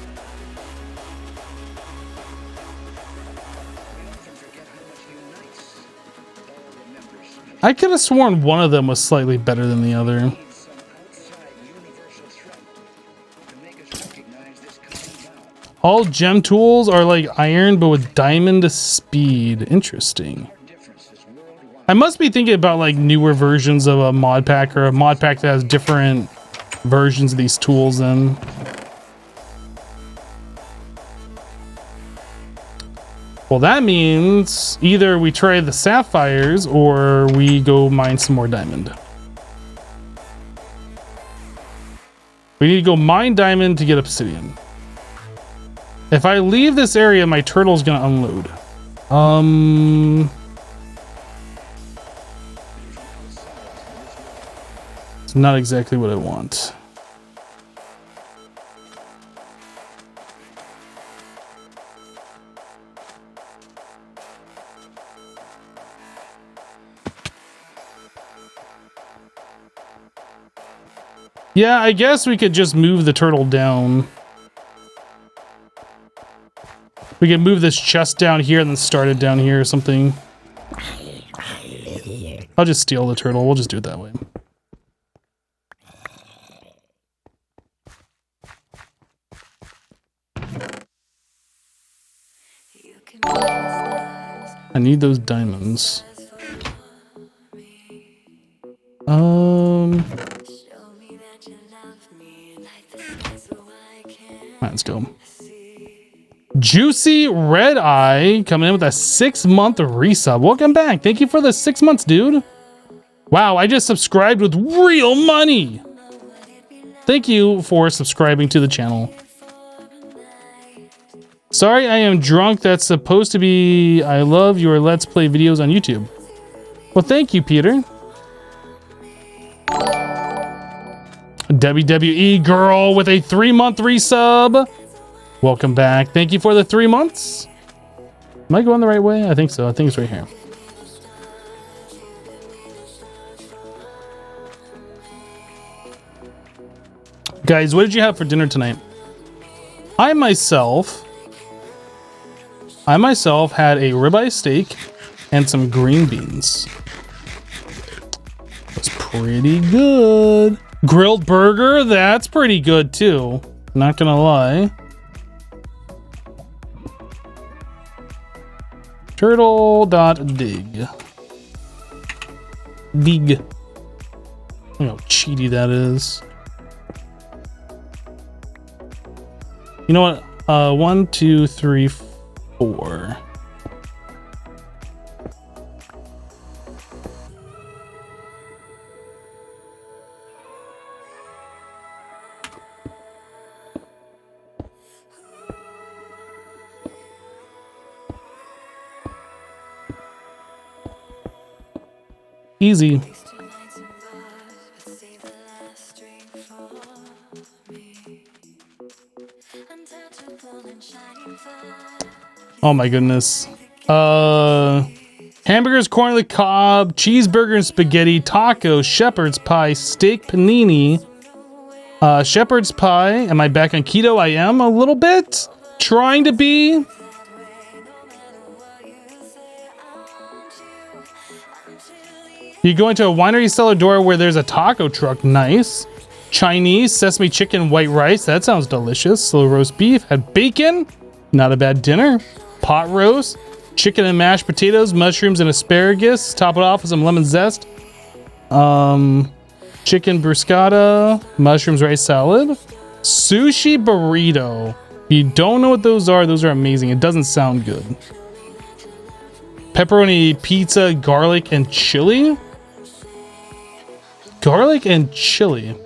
Speaker 1: I could have sworn one of them was slightly better than the other. All gem tools are like iron, but with diamond speed. Interesting. I must be thinking about like newer versions of a mod pack or a mod pack that has different versions of these tools in. Well, that means either we try the sapphires or we go mine some more diamond. We need to go mine diamond to get obsidian. If I leave this area, my turtle's gonna unload. It's not exactly what I want. Yeah, I guess we could just move the turtle down. We could move this chest down here and then start it down here or something. I'll just steal the turtle. We'll just do it that way. I need those diamonds. Let's go. Juicy Red Eye coming in with a 6-month resub. Welcome back. Thank you for the 6 months, dude. Wow, I just subscribed with real money. Thank you for subscribing to the channel. Sorry, I am drunk. That's supposed to be I love your Let's Play videos on YouTube. Well, thank you, Peter. WWE girl with a 3-month resub. Welcome back. Thank you for the 3 months. Am I going the right way? I think so. I think it's right here. Guys, what did you have for dinner tonight? I myself had a ribeye steak and some green beans. That's pretty good. Grilled burger, that's pretty good too. Not gonna lie. Turtle.dig. Dig. Look how cheaty that is. You know what? 1, 2, 3, 4. Easy. Oh my goodness. Hamburgers, corn on the cob, cheeseburger and spaghetti, taco, shepherd's pie, steak panini, shepherd's pie. Am I back on keto? I am a little bit. Trying to be. You go into a winery cellar door where there's a taco truck. Nice. Chinese, sesame chicken, white rice. That sounds delicious. Slow roast beef. Had bacon. Not a bad dinner. Pot roast. Chicken and mashed potatoes, mushrooms and asparagus. Top it off with some lemon zest. Chicken bruschetta. Mushrooms rice salad. Sushi burrito. If you don't know what those are amazing. It doesn't sound good. Pepperoni pizza, garlic and chili. Garlic and chili.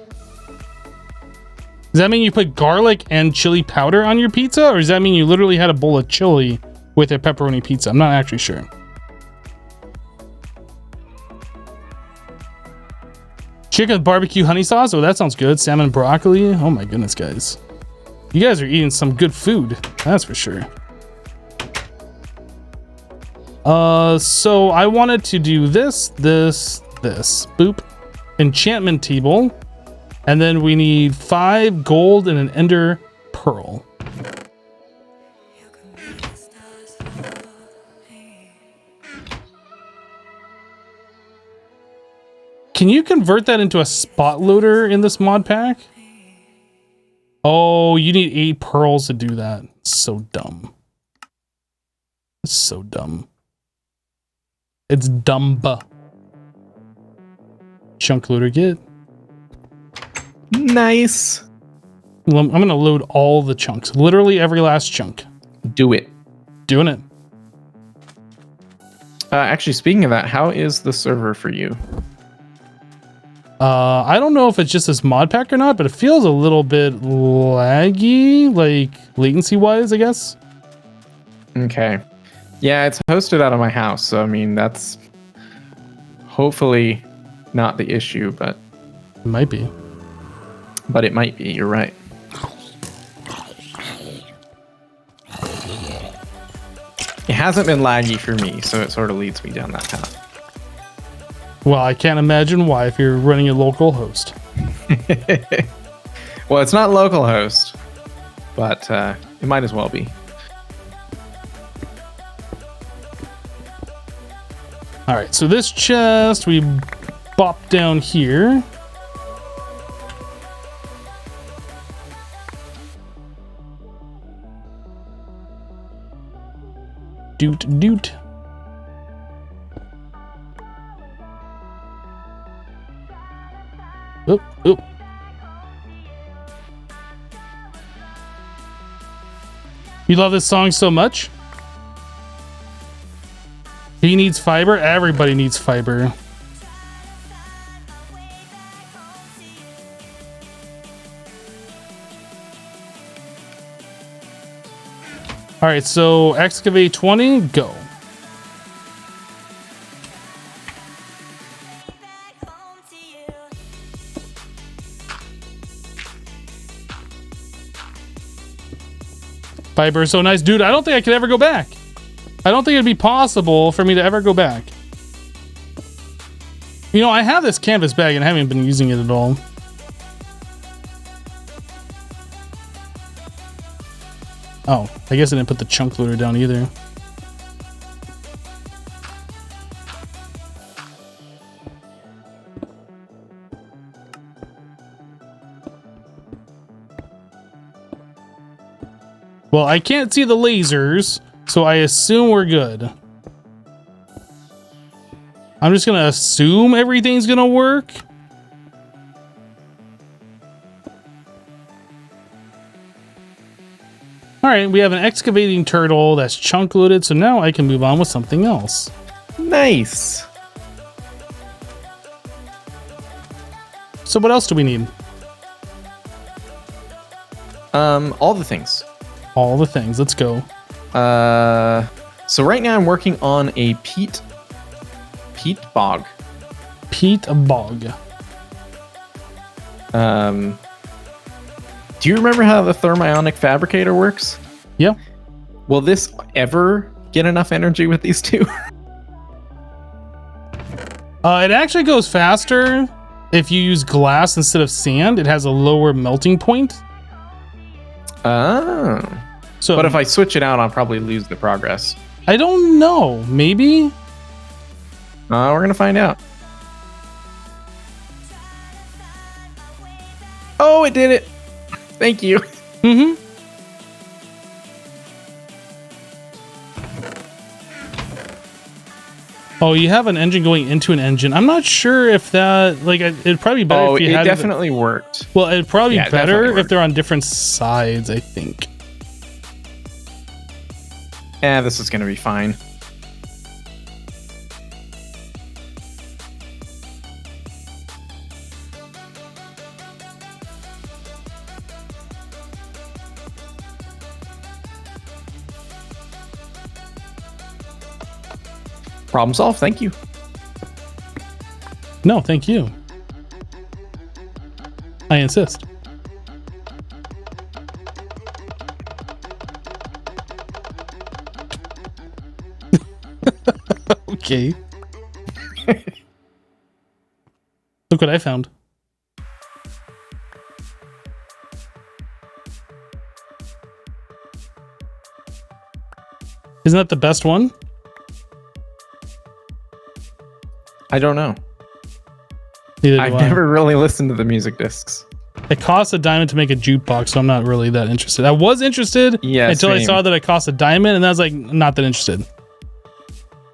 Speaker 1: Does that mean you put garlic and chili powder on your pizza? Or does that mean you literally had a bowl of chili with a pepperoni pizza? I'm not actually sure. Chicken with barbecue honey sauce. Oh, that sounds good. Salmon broccoli. Oh my goodness, guys. You guys are eating some good food. That's for sure. So I wanted to do this. Boop. Enchantment table. And then we need 5 gold and an ender pearl. Can you convert that into a spot loader in this mod pack? Oh, you need 8 pearls to do that. So dumb. It's so dumb. It's dumba. Chunk loader get.
Speaker 2: Nice.
Speaker 1: Well, I'm gonna load all the chunks. Literally every last chunk.
Speaker 2: Do it.
Speaker 1: Doing it.
Speaker 2: Actually, speaking of that, how is the server for you?
Speaker 1: I don't know if it's just this mod pack or not, but it feels a little bit laggy, like latency wise, I guess.
Speaker 2: Okay. Yeah, it's hosted out of my house, so I mean, that's hopefully not the issue, but
Speaker 1: It might be.
Speaker 2: But it might be, you're right. It hasn't been laggy for me, so it sort of leads me down that path.
Speaker 1: Well, I can't imagine why if you're running a local host.
Speaker 2: Well, it's not localhost, but it might as well be.
Speaker 1: All right, so this chest, we bop down here. Doot, doot. Oop, oop. You love this song so much? He needs fiber. Everybody needs fiber. All right, so excavate 20, go. Fiber is so nice. Dude, I don't think I could ever go back. I don't think it'd be possible for me to ever go back. You know, I have this canvas bag and I haven't been using it at all. Oh, I guess I didn't put the chunk loader down either. Well, I can't see the lasers, so I assume we're good. I'm just gonna assume everything's gonna work. All right, we have an excavating turtle that's chunk loaded, so now I can move on with something else.
Speaker 2: Nice.
Speaker 1: So what else do we need?
Speaker 2: All the things.
Speaker 1: All the things. Let's go.
Speaker 2: So right now I'm working on a peat bog.
Speaker 1: Peat bog.
Speaker 2: Do you remember how the thermionic fabricator works?
Speaker 1: Yeah.
Speaker 2: Will this ever get enough energy with these two?
Speaker 1: It actually goes faster if you use glass instead of sand. It has a lower melting point.
Speaker 2: Oh.
Speaker 1: So,
Speaker 2: but if I switch it out, I'll probably lose the progress.
Speaker 1: I don't know. Maybe?
Speaker 2: We're going to find out. Oh, it did it. Thank you.
Speaker 1: Mm-hmm. Oh, you have an engine going into an engine. I'm not sure if that, like, it'd probably be better if you had...
Speaker 2: it definitely worked.
Speaker 1: Well, it'd probably be better if
Speaker 2: worked.
Speaker 1: they're on different sides, I think.
Speaker 2: Yeah, this is going to be fine. Problem solved. Thank you.
Speaker 1: No, thank you. I insist. Okay. Look what I found. Isn't that the best one?
Speaker 2: I don't know.
Speaker 1: Neither do
Speaker 2: I've
Speaker 1: I.
Speaker 2: never really listened to the music discs.
Speaker 1: It costs a diamond to make a jukebox, so I'm not really that interested. I was interested until I saw that it cost a diamond, and I was like, not that interested.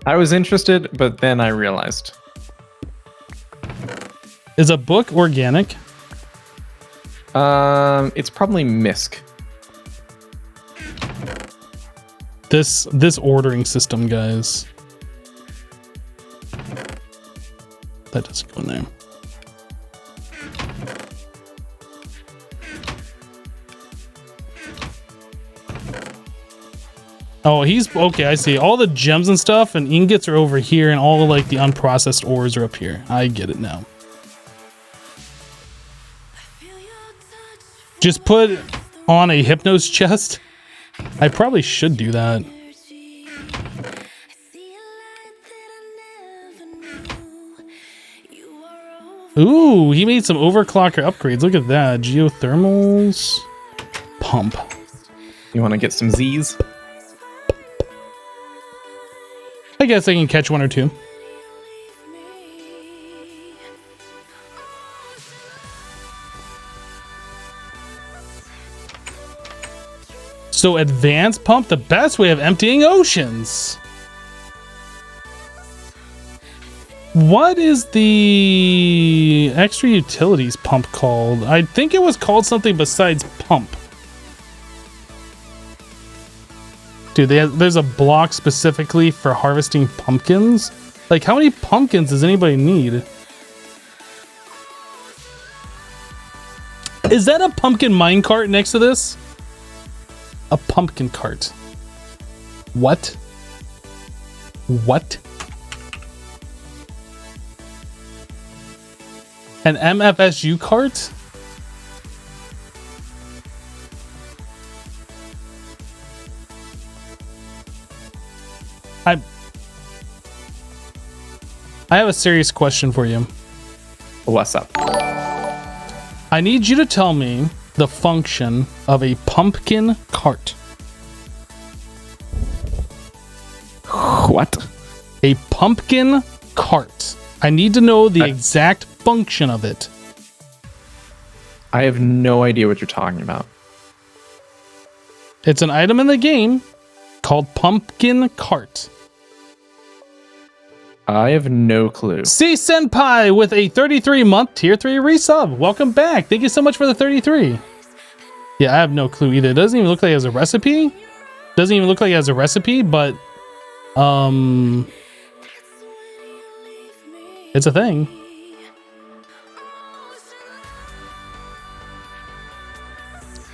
Speaker 2: I was interested, but then I realized.
Speaker 1: Is a book organic?
Speaker 2: It's probably misc.
Speaker 1: This ordering system, guys. That doesn't go in there. Oh, he's okay. I see. All the gems and stuff and ingots are over here, and all like the unprocessed ores are up here. I get it now. Just put on a Hypnos chest. I probably should do that. Ooh, he made some overclocker upgrades. Look at that. Geothermals. Pump.
Speaker 2: You want to get some Z's?
Speaker 1: I guess I can catch one or two. So advanced pump, the best way of emptying oceans. What is the extra utilities pump called? I think it was called something besides pump. Dude, there's a block specifically for harvesting pumpkins. Like, how many pumpkins does anybody need? Is that a pumpkin minecart next to this? A pumpkin cart. What? What? An MFSU cart? I have a serious question for you.
Speaker 2: What's up?
Speaker 1: I need you to tell me the function of a pumpkin cart.
Speaker 2: What?
Speaker 1: A pumpkin cart. I need to know the exact function of it.
Speaker 2: I have no idea what you're talking about.
Speaker 1: It's an item in the game called pumpkin cart.
Speaker 2: I have no clue.
Speaker 1: C Senpai with a 33-month tier 3 resub. Welcome back. Thank you so much for the 33. Yeah, I have no clue either. It doesn't even look like it has a recipe. Doesn't even look like it has a recipe, but it's a thing.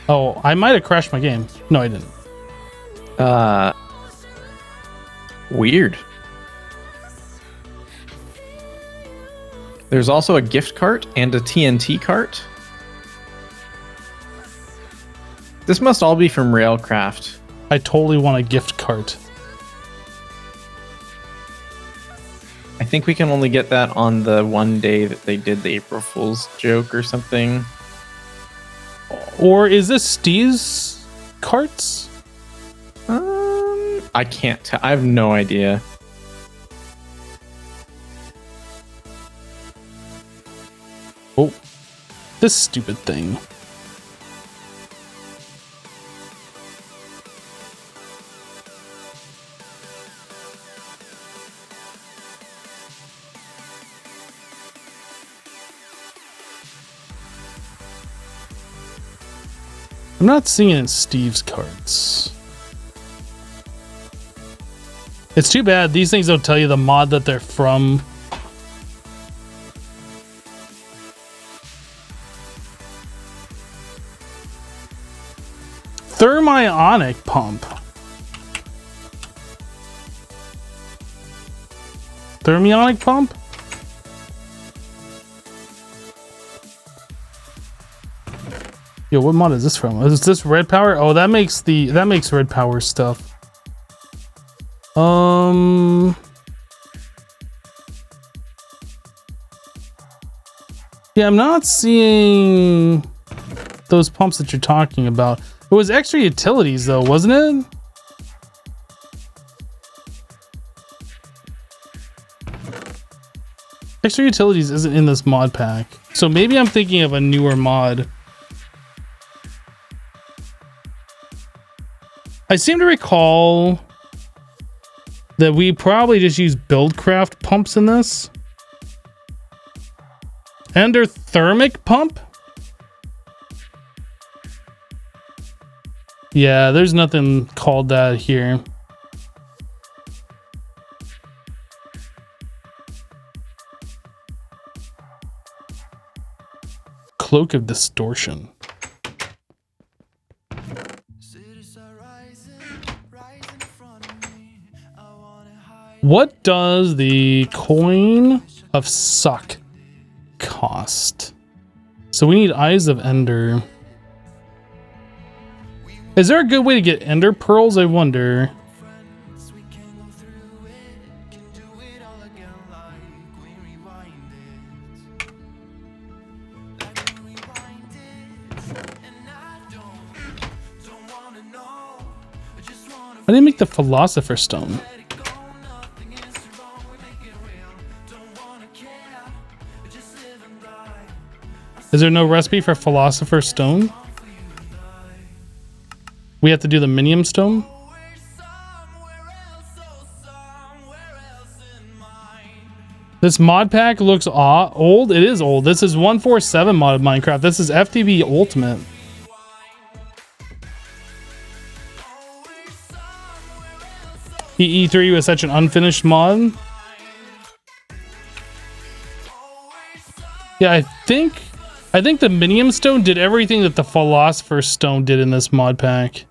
Speaker 1: Oh, I might have crashed my game. No, I didn't.
Speaker 2: Weird. There's also a gift cart and a TNT cart. This must all be from Railcraft.
Speaker 1: I totally want a gift cart.
Speaker 2: I think we can only get that on the one day that they did the April Fool's joke or something.
Speaker 1: Or is this Steve's carts?
Speaker 2: I can't tell. I have no idea.
Speaker 1: Oh, this stupid thing. I'm not seeing it in Steve's cards. It's too bad these things don't tell you the mod that they're from. Thermionic pump. Thermionic pump? Yo, what mod is this from? Is this Red Power? Oh, that makes Red Power stuff. Yeah, I'm not seeing those pumps that you're talking about. It was extra utilities though, wasn't it? Extra utilities isn't in this mod pack. So maybe I'm thinking of a newer mod. I seem to recall that we probably just use Buildcraft pumps in this. Endothermic pump? Yeah, there's nothing called that here. Cloak of Distortion. What does the coin of suck cost? So we need Eyes of Ender. Is there a good way to get Ender Pearls? I wonder. I didn't make the Philosopher's Stone. Is there no recipe for Philosopher's Stone? We have to do the Minium Stone? This mod pack looks old. It is old. This is 147 modded Minecraft. This is FTB Ultimate. EE3 was such an unfinished mod. Yeah, I think the Minium Stone did everything that the Philosopher's Stone did in this mod pack.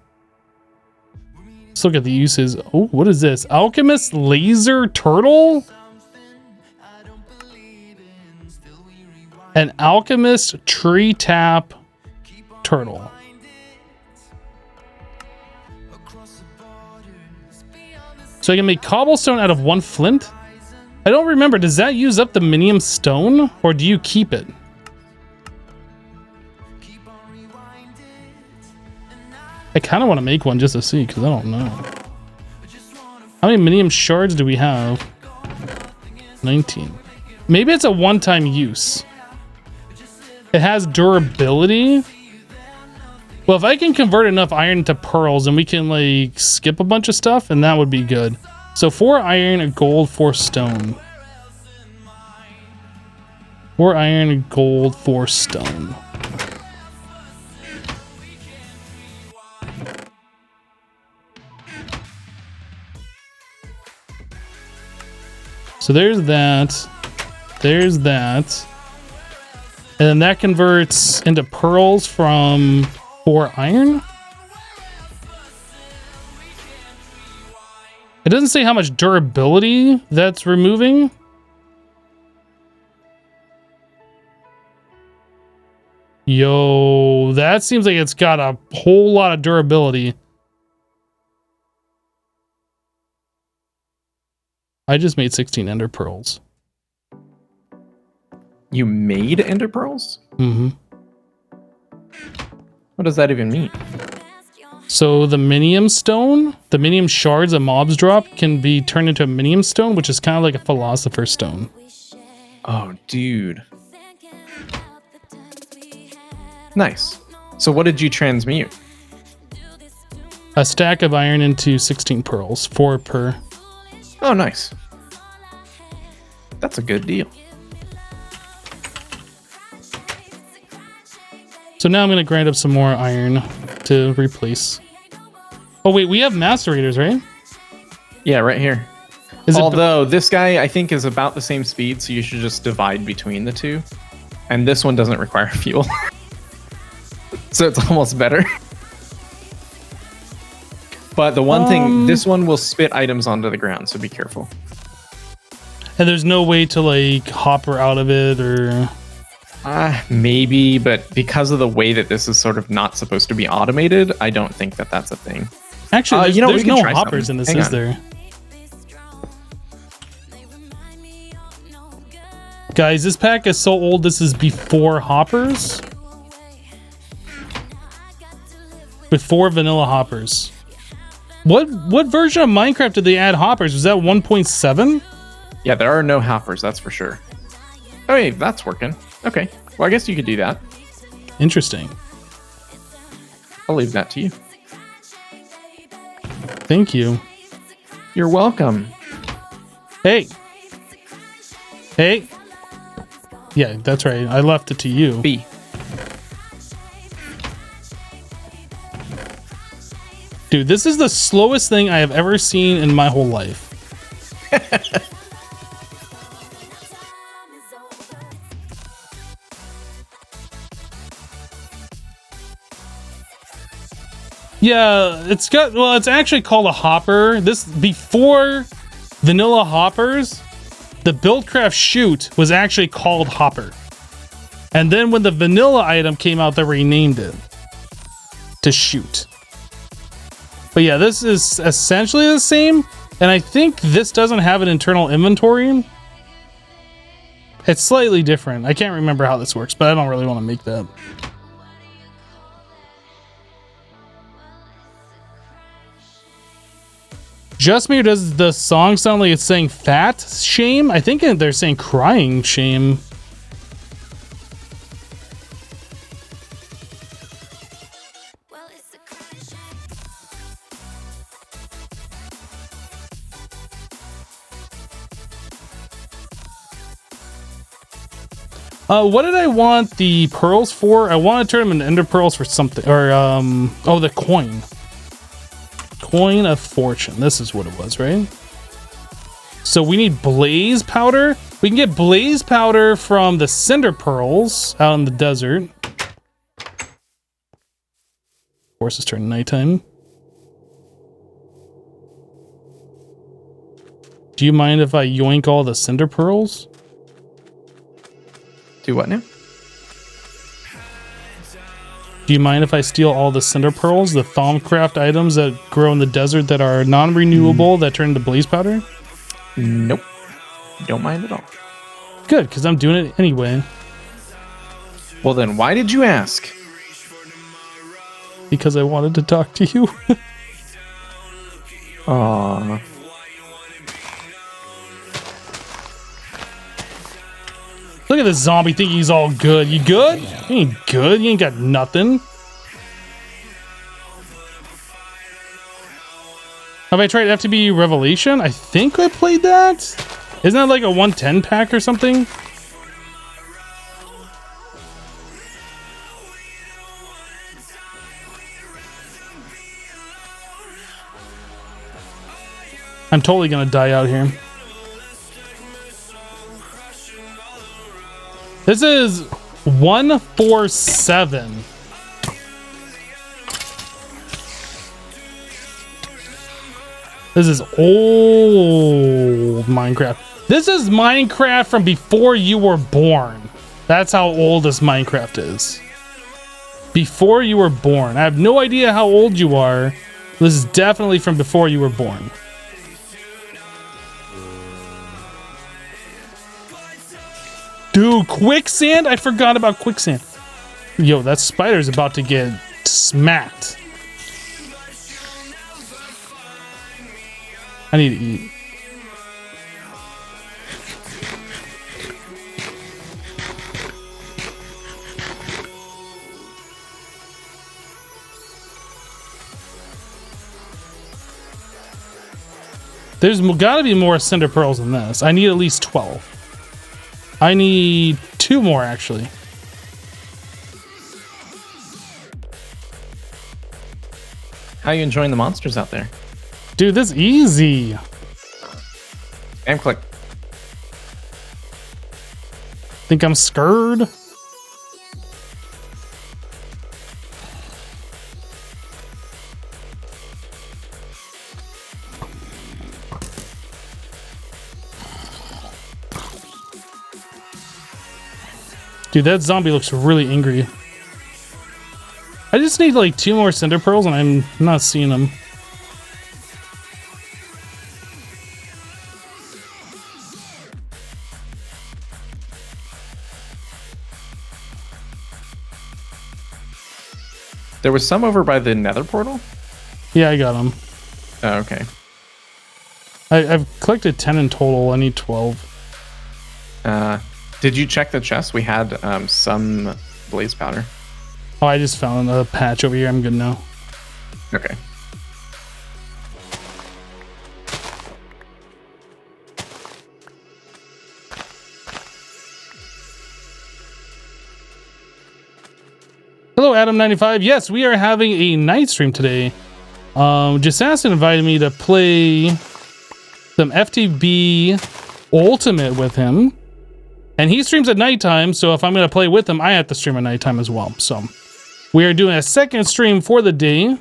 Speaker 1: Let's look at the uses. Oh, what is this? Alchemist Laser Turtle? An Alchemist Tree Tap Turtle. So I can make cobblestone out of 1 flint? I don't remember. Does that use up the minium stone, or do you keep it? I kind of want to make one just to see, because I don't know. How many minium shards do we have? 19. Maybe it's a one-time use. It has durability. Well, if I can convert enough iron to pearls, and we can like skip a bunch of stuff, and that would be good. So 4 iron, a gold, 4 stone. 4 iron, a gold, 4 stone. So there's that. There's that. And then that converts into pearls from 4 iron. It doesn't say how much durability that's removing. Yo, that seems like it's got a whole lot of durability. I just made 16 ender pearls.
Speaker 2: You made ender pearls?
Speaker 1: Mm-hmm.
Speaker 2: What does that even mean?
Speaker 1: So the minium stone, the minium shards that mobs drop can be turned into a minium stone, which is kind of like a philosopher's stone.
Speaker 2: Oh, dude. Nice. So what did you transmute?
Speaker 1: A stack of iron into 16 pearls, 4 per.
Speaker 2: Oh, nice. That's a good deal.
Speaker 1: So now I'm going to grind up some more iron to replace. Oh, wait, we have macerators, right?
Speaker 2: Yeah, right here. Although this guy, I think, is about the same speed, so you should just divide between the two. And this one doesn't require fuel. So it's almost better. But the one thing, this one will spit items onto the ground, so be careful.
Speaker 1: And there's no way to, like, hopper out of it, or...
Speaker 2: Maybe, but because of the way that this is sort of not supposed to be automated, I don't think that that's a thing.
Speaker 1: Actually, there's no hoppers in this, is there? Guys, this pack is so old, this is before hoppers. Before vanilla hoppers. What version of Minecraft did they add hoppers? Was that 1.7?
Speaker 2: Yeah, there are no hoppers, that's for sure. Oh, hey, that's working. Okay, well, I guess you could do that.
Speaker 1: Interesting.
Speaker 2: I'll leave that to you.
Speaker 1: Thank you.
Speaker 2: You're welcome.
Speaker 1: Hey. Hey. Yeah, that's right. I left it to you.
Speaker 2: B.
Speaker 1: Dude, this is the slowest thing I have ever seen in my whole life. Yeah, it's got, well, it's actually called a hopper. This, before vanilla hoppers, the Buildcraft chute was actually called hopper. And then when the vanilla item came out, they renamed it to chute. But yeah, this is essentially the same. And I think this doesn't have an internal inventory. It's slightly different. I can't remember how this works, but I don't really want to make that. Just me, or does the song sound like it's saying fat shame? I think they're saying crying shame. What did I want the pearls for? I want to turn them into ender pearls for something, or oh, the coin. Coin of fortune. This is what it was, right? So we need blaze powder. We can get blaze powder from the cinder pearls out in the desert. Of course, it's turning nighttime. Do you mind if I yoink all the cinder pearls?
Speaker 2: Do what now?
Speaker 1: Do you mind if I steal all the cinder pearls, the Thaumcraft items that grow in the desert that are non-renewable that turn into blaze powder?
Speaker 2: Nope. Don't mind at all.
Speaker 1: Good, because I'm doing it anyway.
Speaker 2: Well then, why did you ask?
Speaker 1: Because I wanted to talk to you.
Speaker 2: Aww.
Speaker 1: Look at this zombie thinking he's all good. You good? You ain't good. You ain't got nothing. Have I tried FTB Revelation? I think I played that. Isn't that like a 110 pack or something? I'm totally gonna die out here. This is 147. This is old Minecraft. This is Minecraft from before you were born. That's how old this Minecraft is. Before you were born. I have no idea how old you are. This is definitely from before you were born. Dude, quicksand? I forgot about quicksand. Yo, that spider's about to get smacked. I need to eat. There's gotta be more cinder pearls than this. I need at least 12. I need 2 more, actually.
Speaker 2: How are you enjoying the monsters out there?
Speaker 1: Dude, this is easy.
Speaker 2: And click.
Speaker 1: Think I'm scared? Dude, that zombie looks really angry. I just need like 2 more cinder pearls and I'm not seeing them.
Speaker 2: There was some over by the Nether portal?
Speaker 1: Yeah, I got them.
Speaker 2: Oh, okay.
Speaker 1: I've collected 10 in total. I need 12.
Speaker 2: Did you check the chest? We had some blaze powder.
Speaker 1: Oh, I just found a patch over here. I'm good now.
Speaker 2: Okay.
Speaker 1: Hello, Adam95. Yes, we are having a night stream today. Jessassin invited me to play some FTB Ultimate with him. And he streams at nighttime, so if I'm going to play with him, I have to stream at nighttime as well. So we are doing a second stream for the day,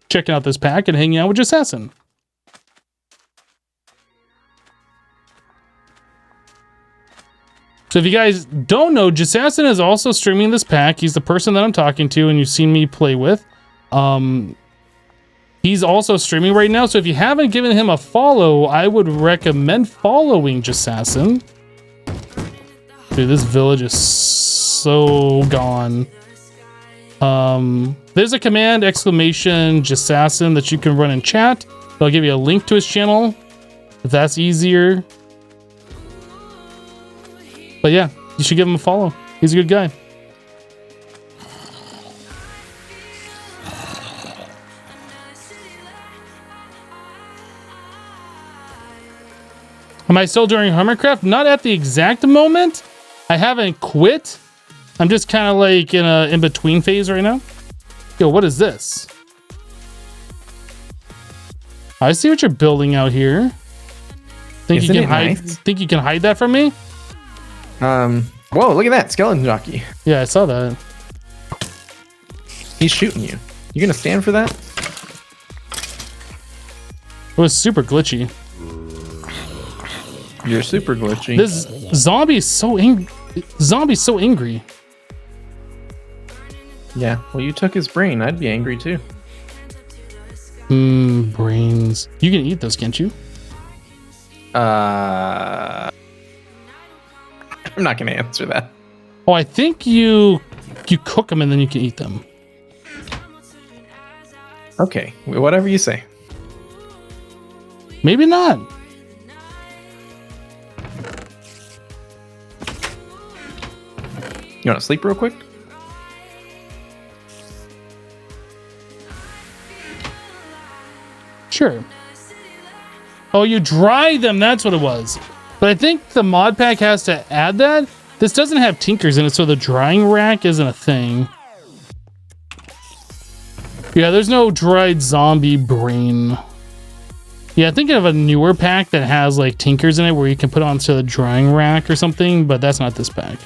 Speaker 1: checking out this pack and hanging out with Jessassin. So if you guys don't know, Jessassin is also streaming this pack. He's the person that I'm talking to and you've seen me play with. He's also streaming right now, so if you haven't given him a follow, I would recommend following Jessassin. Dude, this village is so gone. There's a command, exclamation, Jessassin, that you can run in chat. I'll give you a link to his channel if that's easier. But yeah, you should give him a follow. He's a good guy. Am I still doing Hermitcraft? Not at the exact moment. I haven't quit. I'm just kind of like in a in-between phase right now. Yo, what is this? I see what you're building out here. Think you can hide? Think you can hide that from me?
Speaker 2: Whoa, look at that skeleton jockey.
Speaker 1: Yeah, I saw that.
Speaker 2: He's shooting you. You gonna stand for that?
Speaker 1: It was super glitchy.
Speaker 2: You're super glitchy.
Speaker 1: This zombie is so angry. Zombie's so angry.
Speaker 2: Yeah, well, you took his brain. I'd be angry too.
Speaker 1: Brains. You can eat those, can't you?
Speaker 2: I'm not going to answer that.
Speaker 1: Oh, I think you cook them and then you can eat them.
Speaker 2: Okay, whatever you say.
Speaker 1: Maybe not.
Speaker 2: You want to sleep real quick?
Speaker 1: Sure. Oh, you dry them. That's what it was. But I think the mod pack has to add that. This doesn't have tinkers in it, so the drying rack isn't a thing. Yeah, there's no dried zombie brain. Yeah, thinking of a newer pack that has like tinkers in it where you can put onto the drying rack or something, but that's not this pack.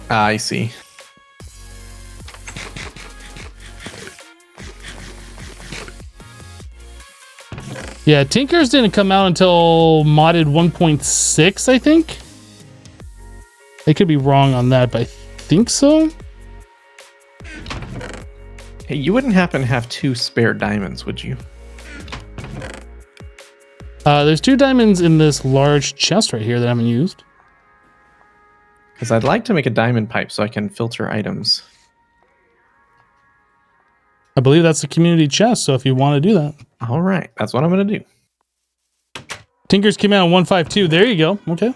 Speaker 2: I see.
Speaker 1: Yeah, tinkers didn't come out until modded 1.6, I think. I could be wrong on that, but I think so.
Speaker 2: Hey, you wouldn't happen to have 2 spare diamonds, would you?
Speaker 1: There's 2 diamonds in this large chest right here that I haven't used.
Speaker 2: Because I'd like to make a diamond pipe so I can filter items.
Speaker 1: I believe that's the community chest, so if you want to do that.
Speaker 2: All right, that's what I'm going to do.
Speaker 1: Tinkers came out in 1.5.2. There you go. Okay.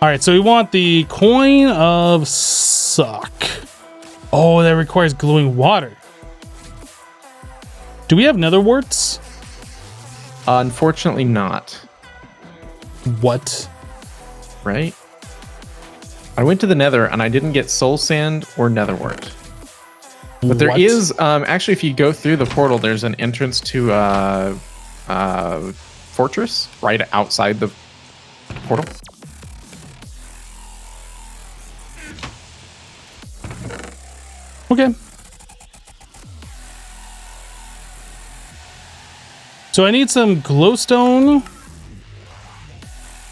Speaker 1: All right, so we want the coin of suck. Oh, that requires glowing water. Do we have nether warts?
Speaker 2: Unfortunately not.
Speaker 1: What?
Speaker 2: Right? I went to the nether and I didn't get soul sand or nether wart. But there is, actually, if you go through the portal, there's an entrance to fortress right outside the portal.
Speaker 1: Okay. So I need some glowstone.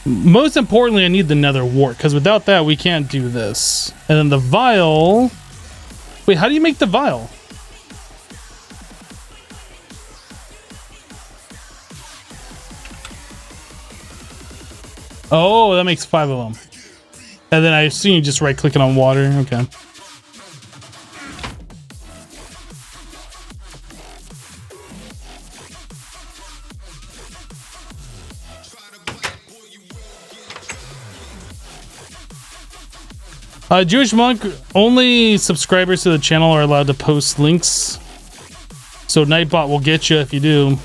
Speaker 1: Most importantly, I need the nether wart, because without that, we can't do this. And then the vial. Wait, how do you make the vial? Oh, that makes 5 of them. And then I assume you just right-click it on water. Okay. Jewish Monk, only subscribers to the channel are allowed to post links. So Nightbot will get you if you do.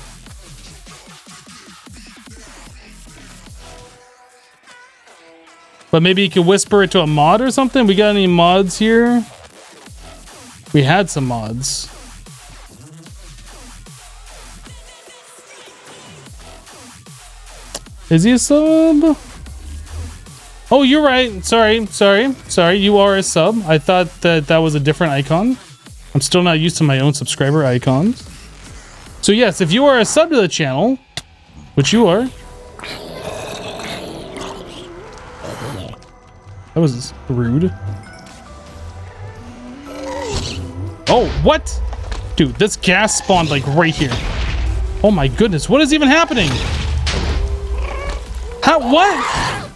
Speaker 1: But maybe you could whisper it to a mod or something? We got any mods here? We had some mods. Is he a sub? Oh, you're right. Sorry. You are a sub. I thought that was a different icon. I'm still not used to my own subscriber icons. So yes, if you are a sub to the channel, which you are. That was rude. Oh, what? Dude, this gas spawned like right here. Oh my goodness, what is even happening? How, what?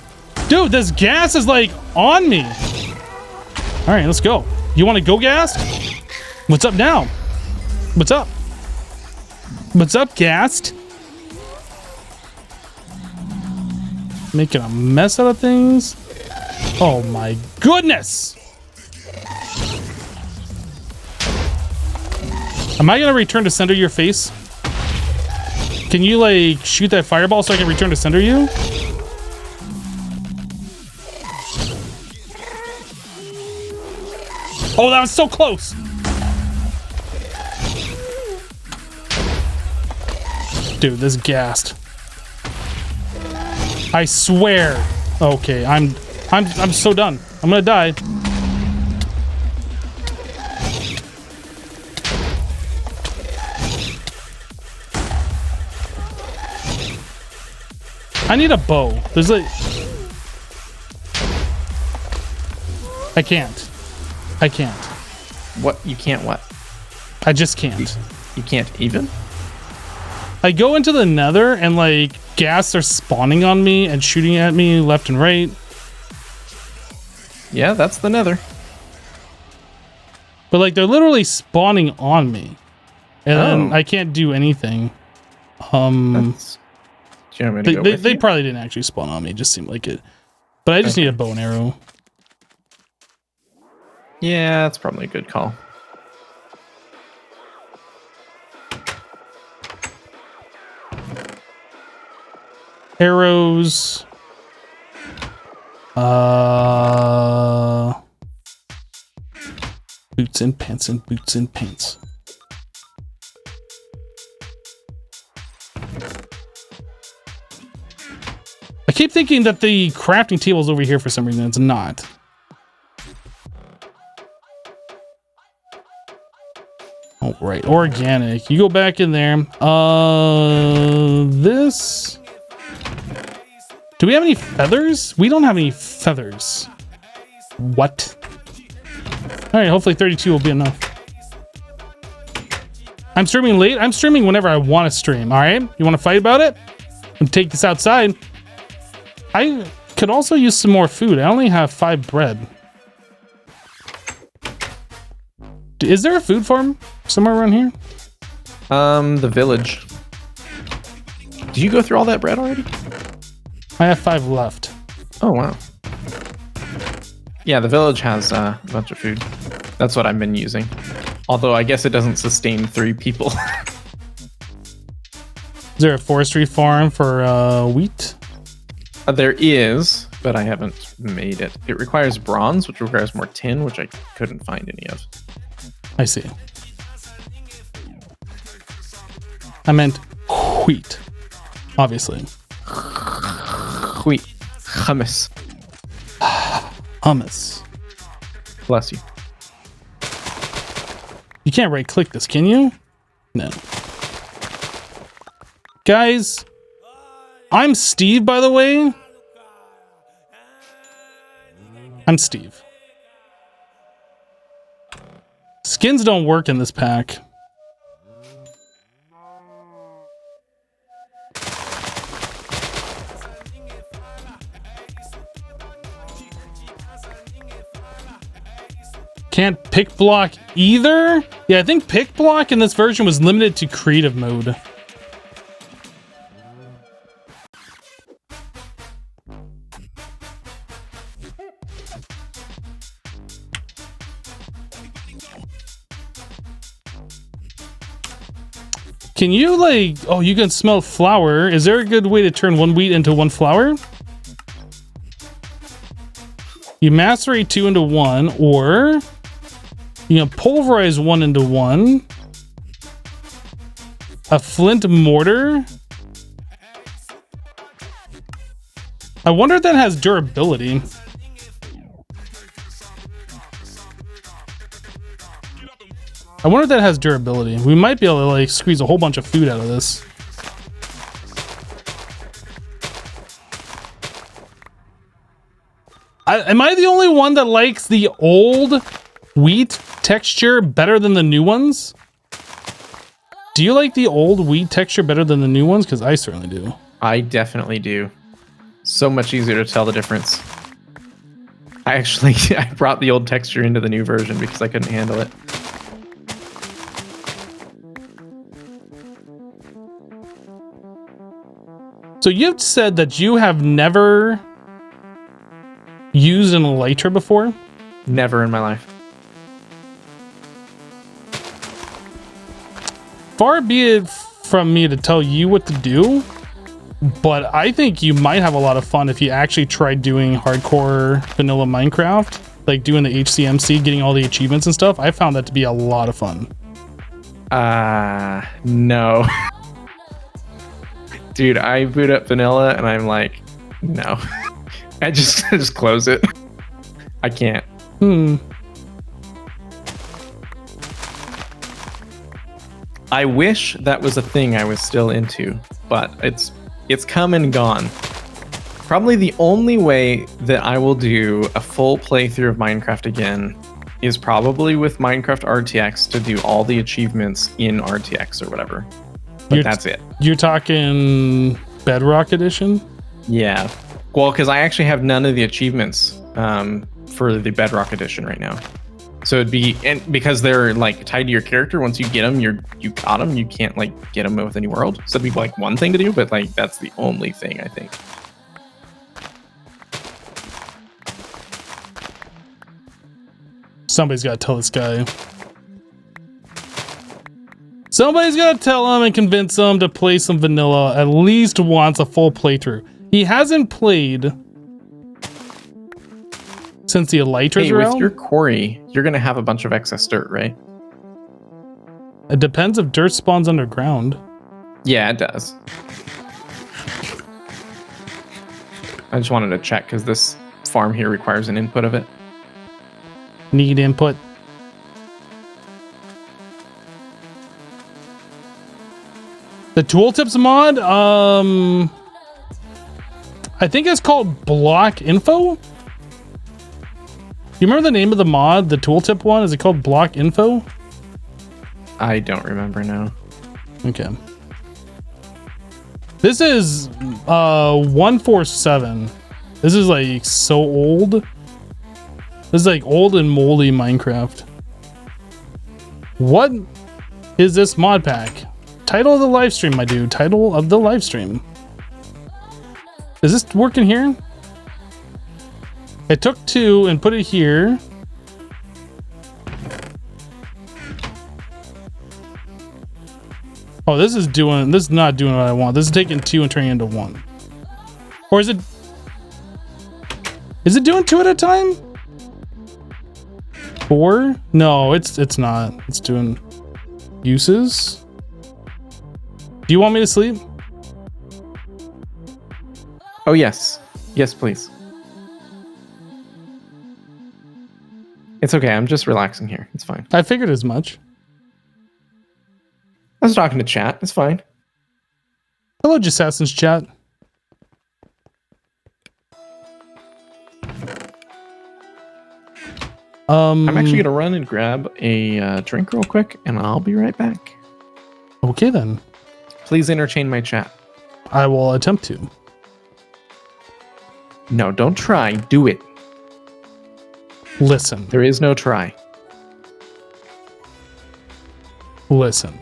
Speaker 1: Dude, this gas is like on me. All right, let's go. You want to go gas? What's up now? What's up? What's up, gassed? Making a mess out of things. Oh my goodness. Am I gonna return to sender your face? Can you like shoot that fireball so I can return to sender you? Oh, that was so close. Dude, this gassed. I swear. Okay, I'm so done. I'm gonna die. I need a bow. There's a... I can't. I can't.
Speaker 2: What? You can't what?
Speaker 1: I just can't.
Speaker 2: You can't even?
Speaker 1: I go into the Nether and like gas are spawning on me and shooting at me left and right.
Speaker 2: Yeah, that's the Nether.
Speaker 1: But like they're literally spawning on me. And then I can't do anything. They probably didn't actually spawn on me, it just seemed like it. But I just need a bow and arrow.
Speaker 2: Yeah, that's probably a good call.
Speaker 1: Arrows. Boots and pants and boots and pants. I keep thinking that the crafting table is over here for some reason. It's not. Oh, right. Organic. You go back in there. This... Do we have any feathers? We don't have any feathers. What? All right, hopefully 32 will be enough. I'm streaming late. I'm streaming whenever I want to stream, all right? You want to fight about it? And take this outside. I could also use some more food. I only have 5 bread. Is there a food farm somewhere around here?
Speaker 2: The village. Did you go through all that bread already?
Speaker 1: I have 5 left.
Speaker 2: Oh, wow. Yeah, the village has a bunch of food. That's what I've been using. Although I guess it doesn't sustain 3 people.
Speaker 1: Is there a forestry farm for wheat?
Speaker 2: There is, but I haven't made it. It requires bronze, which requires more tin, which I couldn't find any of.
Speaker 1: I see. I meant wheat, obviously.
Speaker 2: Wheat. Hummus.
Speaker 1: Hummus.
Speaker 2: Bless you.
Speaker 1: You can't right click this, can you? No. Guys, I'm Steve, by the way. I'm Steve. Skins don't work in this pack. Can't pick block either? Yeah, I think pick block in this version was limited to creative mode. Can you like, oh, you can smell flour. Is there a good way to turn 1 wheat into 1 flour? You macerate 2 into 1, or you can pulverize 1 into 1. A flint mortar. I wonder if that has durability. I wonder if that has durability. We might be able to like squeeze a whole bunch of food out of this. Am I the only one that likes the old wheat texture better than the new ones? Do you like the old wheat texture better than the new ones? Because I certainly do.
Speaker 2: I definitely do. So much easier to tell the difference. I brought the old texture into the new version because I couldn't handle it.
Speaker 1: So you've said that you have never used an elytra before?
Speaker 2: Never in my life.
Speaker 1: Far be it from me to tell you what to do, but I think you might have a lot of fun if you actually tried doing hardcore vanilla Minecraft, like doing the HCMC, getting all the achievements and stuff. I found that to be a lot of fun.
Speaker 2: No. Dude, I boot up vanilla and I'm like, no. I just close it. I can't. I wish that was a thing I was still into, but it's come and gone. Probably the only way that I will do a full playthrough of Minecraft again is probably with Minecraft RTX to do all the achievements in RTX or whatever. But that's it.
Speaker 1: You're talking Bedrock Edition?
Speaker 2: Yeah. Well, because I actually have none of the achievements for the Bedrock Edition right now. So it'd be, and because they're like tied to your character, once you get them, you got them. You can't like get them with any world. So it'd be like one thing to do, but like that's the only thing I think.
Speaker 1: Somebody's got to tell this guy. Somebody's got to tell him and convince him to play some vanilla at least once, a full playthrough. He hasn't played since the Elytras were out.
Speaker 2: With your quarry, you're going to have a bunch of excess dirt, right?
Speaker 1: It depends if dirt spawns underground.
Speaker 2: Yeah, it does. I just wanted to check because this farm here requires an input of it.
Speaker 1: Need input. The tooltips mod, I think it's called block info. You remember the name of the mod, the tooltip one? Is it called block info?
Speaker 2: I don't remember now.
Speaker 1: Okay. This is 147. This is like so old. This is like old and moldy Minecraft. What is this mod pack? Title of the live stream, my dude. Title of the live stream. Is this working here? I took 2 and put it here. Oh, this is not doing what I want. This is taking 2 and turning it into 1. Or is it doing 2 at a time? 4? No, it's not. It's doing uses. Do you want me to sleep?
Speaker 2: Oh, yes. Yes, please. It's okay. I'm just relaxing here. It's fine.
Speaker 1: I figured as much.
Speaker 2: I was talking to chat. It's fine.
Speaker 1: Hello, Jessassin's chat.
Speaker 2: I'm actually going to run and grab a drink real quick, and I'll be right back.
Speaker 1: Okay, then.
Speaker 2: Please entertain my chat.
Speaker 1: I will attempt to.
Speaker 2: No, don't try. Do it.
Speaker 1: Listen.
Speaker 2: There is no try.
Speaker 1: Listen.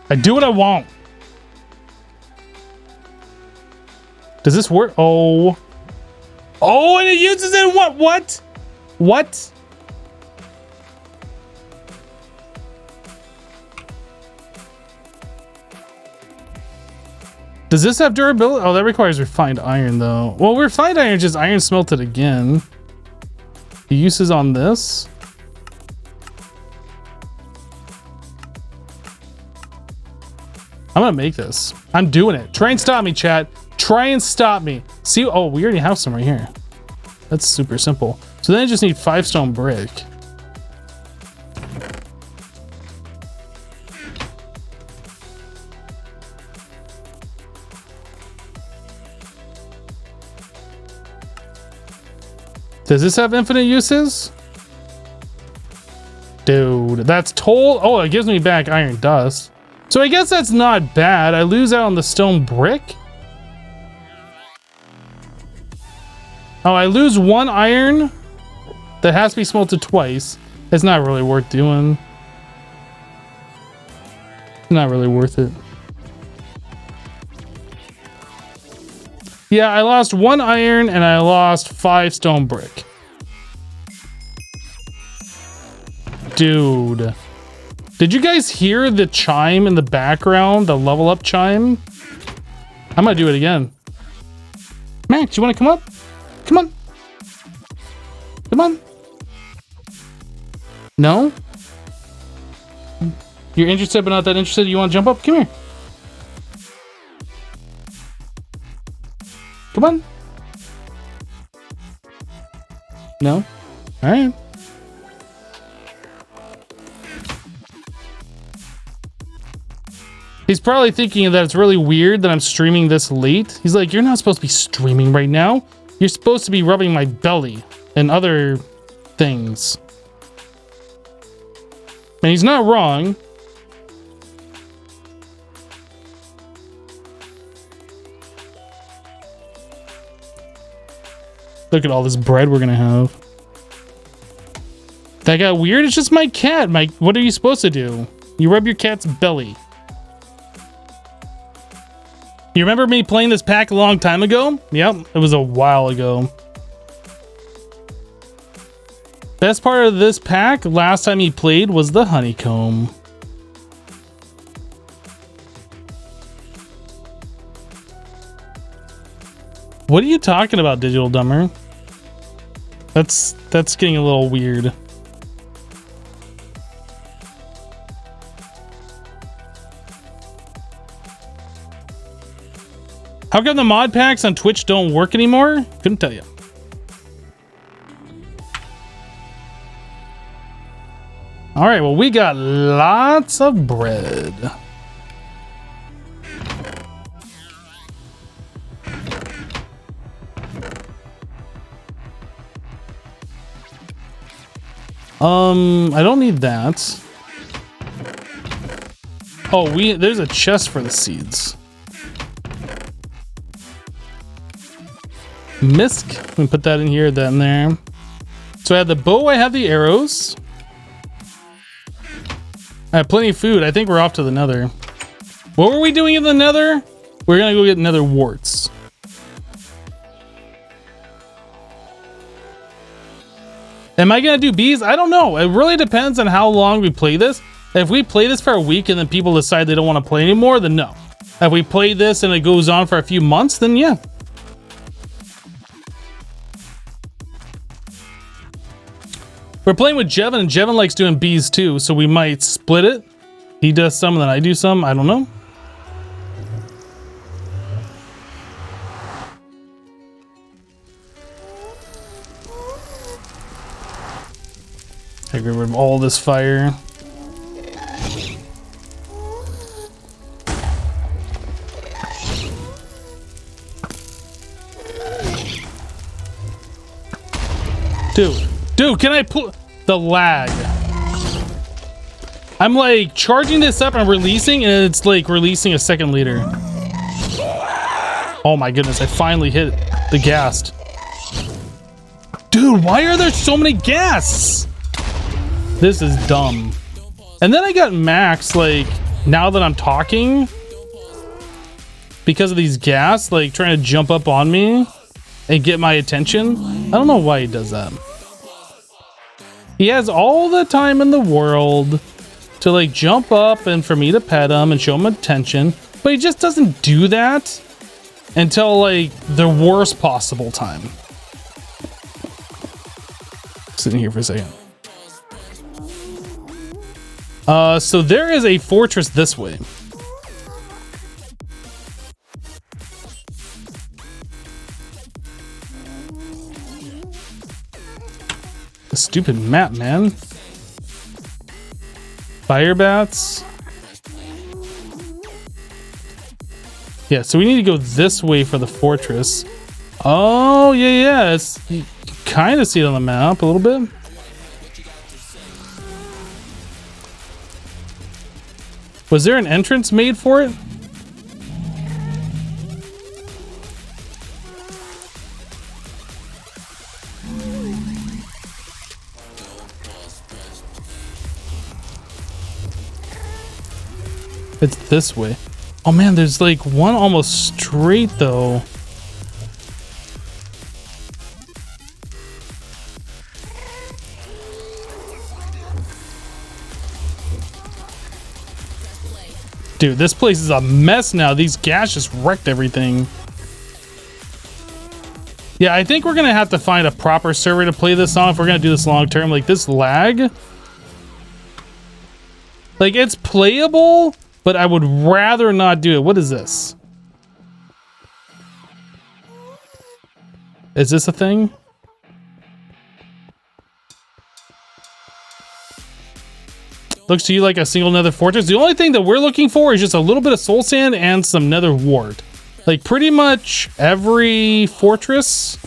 Speaker 1: I do what I want. Does this work? Oh. Oh, and it uses it in what? What? What? Does this have durability? Oh, that requires refined iron, though. Well, refined iron is just iron smelted again. The uses on this. I'm gonna make this. I'm doing it. Try and stop me, chat. Try and stop me. See, oh, we already have some right here. That's super simple. So then I just need 5 stone brick. Does this have infinite uses? Dude, that's toll. Oh, it gives me back iron dust. So I guess that's not bad. I lose out on the stone brick. Oh, I lose 1 iron that has to be smelted twice. It's not really worth doing. It's not really worth it. Yeah, I lost 1 iron and I lost 5 stone brick. Dude. Did you guys hear the chime in the background? The level up chime? I'm gonna do it again. Max, you wanna come up? Come on. Come on. No? You're interested but not that interested? You wanna jump up? Come here. Come on. No? Alright. He's probably thinking that it's really weird that I'm streaming this late. He's like, you're not supposed to be streaming right now. You're supposed to be rubbing my belly and other things. And he's not wrong. Look at all this bread we're gonna have. That got weird. It's just my cat. What are you supposed to do? You rub your cat's belly. You remember me playing this pack a long time ago? Yep, it was a while ago. Best part of this pack last time he played was the honeycomb. What are you talking about, Digital Dumber? That's getting a little weird. How come the mod packs on Twitch don't work anymore? Couldn't tell you. All right, well, we got lots of bread. I don't need that. Oh, there's a chest for the seeds. Misc. Let me put that in here, that in there. So I have the bow, I have the arrows. I have plenty of food. I think we're off to the Nether. What were we doing in the Nether? We're gonna go get Nether warts. Am I gonna do bees? I don't know. It really depends on how long we play this. If we play this for a week and then people decide they don't want to play anymore, then no. If we play this and it goes on for a few months, then yeah. We're playing with Jevin, and Jevin likes doing bees too, so we might split it. He does some, and then I do some. I don't know. I get rid of all this fire. Dude, can I pull the lag? I'm like charging this up and releasing, and it's like releasing a second later. Oh my goodness, I finally hit the ghast. Dude, why are there so many ghasts? This is dumb. And then I got max, like, now that I'm talking, because of these ghasts, like, trying to jump up on me and get my attention. I don't know why he does that. He has all the time in the world to, like, jump up and for me to pet him and show him attention, but he just doesn't do that until, like, the worst possible time. Sitting here for a second. So there is a fortress this way. A stupid map, man. Fire bats. Yeah, so we need to go this way for the fortress. Oh, yeah. You kind of see it on the map a little bit. Was there an entrance made for it? It's this way. Oh man, there's like one almost straight though. Dude, this place is a mess now. These gas just wrecked everything. Yeah, I think we're gonna have to find a proper server to play this on if we're gonna do this long term. Like, this lag, like, it's playable, but I would rather not do it. What is this? Is this a thing? Looks to you like a single nether fortress. The only thing that we're looking for is just a little bit of soul sand and some nether wart. Like pretty much every fortress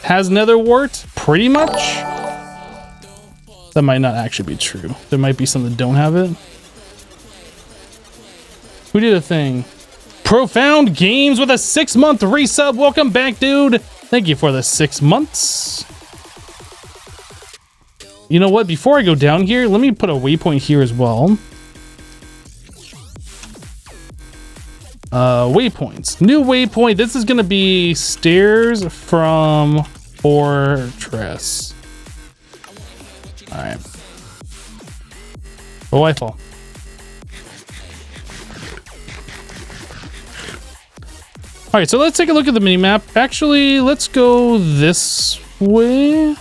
Speaker 1: has nether wart, pretty much. That might not actually be true. There might be some that don't have it. Who did a thing? Profound Games with a 6-month resub. Welcome back, dude. Thank you for the 6 months. You know what? Before I go down here, let me put a waypoint here as well. Waypoints. New waypoint. This is going to be stairs from fortress. All right. Oh, I fall. All right, so let's take a look at the mini-map. Actually, let's go this way.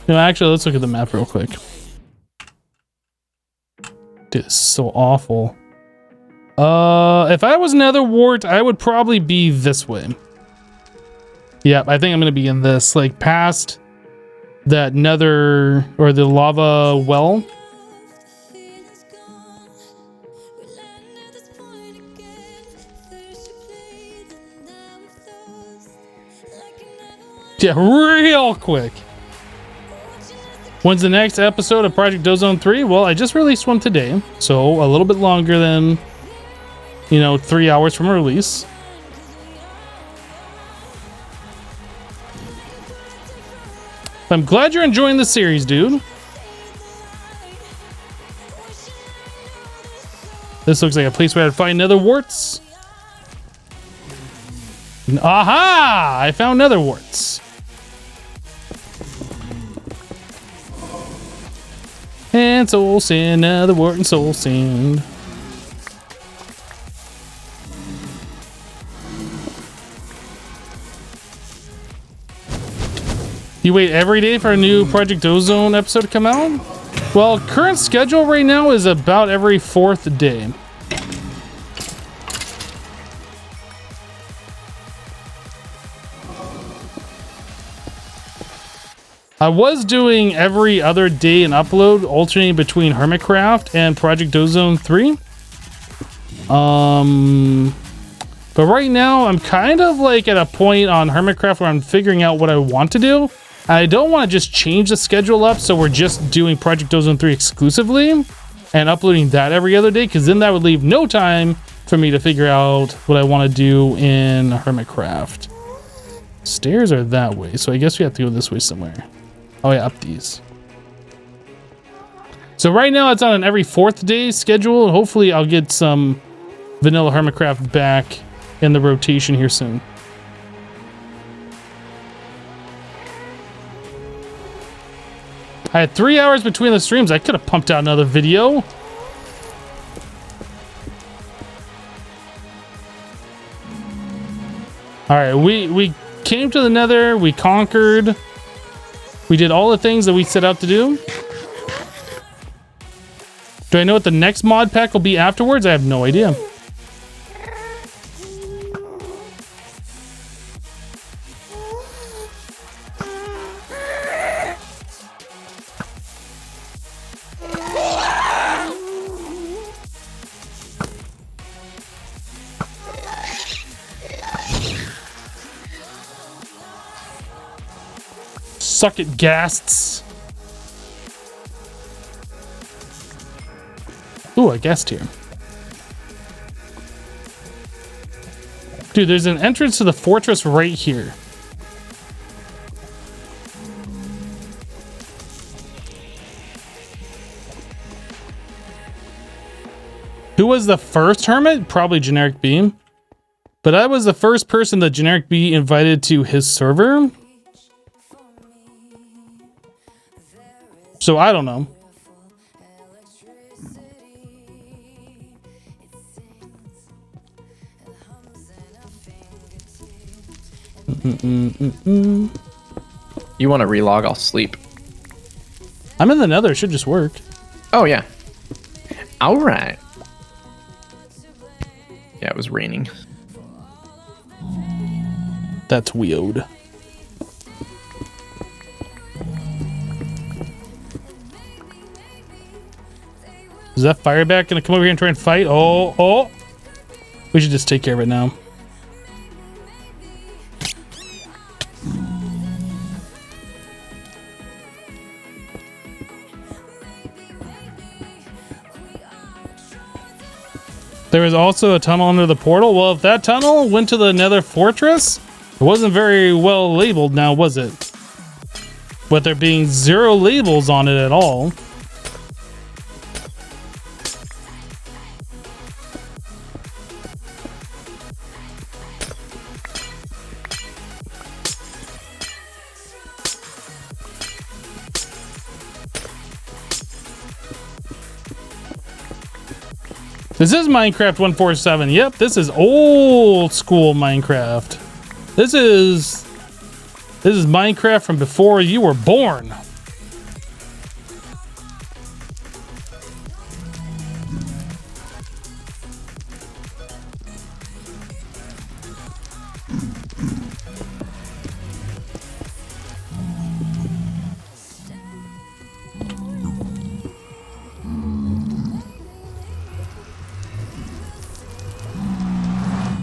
Speaker 1: No, actually, let's look at the map real quick. Dude, it's so awful. If I was Nether wart, I would probably be this way. Yeah, I think I'm gonna be in this, like past that Nether or the lava well. Yeah, real quick. When's the next episode of Project Ozone 3? Well, I just released one today, so a little bit longer than, 3 hours from release. I'm glad you're enjoying the series, dude. This looks like a place where I'd find nether warts. Aha! I found nether warts. And soul sand, nether wart and soul sand. You wait every day for a new Project Ozone episode to come out? Well, current schedule right now is about every 4th day. I was doing every other day an upload, alternating between Hermitcraft and Project Ozone 3. But right now I'm kind of like at a point on Hermitcraft where I'm figuring out what I want to do. I don't want to just change the schedule up so we're just doing Project Ozone 3 exclusively and uploading that every other day, because then that would leave no time for me to figure out what I want to do in Hermitcraft. Stairs are that way, so I guess we have to go this way somewhere. Oh yeah, up these. So right now it's on an every 4th day schedule. Hopefully I'll get some vanilla Hermitcraft back in the rotation here soon. I had 3 hours between the streams. I could have pumped out another video. All right, we came to the Nether. We conquered. We did all the things that we set out to do. Do I know what the next mod pack will be afterwards? I have no idea. Suck it, ghasts. Ooh, a guest here. Dude, there's an entrance to the fortress right here. Who was the first hermit? Probably Generic B. But I was the first person that Generic B invited to his server. So I don't know.
Speaker 2: You want to relog? I'll sleep.
Speaker 1: I'm in the Nether. It should just work.
Speaker 2: Oh, yeah. All right. Yeah, it was raining.
Speaker 1: That's weird. Is that fireback gonna come over here and try and fight? Oh. We should just take care of it now. There was also a tunnel under the portal. Well, if that tunnel went to the Nether fortress, it wasn't very well labeled now, was it? With there being 0 labels on it at all. This is Minecraft 147. Yep, this is old school Minecraft. This is Minecraft from before you were born.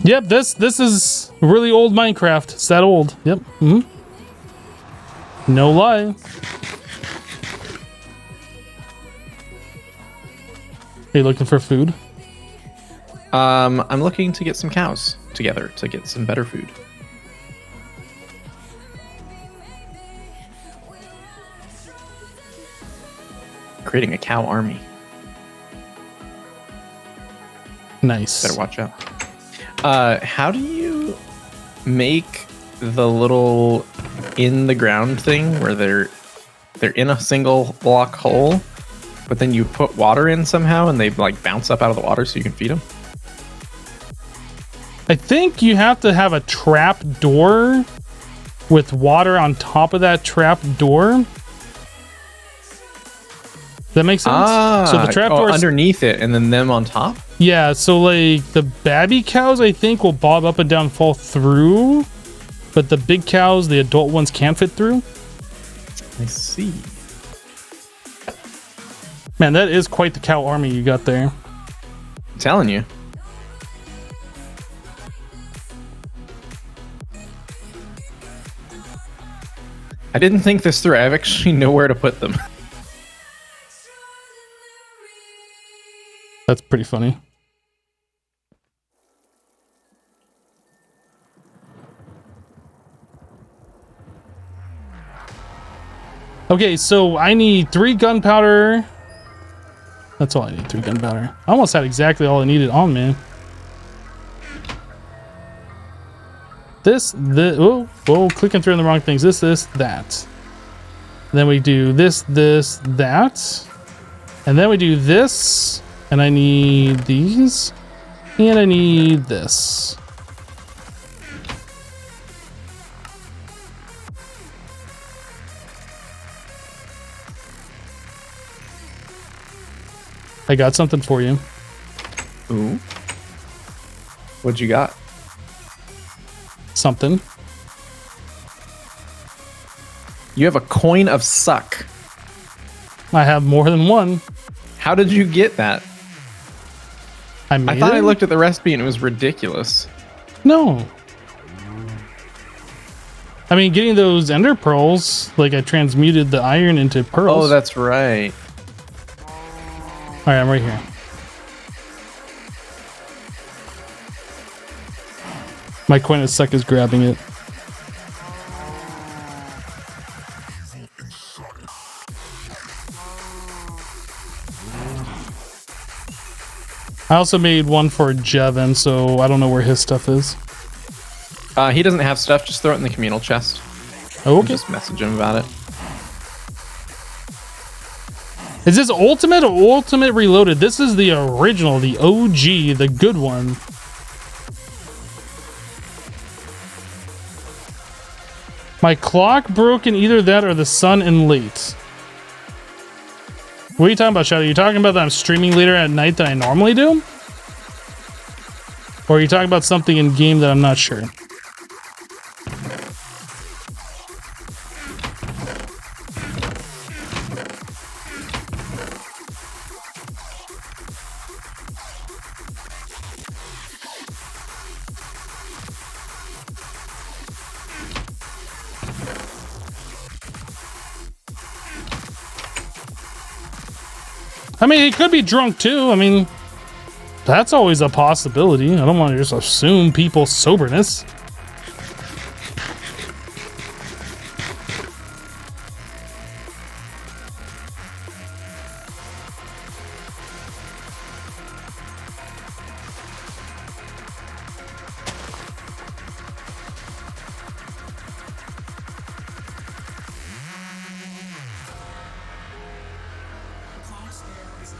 Speaker 1: Yep, this is really old Minecraft. It's that old. Yep. No lie. Are you looking for food?
Speaker 2: I'm looking to get some cows together to get some better food. Creating a cow army.
Speaker 1: Nice.
Speaker 2: Better watch out. How do you make the little in the ground thing where they're in a single block hole, but then you put water in somehow and they like bounce up out of the water so you can feed them?
Speaker 1: I think you have to have a trap door with water on top of that trap door. That makes sense. So the trap door
Speaker 2: underneath it and then them on top.
Speaker 1: Yeah, so like the babby cows, I think, will bob up and down, fall through, but the big cows, the adult ones, can't fit through.
Speaker 2: I see.
Speaker 1: Man, that is quite the cow army you got there.
Speaker 2: I'm telling you. I didn't think this through. I have actually nowhere to put them.
Speaker 1: That's pretty funny. Okay, so I need 3 gunpowder. That's all I need, 3 gunpowder. I almost had exactly all I needed on, man. Whoa, clicking through the wrong things. This, that. Then we do this, that. And then we do this. And I need these. And I need this. I got something for you.
Speaker 2: Ooh. What'd you got?
Speaker 1: Something.
Speaker 2: You have a coin of suck.
Speaker 1: I have more than one.
Speaker 2: How did you get that?
Speaker 1: I
Speaker 2: thought I looked at the recipe and it was ridiculous.
Speaker 1: No. I mean, getting those ender pearls, like I transmuted the iron into pearls.
Speaker 2: Oh, that's right.
Speaker 1: All right, I'm right here. My coin of suck is grabbing it. I also made one for iJevin, so I don't know where his stuff is.
Speaker 2: He doesn't have stuff. Just throw it in the communal chest.
Speaker 1: Oh, okay.
Speaker 2: Just message him about it.
Speaker 1: Is this Ultimate or Ultimate Reloaded? This is the original, the OG, the good one. My clock broke in either that or the sun and late. What are you talking about, Shadow? Are you talking about that I'm streaming later at night than I normally do? Or are you talking about something in game that I'm not sure? I mean, he could be drunk too. I mean, that's always a possibility. I don't want to just assume people's soberness.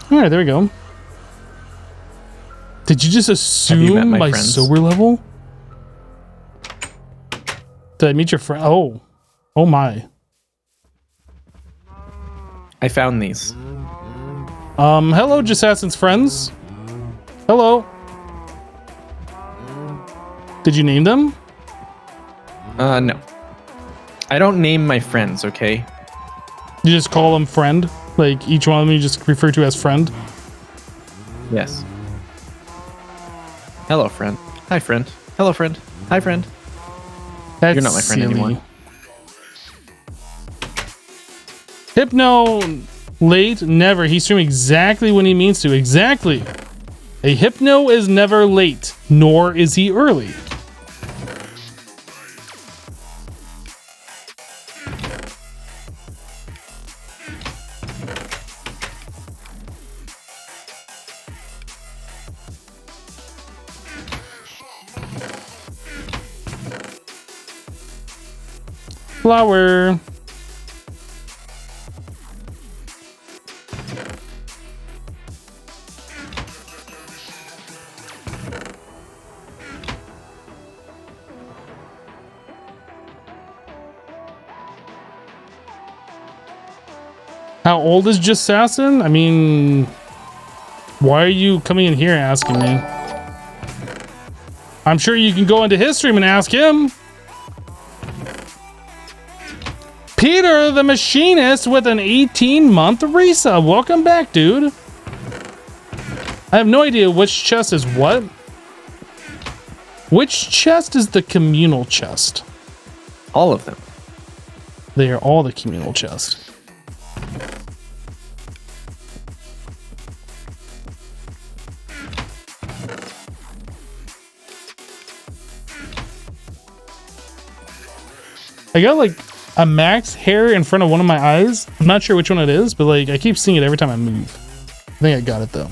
Speaker 1: All right, there we go. Did you just assume my sober level? Did I meet your friend? Oh. Oh my.
Speaker 2: I found these.
Speaker 1: Hello, Jessassin's friends. Hello. Did you name them?
Speaker 2: No. I don't name my friends, okay?
Speaker 1: You just call them friend? Like, each one of them you just refer to as friend?
Speaker 2: Yes. Hello, friend. Hi, friend. Hello, friend. Hi, friend.
Speaker 1: That's
Speaker 2: You're not my friend anymore.
Speaker 1: Hypno late? Never. He streams exactly when he means to. Exactly. A hypno is never late, nor is he early. Flower. How old is Jessassin? I mean, why are you coming in here asking me? I'm sure you can go into his stream and ask him. Peter the Machinist with an 18-month resub. Welcome back, dude. I have no idea which chest is what. Which chest is the communal chest?
Speaker 2: All of them.
Speaker 1: They are all the communal chest. I got like a max hair in front of one of my eyes. I'm not sure which one it is, but like I keep seeing it every time I move. I think I got it though.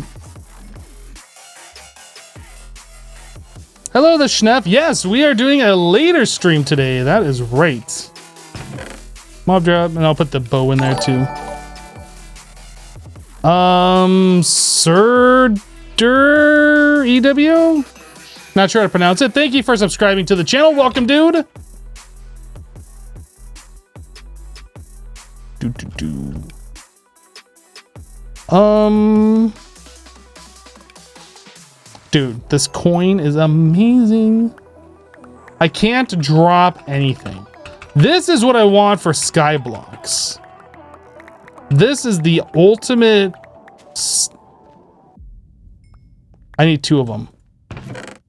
Speaker 1: Hello, the Schneff. Yes, we are doing a later stream today. That is right. Mob drop, and I'll put the bow in there too. Sir EW? Not sure how to pronounce it. Thank you for subscribing to the channel. Welcome, dude. Dude, this coin is amazing. I can't drop anything. This is what I want for Skyblocks. This is the ultimate. I need two of them.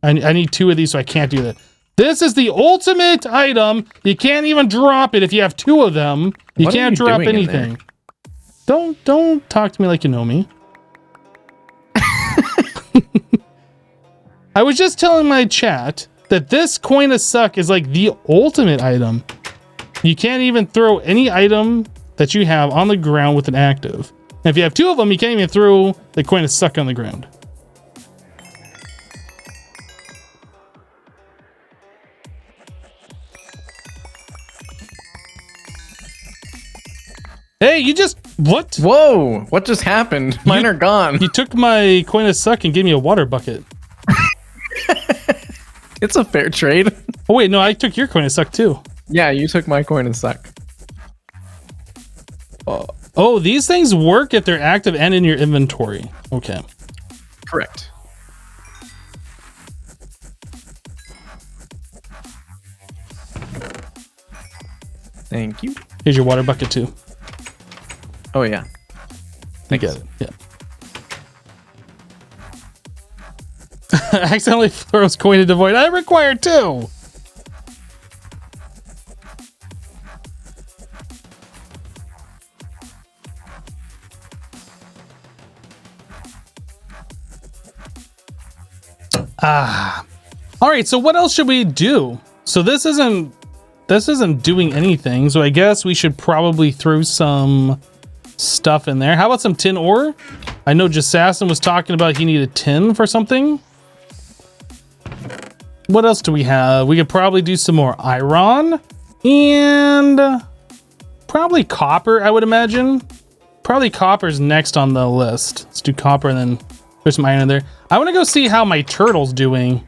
Speaker 1: I need two of these, so I can't do that. This is the ultimate item. You can't even drop it if you have two of them. You can't drop anything. Don't talk to me like you know me. I was just telling my chat that this coin of suck is like the ultimate item. You can't even throw any item that you have on the ground with an active. And if you have two of them, you can't even throw the coin of suck on the ground. Hey, you just... What?
Speaker 2: Whoa! What just happened? Mine are gone.
Speaker 1: You took my coin of suck and gave me a water bucket.
Speaker 2: It's a fair trade.
Speaker 1: Oh, wait, no, I took your coin of suck too.
Speaker 2: Yeah, you took my coin and suck.
Speaker 1: Oh, these things work if they're active and in your inventory. Okay.
Speaker 2: Correct. Thank you.
Speaker 1: Here's your water bucket too.
Speaker 2: Oh, yeah.
Speaker 1: I get it. Yeah. Accidentally throws coin into void. I require two. All right, so what else should we do? So this isn't doing anything, so I guess we should probably throw some stuff in there. How about some tin ore? I know Jessassin was talking about he needed tin for something. What else do we have? We could probably do some more iron and probably copper, I would imagine. Probably copper's next on the list. Let's do copper and then there's some iron in there. I want to go see how my turtle's doing.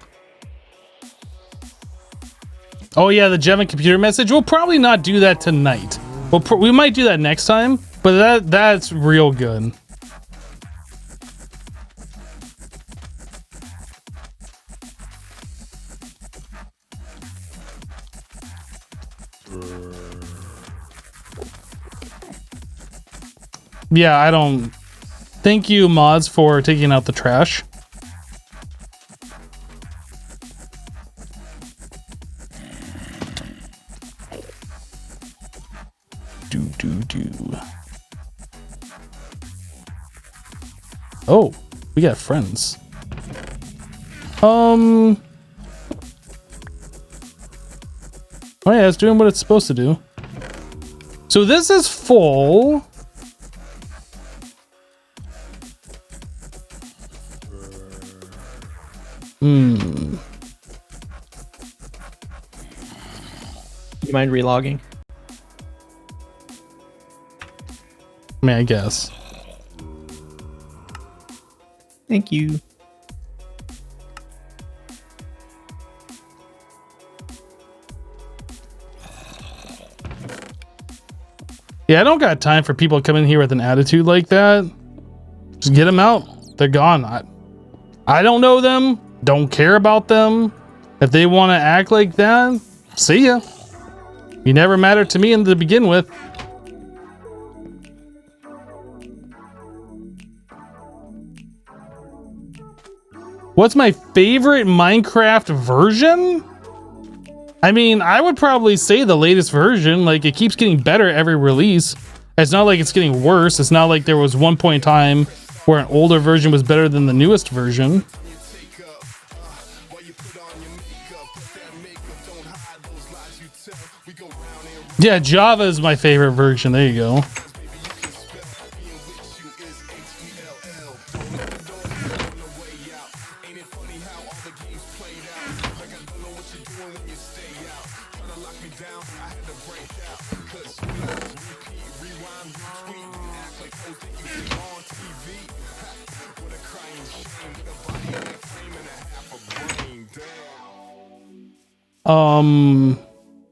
Speaker 1: Oh yeah, the iJevin computer message. We'll probably not do that tonight. We might do that next time, but that's real good. Yeah, I don't... Thank you, mods, for taking out the trash. Oh, we got friends. Oh yeah, it's doing what it's supposed to do. So this is full.
Speaker 2: You mind relogging?
Speaker 1: I mean, I guess.
Speaker 2: Thank you.
Speaker 1: Yeah, I don't got time for people coming here with an attitude like that. Just get them out. They're gone. I don't know them. Don't care about them. If they want to act like that, see ya. You never mattered to me to begin with. What's my favorite Minecraft version? I mean, I would probably say the latest version. Like, it keeps getting better every release. It's not like it's getting worse. It's not like there was one point in time where an older version was better than the newest version. Yeah, Java is my favorite version. There you go.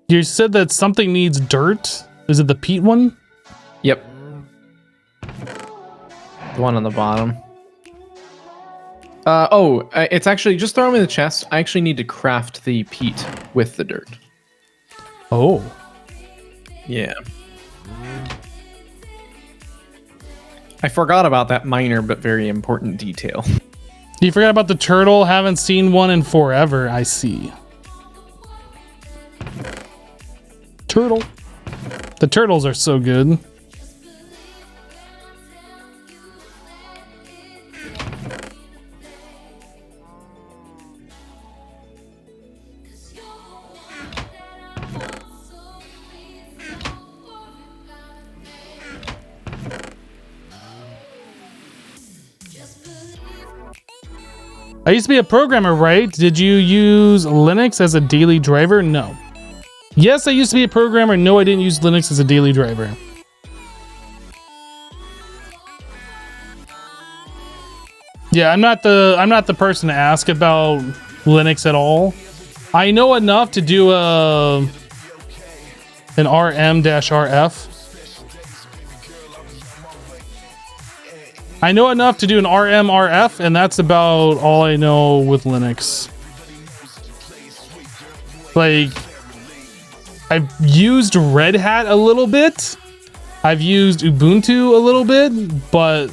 Speaker 1: You said that something needs dirt. Is it the peat one?
Speaker 2: Yep. The one on the bottom. It's actually, just throw them in the chest. I actually need to craft the peat with the dirt.
Speaker 1: Oh.
Speaker 2: Yeah. I forgot about that minor but very important detail.
Speaker 1: You forgot about the turtle? Haven't seen one in forever. I see. Turtle. The turtles are so good. I used to be a programmer, right? Did you use Linux as a daily driver? No. Yes, I used to be a programmer. No, I didn't use Linux as a daily driver. Yeah, I'm not the person to ask about Linux at all. I know enough to do an RM-RF. I know enough to do an RM-RF, and that's about all I know with Linux. Like, I've used Red Hat a little bit. I've used Ubuntu a little bit, but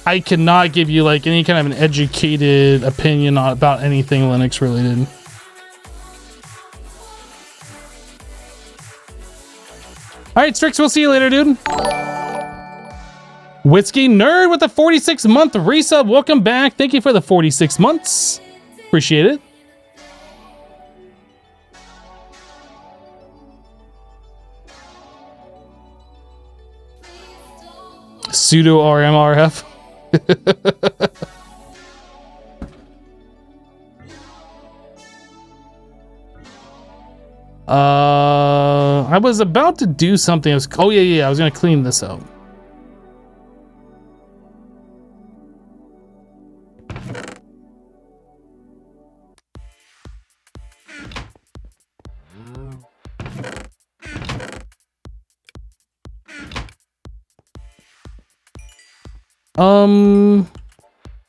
Speaker 1: I cannot give you like any kind of an educated opinion about anything Linux related. All right, Strix, we'll see you later, dude. Whiskey Nerd with a 46-month resub. Welcome back. Thank you for the 46 months. Appreciate it. Pseudo RMRF. I was about to do something. Oh yeah, I was gonna clean this out.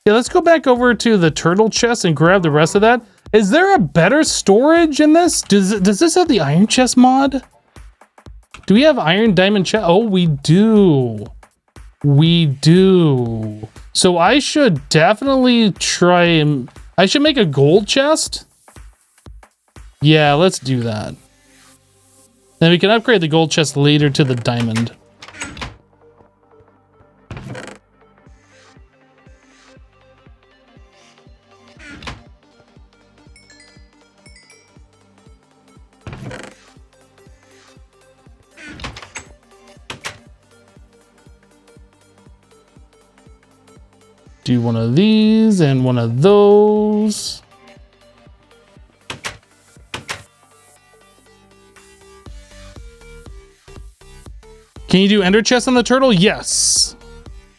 Speaker 1: Yeah, let's go back over to the turtle chest and grab the rest of that. Is there a better storage in this? Does this have the iron chest mod? Do we have iron diamond chest? Oh, we do. We do. So I should definitely try and... I should make a gold chest? Yeah, let's do that. Then we can upgrade the gold chest later to the diamond. Do one of these and one of those. Can you do ender chest on the turtle? Yes.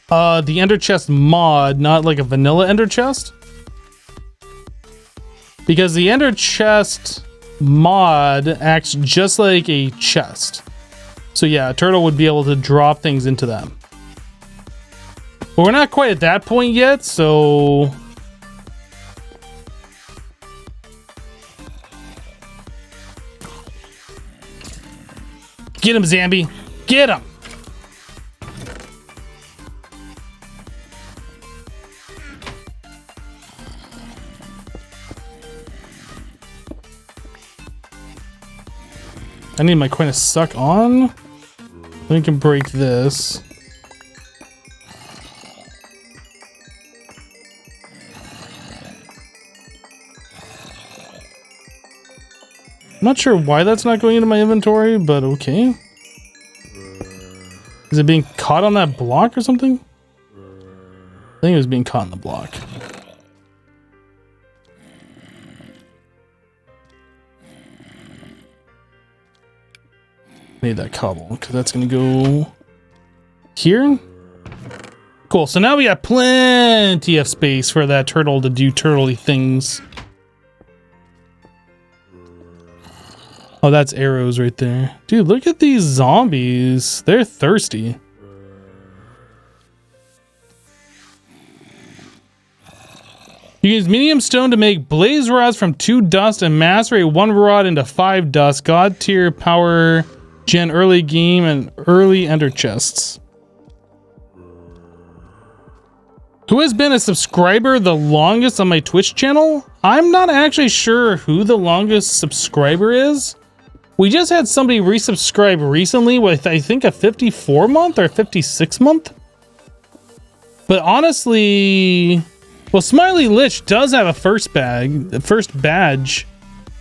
Speaker 1: The ender chest mod, not like a vanilla ender chest. Because the ender chest mod acts just like a chest. So yeah, a turtle would be able to drop things into them. But we're not quite at that point yet, so... Get him, Zambi. Get him! I need my coin to suck on. We can break this. I'm not sure why that's not going into my inventory, but okay. Is it being caught on that block or something? I think it was being caught in the block. Need that cobble, because that's going to go here. Cool, so now we got plenty of space for that turtle to do turtley things. Oh, that's arrows right there. Dude, look at these zombies. They're thirsty. You use medium stone to make blaze rods from 2 dust and master a 1 rod into 5 dust. God tier power gen early game and early ender chests. Who has been a subscriber the longest on my Twitch channel? I'm not actually sure who the longest subscriber is. We just had somebody resubscribe recently with, I think, a 54 month or 56 month. But honestly, well, Smiley Lich does have a first badge.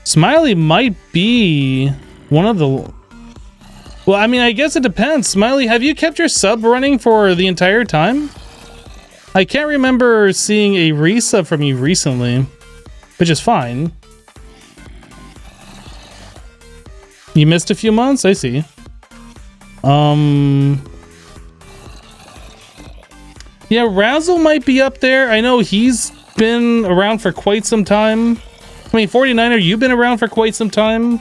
Speaker 1: Smiley might be one of the... Well, I mean, I guess it depends. Smiley, have you kept your sub running for the entire time? I can't remember seeing a resub from you recently, which is fine. You missed a few months? I see. Yeah, Razzle might be up there. I know he's been around for quite some time. I mean, 49er, you've been around for quite some time.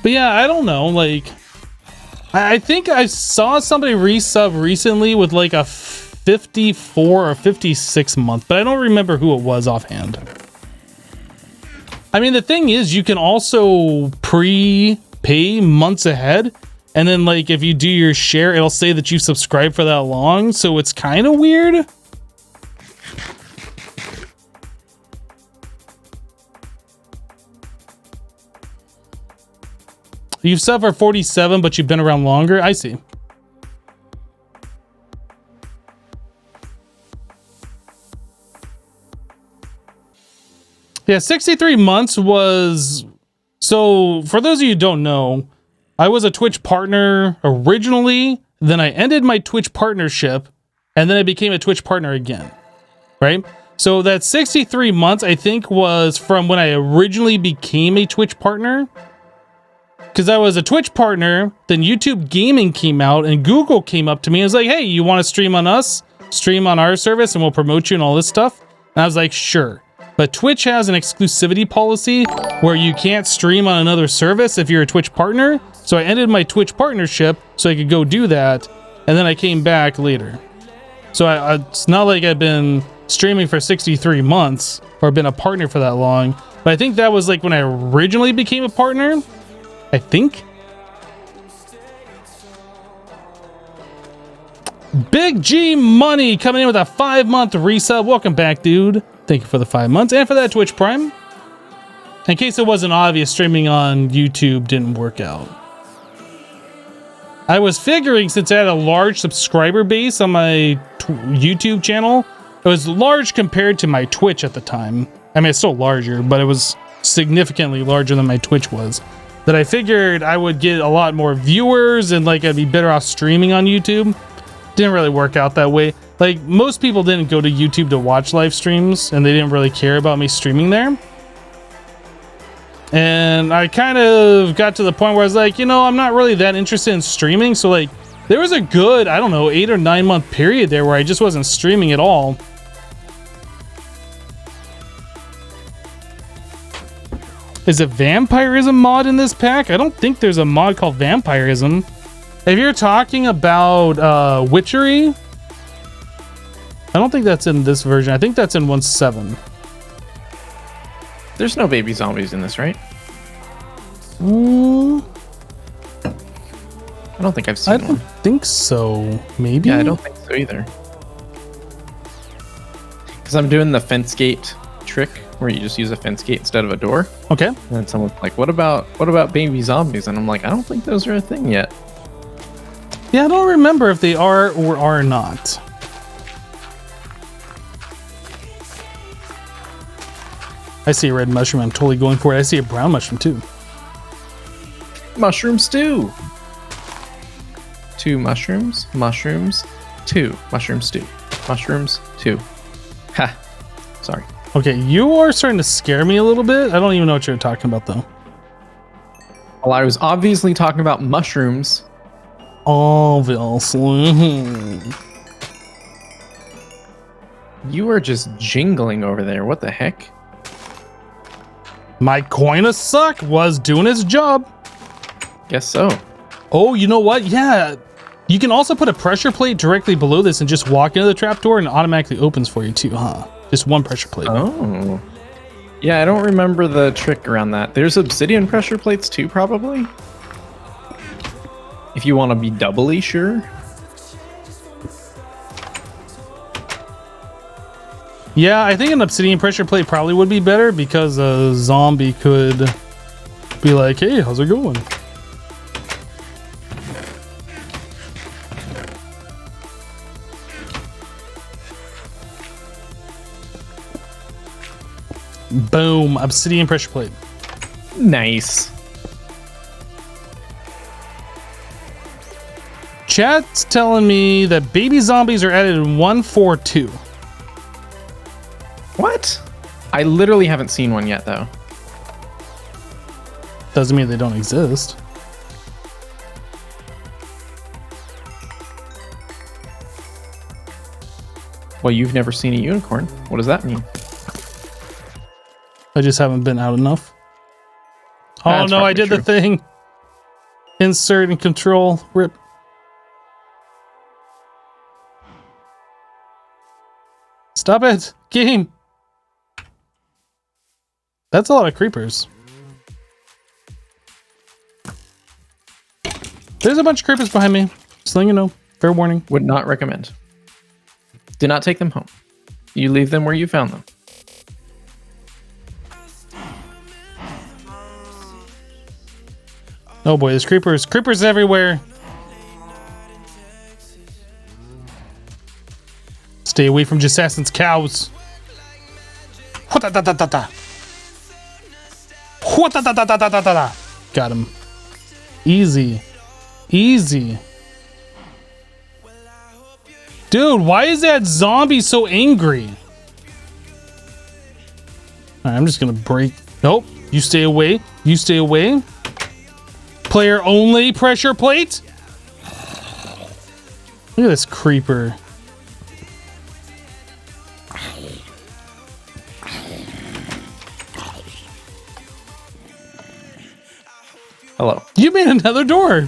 Speaker 1: But yeah, I don't know, like... I think I saw somebody resub recently with like a 54 or 56 month, but I don't remember who it was offhand. I mean, the thing is, you can also pre-pay months ahead, and then like if you do your share, it'll say that you subscribed for that long, so it's kind of weird. You've subbed for 47, but you've been around longer. I see. Yeah, 63 months was... So, for those of you who don't know, I was a Twitch partner originally, then I ended my Twitch partnership, and then I became a Twitch partner again, right? So that 63 months, I think, was from when I originally became a Twitch partner. Because I was a Twitch partner, then YouTube Gaming came out, and Google came up to me and was like, hey, you want to stream on us? Stream on our service, and we'll promote you and all this stuff? And I was like, sure. But Twitch has an exclusivity policy where you can't stream on another service if you're a Twitch partner. So I ended my Twitch partnership so I could go do that. And then I came back later. So it's not like I've been streaming for 63 months or been a partner for that long. But I think that was like when I originally became a partner. I think. Big G Money coming in with a 5-month resub. Welcome back, dude. Thank you for the 5 months and for that Twitch Prime. In case it wasn't obvious, streaming on YouTube didn't work out. I was figuring since I had a large subscriber base on my YouTube channel, it was large compared to my Twitch at the time. I mean, it's still larger, but it was significantly larger than my Twitch was. That I figured I would get a lot more viewers and like I'd be better off streaming on YouTube. Didn't really work out that way. Like, most people didn't go to YouTube to watch live streams, and they didn't really care about me streaming there. And I kind of got to the point where I was like, you know, I'm not really that interested in streaming. So, like, there was a good, I don't know, 8 or 9 month period there where I just wasn't streaming at all. Is a vampirism mod in this pack? I don't think there's a mod called vampirism. If you're talking about witchery, I don't think that's in this version. I think that's in 1.7.
Speaker 2: There's no baby zombies in this, right? I don't think I've seen one. I don't
Speaker 1: think so. Maybe?
Speaker 2: Yeah, I don't think so either. Because I'm doing the fence gate trick where you just use a fence gate instead of a door.
Speaker 1: Okay.
Speaker 2: And then someone's like, what about baby zombies? And I'm like, I don't think those are a thing yet.
Speaker 1: Yeah, I don't remember if they are or are not. I see a red mushroom. I'm totally going for it. I see a brown mushroom too.
Speaker 2: Mushroom stew. 2 mushrooms. Mushrooms. 2. Mushroom stew. Mushrooms. 2. Ha. Sorry.
Speaker 1: Okay, you are starting to scare me a little bit. I don't even know what you're talking about though.
Speaker 2: Well, I was obviously talking about mushrooms.
Speaker 1: Obviously.
Speaker 2: You are just jingling over there. What the heck?
Speaker 1: My coin of suck was doing its job.
Speaker 2: Guess so.
Speaker 1: Oh, you know what? Yeah. You can also put a pressure plate directly below this and just walk into the trapdoor and it automatically opens for you too, huh? Just one pressure plate.
Speaker 2: Oh. Yeah, I don't remember the trick around that. There's obsidian pressure plates too, probably. If you want to be doubly sure.
Speaker 1: Yeah, I think an obsidian pressure plate probably would be better because a zombie could be like, hey, how's it going? Boom, obsidian pressure plate.
Speaker 2: Nice.
Speaker 1: Chat's telling me that baby zombies are added in 1.4.2.
Speaker 2: What? I literally haven't seen one yet, though.
Speaker 1: Doesn't mean they don't exist.
Speaker 2: Well, you've never seen a unicorn. What does that mean?
Speaker 1: I just haven't been out enough. Oh
Speaker 2: That's
Speaker 1: no, I did
Speaker 2: true.
Speaker 1: the thing. Insert and control. Rip. Stop it. Game. That's a lot of creepers. There's a bunch of creepers behind me. Just letting you know. Fair warning.
Speaker 2: Would not recommend. Do not take them home. You leave them where you found them.
Speaker 1: Oh boy, there's creepers. Creepers everywhere. Stay away from Jessassin's cows. Got him. Easy. Easy. Dude, why is that zombie so angry? Alright, I'm just gonna break. Nope. You stay away. You stay away. Player only pressure plate. Look at this creeper.
Speaker 2: Hello.
Speaker 1: You made another door.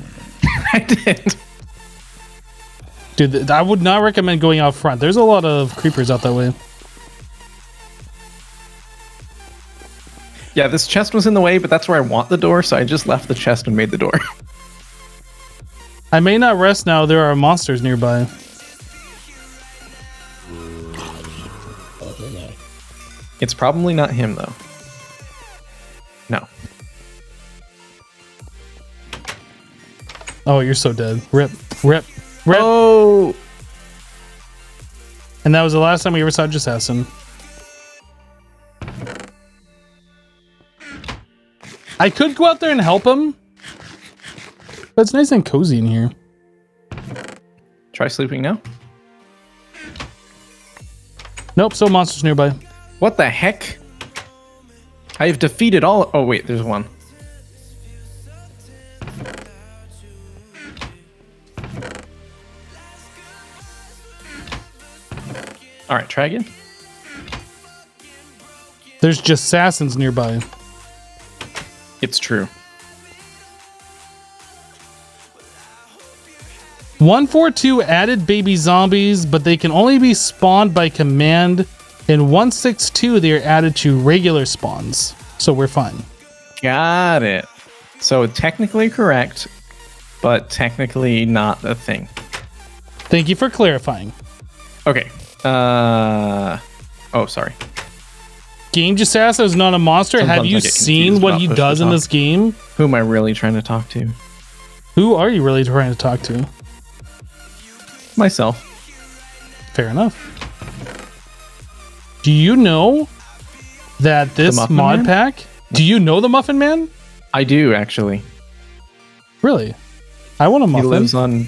Speaker 2: I did.
Speaker 1: Dude, I would not recommend going out front. There's a lot of creepers out that way.
Speaker 2: Yeah, this chest was in the way, but that's where I want the door, so I just left the chest and made the door.
Speaker 1: I may not rest now. There are monsters nearby.
Speaker 2: It's probably not him, though. No.
Speaker 1: Oh, you're so dead. Rip. Rip. Rip.
Speaker 2: Oh!
Speaker 1: And that was the last time we ever saw Jessassin. I could go out there and help him, but it's nice and cozy in here.
Speaker 2: Try sleeping now.
Speaker 1: Nope, still monsters nearby.
Speaker 2: What the heck? I have defeated all... Oh, wait, there's one. Alright, try again.
Speaker 1: There's Jessassins nearby.
Speaker 2: It's true.
Speaker 1: 142 added baby zombies, but they can only be spawned by command. In 162, they are added to regular spawns. So we're fine.
Speaker 2: Got it. So technically correct, but technically not a thing.
Speaker 1: Thank you for clarifying.
Speaker 2: Okay. Oh, sorry.
Speaker 1: Game Jessassin is not a monster.
Speaker 2: Sometimes
Speaker 1: Have you
Speaker 2: I get
Speaker 1: seen
Speaker 2: confused
Speaker 1: what
Speaker 2: about
Speaker 1: he
Speaker 2: push
Speaker 1: does
Speaker 2: to
Speaker 1: in
Speaker 2: talk.
Speaker 1: this game?
Speaker 2: Who am I really trying to talk to?
Speaker 1: Who are you really trying to talk to?
Speaker 2: Myself.
Speaker 1: Fair enough. Do you know that this
Speaker 2: Muffin
Speaker 1: mod
Speaker 2: Man?
Speaker 1: pack... Do you know the Muffin Man?
Speaker 2: I do, actually.
Speaker 1: Really? I want a
Speaker 2: He
Speaker 1: muffin.
Speaker 2: lives on...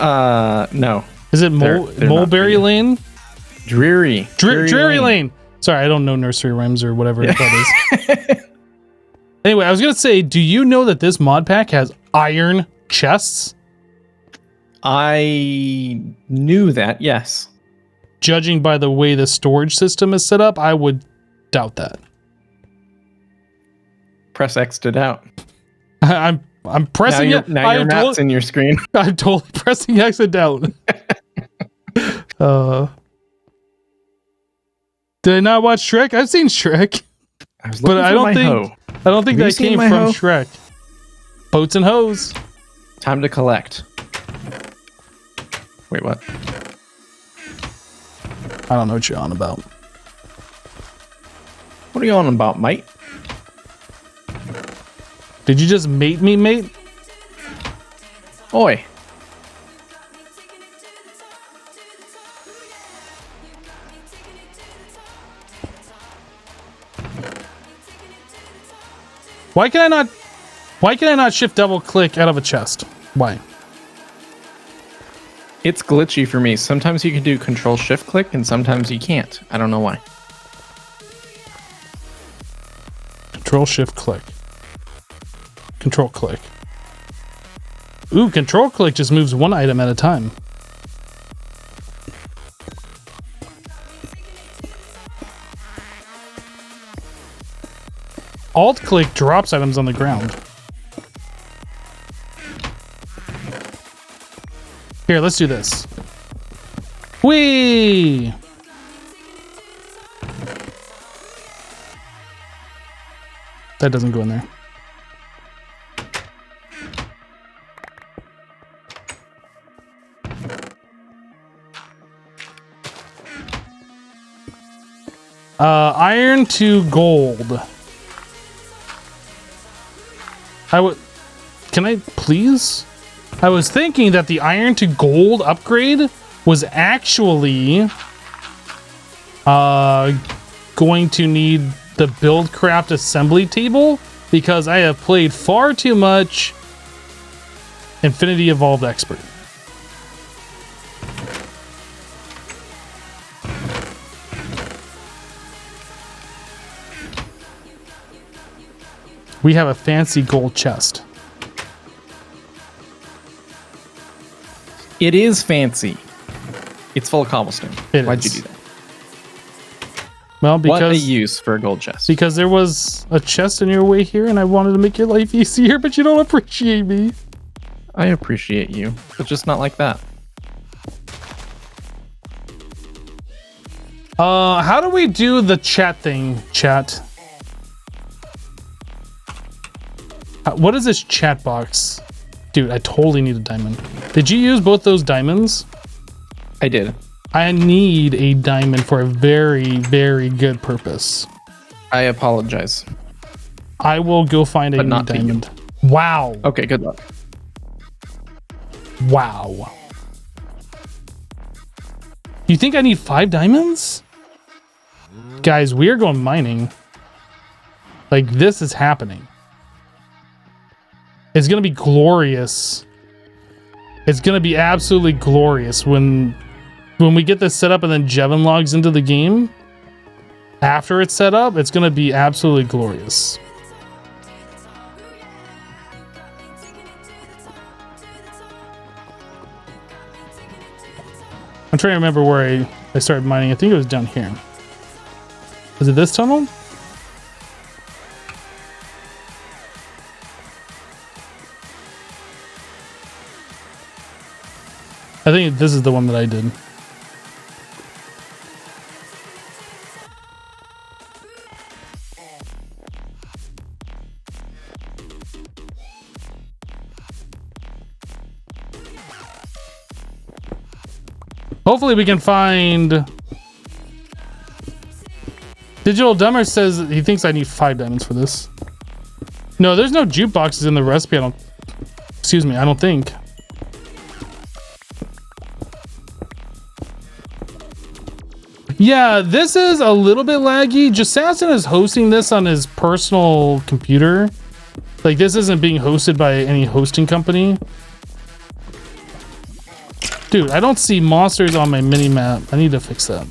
Speaker 2: No.
Speaker 1: Is it
Speaker 2: they're not
Speaker 1: Mulberry
Speaker 2: vegan.
Speaker 1: Lane?
Speaker 2: Dreary.
Speaker 1: Dreary Lane. Sorry, I don't know nursery rhymes or whatever that is. Anyway, I was going to say, do you know that this mod pack has iron chests?
Speaker 2: I knew that, yes.
Speaker 1: Judging by the way the storage system is set up, I would doubt that.
Speaker 2: Press X to doubt.
Speaker 1: I'm pressing it.
Speaker 2: Now your map's in your screen.
Speaker 1: I'm totally pressing X and down. Did I not watch Shrek? I've seen Shrek, but I don't think
Speaker 2: Have you
Speaker 1: that
Speaker 2: seen
Speaker 1: came
Speaker 2: my
Speaker 1: from
Speaker 2: hoe?
Speaker 1: Shrek. Boats and hoes.
Speaker 2: Time to collect. Wait, what?
Speaker 1: I don't know what you're on about.
Speaker 2: What are you on about, mate?
Speaker 1: Did you just mate me, mate?
Speaker 2: Oi.
Speaker 1: Why can I not shift double click out of a chest? Why?
Speaker 2: It's glitchy for me. Sometimes you can do control shift click and sometimes you can't. I don't know why.
Speaker 1: Control shift click. Control click. Ooh, control click just moves one item at a time. Alt click drops items on the ground. Here, let's do this. Whee! That doesn't go in there. Iron to gold. Can I please? I was thinking that the iron to gold upgrade was actually going to need the Buildcraft assembly table because I have played far too much Infinity Evolved Expert. We have a fancy gold chest.
Speaker 2: It is fancy. It's full of cobblestone. Why'd you do that?
Speaker 1: Well, because
Speaker 2: what a use for a gold chest.
Speaker 1: Because there was a chest in your way here and I wanted to make your life easier, but you don't appreciate me.
Speaker 2: I appreciate you, but just not like that.
Speaker 1: How do we do the chat thing, chat? What is this chat box? Dude, I totally need a diamond. Did you use both those diamonds?
Speaker 2: I did.
Speaker 1: I need a diamond for a very, very good purpose.
Speaker 2: I apologize.
Speaker 1: I will go find a new diamond. Wow.
Speaker 2: Okay, good luck.
Speaker 1: Wow. You think I need 5 diamonds? Guys, we are going mining. Like, this is happening. It's gonna be glorious. It's gonna be absolutely glorious when we get this set up and then iJevin logs into the game. After it's set up, it's gonna be absolutely glorious. I'm trying to remember where I started mining. I think it was down here. Is it this tunnel? I think this is the one that I did. Hopefully we can find... Digital Dumber says he thinks I need 5 diamonds for this. No, there's no jukeboxes in the recipe. Excuse me, I don't think. Yeah, this is a little bit laggy. Jessassin is hosting this on his personal computer. Like, this isn't being hosted by any hosting company. Dude, I don't see monsters on my mini-map. I need to fix that.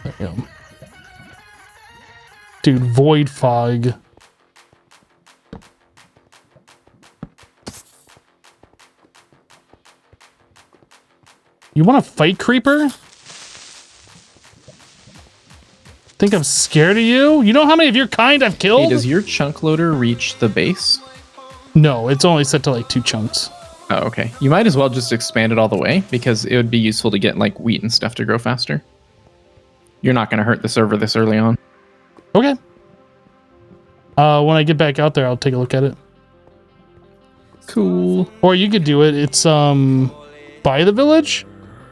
Speaker 1: There we go. Dude, void fog. You want to fight, creeper? Think I'm scared of you? You know how many of your kind I've killed?
Speaker 2: Hey, does your chunk loader reach the base?
Speaker 1: No, it's only set to like 2 chunks.
Speaker 2: Oh, okay. You might as well just expand it all the way because it would be useful to get like wheat and stuff to grow faster. You're not going to hurt the server this early on.
Speaker 1: Okay. When I get back out there, I'll take a look at it.
Speaker 2: Cool.
Speaker 1: Or you could do it. It's by the village.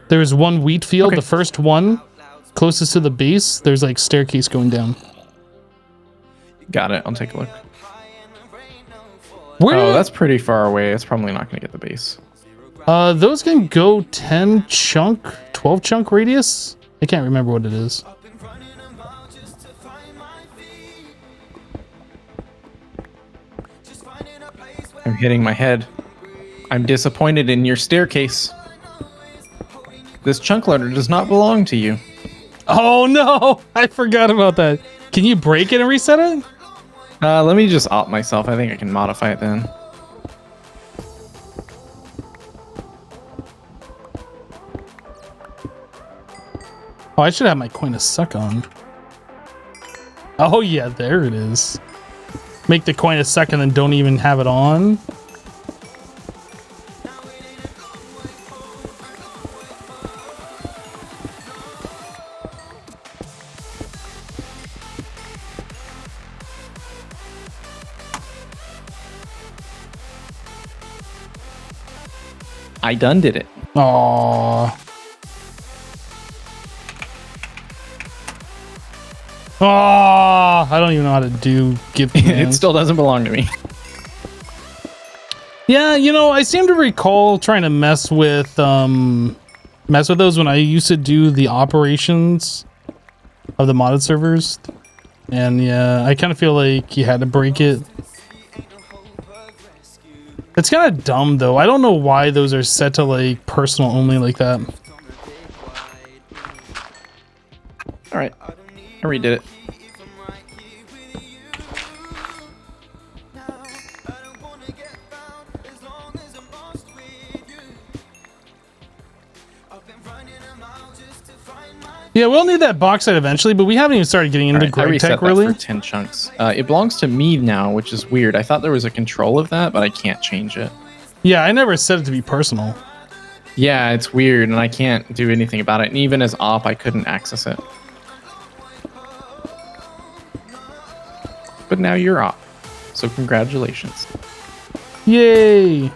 Speaker 1: There's one wheat field,
Speaker 2: okay.
Speaker 1: The first one closest to the base. There's like staircase going down.
Speaker 2: Got it. I'll take a look.
Speaker 1: Where
Speaker 2: that's pretty far away. It's probably not going to get the base.
Speaker 1: Those can go 10 chunk, 12 chunk radius. I can't remember what it is.
Speaker 2: I'm hitting my head. I'm disappointed in your staircase. This chunk loader does not belong to you.
Speaker 1: Oh no! I forgot about that. Can you break it and reset it?
Speaker 2: Let me just opt myself. I think I can modify it then.
Speaker 1: Oh, I should have my coin to suck on. Oh yeah, there it is. Make the coin a suck and then don't even have it on.
Speaker 2: I done did it.
Speaker 1: Aww. Oh, I don't even know how to do give
Speaker 2: It still doesn't belong to me.
Speaker 1: Yeah, you know, I seem to recall trying to mess with those when I used to do the operations of the modded servers. And yeah, I kind of feel like you had to break it. It's kind of dumb though. I don't know why those are set to like personal only like that.
Speaker 2: All right, I redid it.
Speaker 1: Yeah, we'll need that bauxite eventually, but we haven't even started getting into grid tech really.
Speaker 2: For 10 chunks. It belongs to me now, which is weird. I thought there was a control of that, but I can't change it.
Speaker 1: Yeah, I never set it to be personal.
Speaker 2: Yeah, it's weird, and I can't do anything about it. And even as op, I couldn't access it. But now you're op, so congratulations.
Speaker 1: Yay!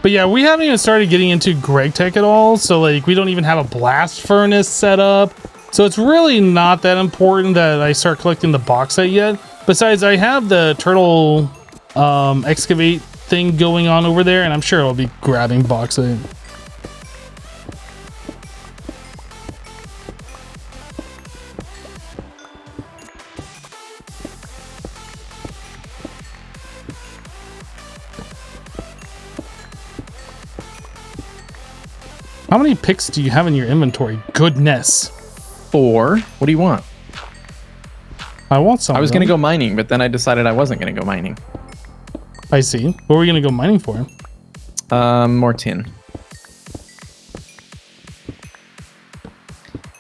Speaker 1: But yeah, we haven't even started getting into Greg Tech at all. So like we don't even have a blast furnace set up. So it's really not that important that I start collecting the bauxite yet. Besides, I have the turtle excavate thing going on over there, and I'm sure I'll be grabbing bauxite. How many picks do you have in your inventory? Goodness.
Speaker 2: 4. What do you want?
Speaker 1: I want some.
Speaker 2: I was going to go mining, but then I decided I wasn't going to go mining.
Speaker 1: I see. What were we going to go mining for?
Speaker 2: More tin.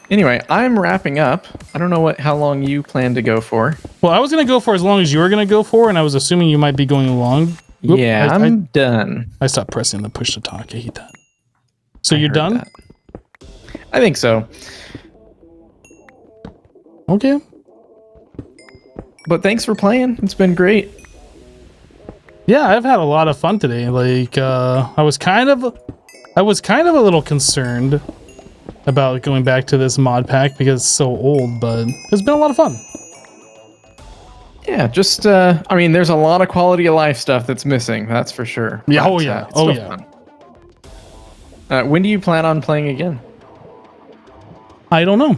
Speaker 2: Anyway, I'm wrapping up. I don't know how long you plan to go for.
Speaker 1: Well, I was going to go for as long as you were going to go for, and I was assuming you might be going along. Oop,
Speaker 2: yeah, I'm done.
Speaker 1: I stopped pressing the push to talk. I hate that. So you're done?
Speaker 2: That. I think so.
Speaker 1: Okay.
Speaker 2: But thanks for playing. It's been great.
Speaker 1: Yeah, I've had a lot of fun today. Like, I was kind of a little concerned about going back to this mod pack because it's so old, but it's been a lot of fun.
Speaker 2: Yeah, just I mean, there's a lot of quality of life stuff that's missing. That's for sure.
Speaker 1: Yeah.
Speaker 2: But,
Speaker 1: Oh yeah. Oh yeah.
Speaker 2: Fun. When do you plan on playing again?
Speaker 1: I don't know.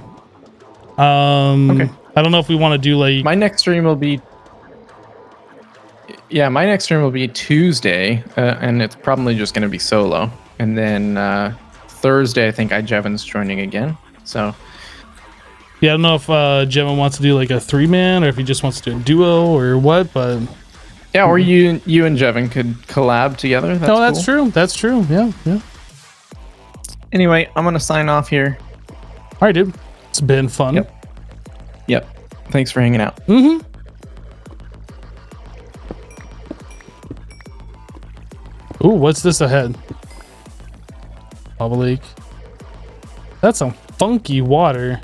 Speaker 2: Okay.
Speaker 1: I don't know if we want to do like
Speaker 2: my next stream will be. Yeah, my next stream will be Tuesday, and it's probably just going to be solo. And then Thursday, I think iJevin's joining again. So.
Speaker 1: Yeah, I don't know if Jevin wants to do like a 3-man or if he just wants to do a duo or what, but.
Speaker 2: Yeah, or you and Jevin could collab together. That's
Speaker 1: that's
Speaker 2: cool.
Speaker 1: true. That's true. Yeah, yeah.
Speaker 2: Anyway, I'm gonna sign off here.
Speaker 1: All right, dude. It's been fun.
Speaker 2: Yep. Thanks for hanging out.
Speaker 1: Mm-hmm. Ooh, what's this ahead? Bubble leak. That's some funky water.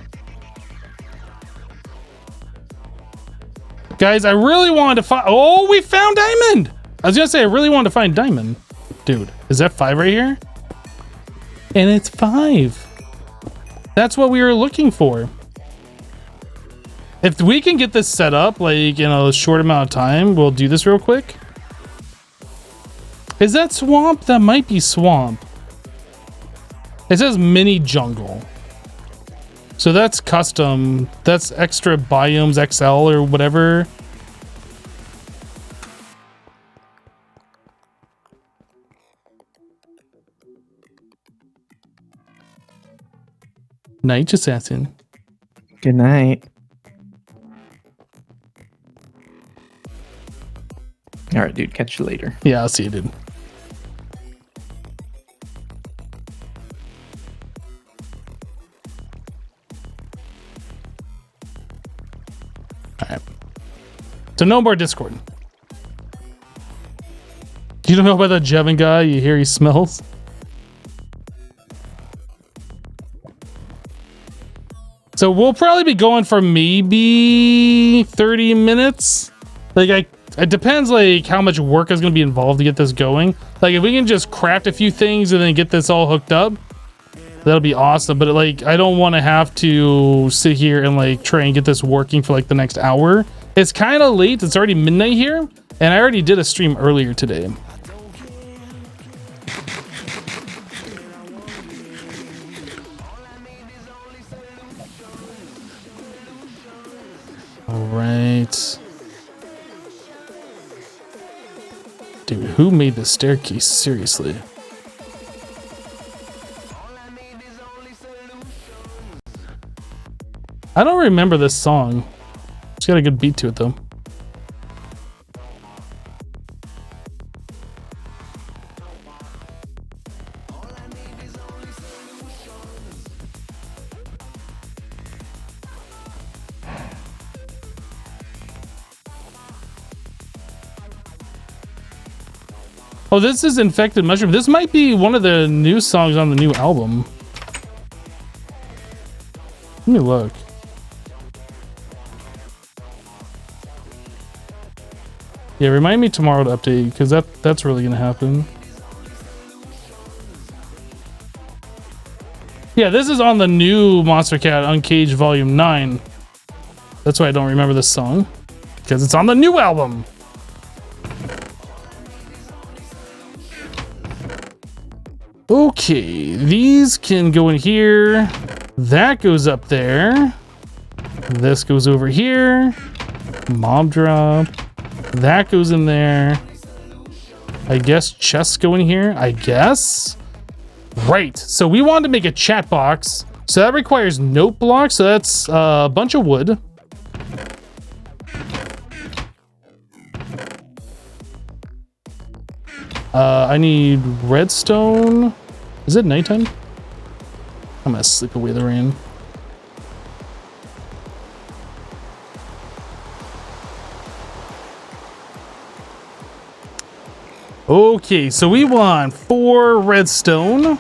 Speaker 1: Guys, I really wanted to find... Oh, we found diamond! I was gonna say, I really wanted to find diamond. Dude, is that 5 right here? And it's 5. That's what we were looking for. If we can get this set up, like, in a short amount of time, we'll do this real quick. Is that swamp? That might be swamp. It says mini jungle. So that's custom. That's extra biomes XL or whatever. Night, Jessassin.
Speaker 2: Good night. All right, dude. Catch you later.
Speaker 1: Yeah, I'll see you, dude. All right. So no more Discord. Do you know about that Jevin guy? You hear he smells? So we'll probably be going for maybe 30 minutes. Like it depends like how much work is going to be involved to get this going. Like if we can just craft a few things and then get this all hooked up, that'll be awesome. But like I don't want to have to sit here and like try and get this working for like the next hour. It's kind of late. It's already midnight here, and I already did a stream earlier today. right. Dude, who made this staircase? Seriously. I don't remember this song. It's got a good beat to it though. Oh, this is Infected Mushroom. This might be one of the new songs on the new album. Let me look. Yeah, remind me tomorrow to update, because that's really gonna happen. Yeah, this is on the new Monster Cat Uncaged Volume 9. That's why I don't remember this song, because it's on the new album. Okay, these can go in here. That goes up there. This goes over here. Mob drop. That goes in there. I guess chests go in here. I guess. Right. So we wanted to make a chat box. So that requires note blocks. So that's a bunch of wood. I need redstone. Is it nighttime? I'm gonna sleep away the rain. Okay, so we want 4 redstone.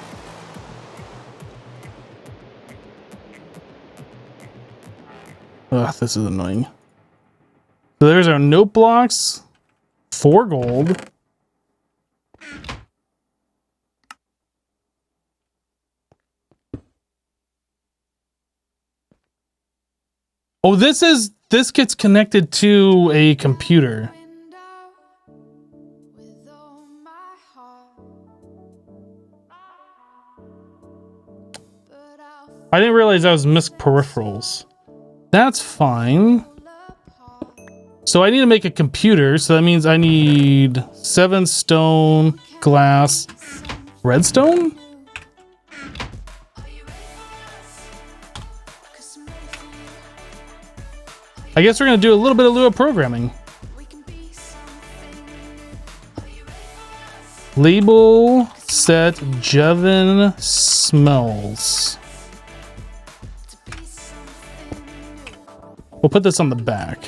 Speaker 1: Ugh, this is annoying. So there's our note blocks. 4 gold. Oh, this gets connected to a computer. I didn't realize I was missed peripherals. That's fine. So I need to make a computer, so that means I need 7 stone, glass, redstone? I guess we're gonna do a little bit of Lua programming. Label set iJevin smells. We'll put this on the back.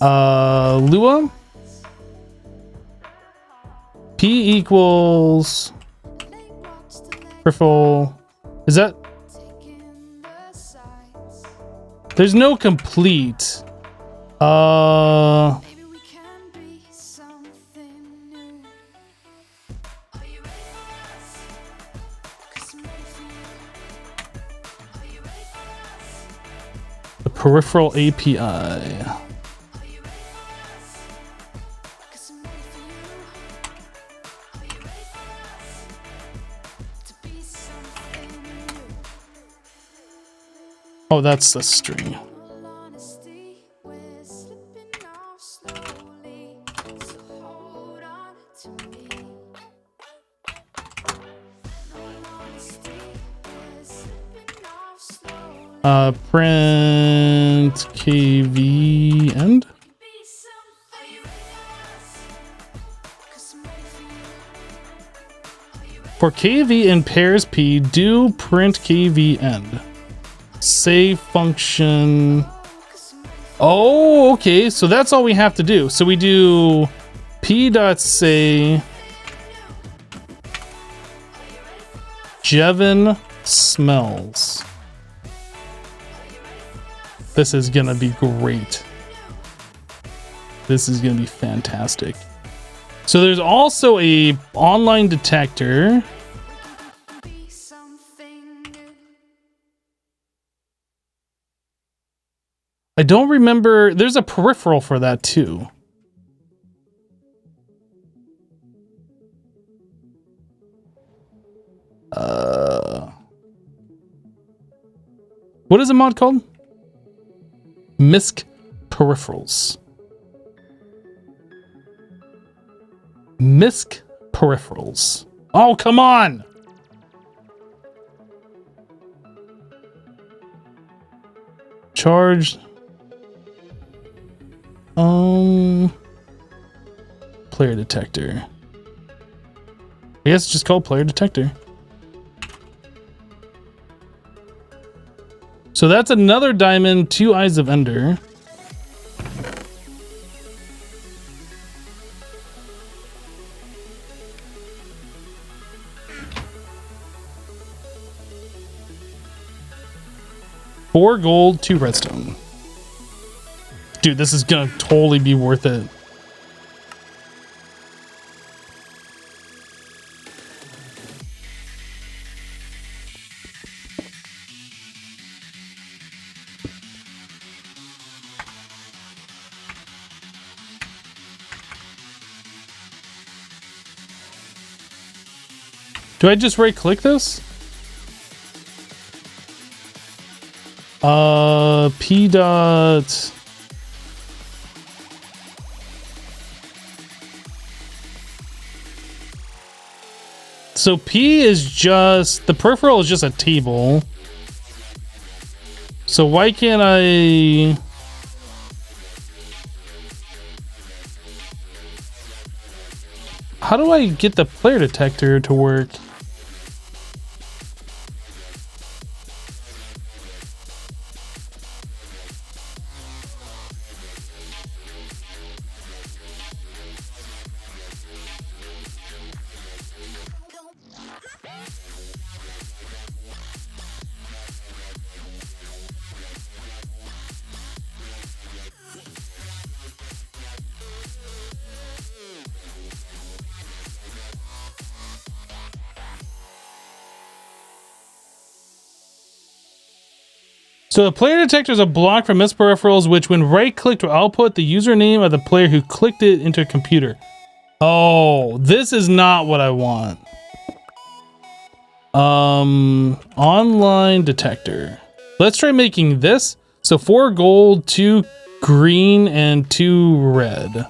Speaker 1: Lua. P equals peripheral. Is that? There's no complete. The peripheral API. Oh, that's the string. Print KV end. For KV in pairs P, do print KV end. Save function. Oh, okay. So that's all we have to do. So we do p.say iJevin smells. This is gonna be great. This is gonna be fantastic. So there's also a online detector. I don't remember. There's a peripheral for that too. What is the mod called? misc peripherals. Misc peripherals. Oh, come on. Charged. Player detector. I guess it's just called player detector. So that's another diamond, 2 eyes of ender. Four gold, 2 redstone. Dude, this is gonna totally be worth it. Do I just right click this? P dot. So P is just, the peripheral is just a table. So why can't I? How do I get the player detector to work? So the player detector is a block for missed peripherals, which when right-clicked will output the username of the player who clicked it into a computer. Oh, this is not what I want. Online detector. Let's try making this. So 4 gold, 2 green, and 2 red.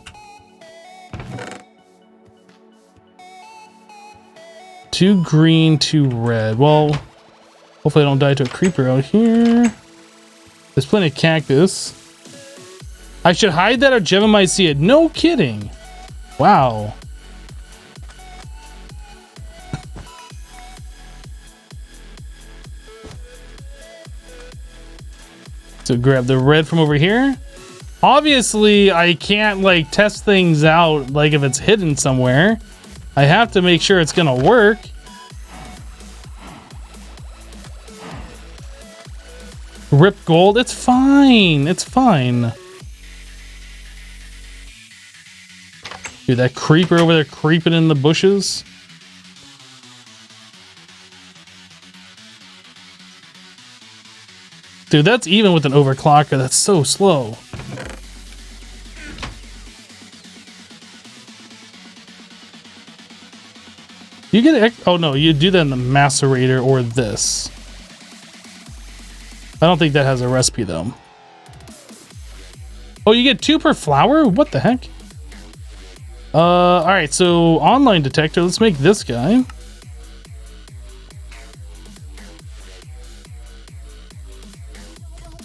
Speaker 1: 2 green, 2 red. Well, hopefully I don't die to a creeper out here. There's plenty of cactus. I should hide that or iJevin might see it. No kidding. Wow. So grab the red from over here. Obviously, I can't like test things out like if it's hidden somewhere. I have to make sure it's gonna work. Rip gold, it's fine. It's fine. Dude, that creeper over there creeping in the bushes. Dude, that's even with an overclocker. That's so slow. You get oh no, you do that in the macerator or this. I don't think that has a recipe though. Oh, you get 2 per flower? What the heck? All right, so online detector. Let's make this guy.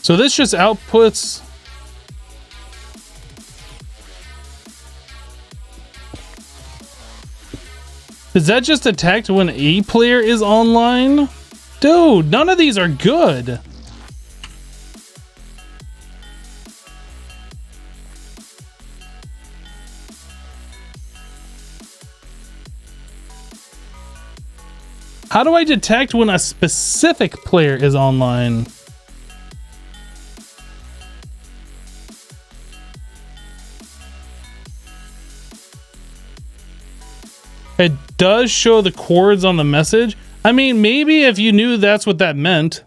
Speaker 1: So this just outputs. Does that just detect when a player is online? Dude, none of these are good. How do I detect when a specific player is online? It does show the chords on the message. I mean, maybe if you knew that's what that meant.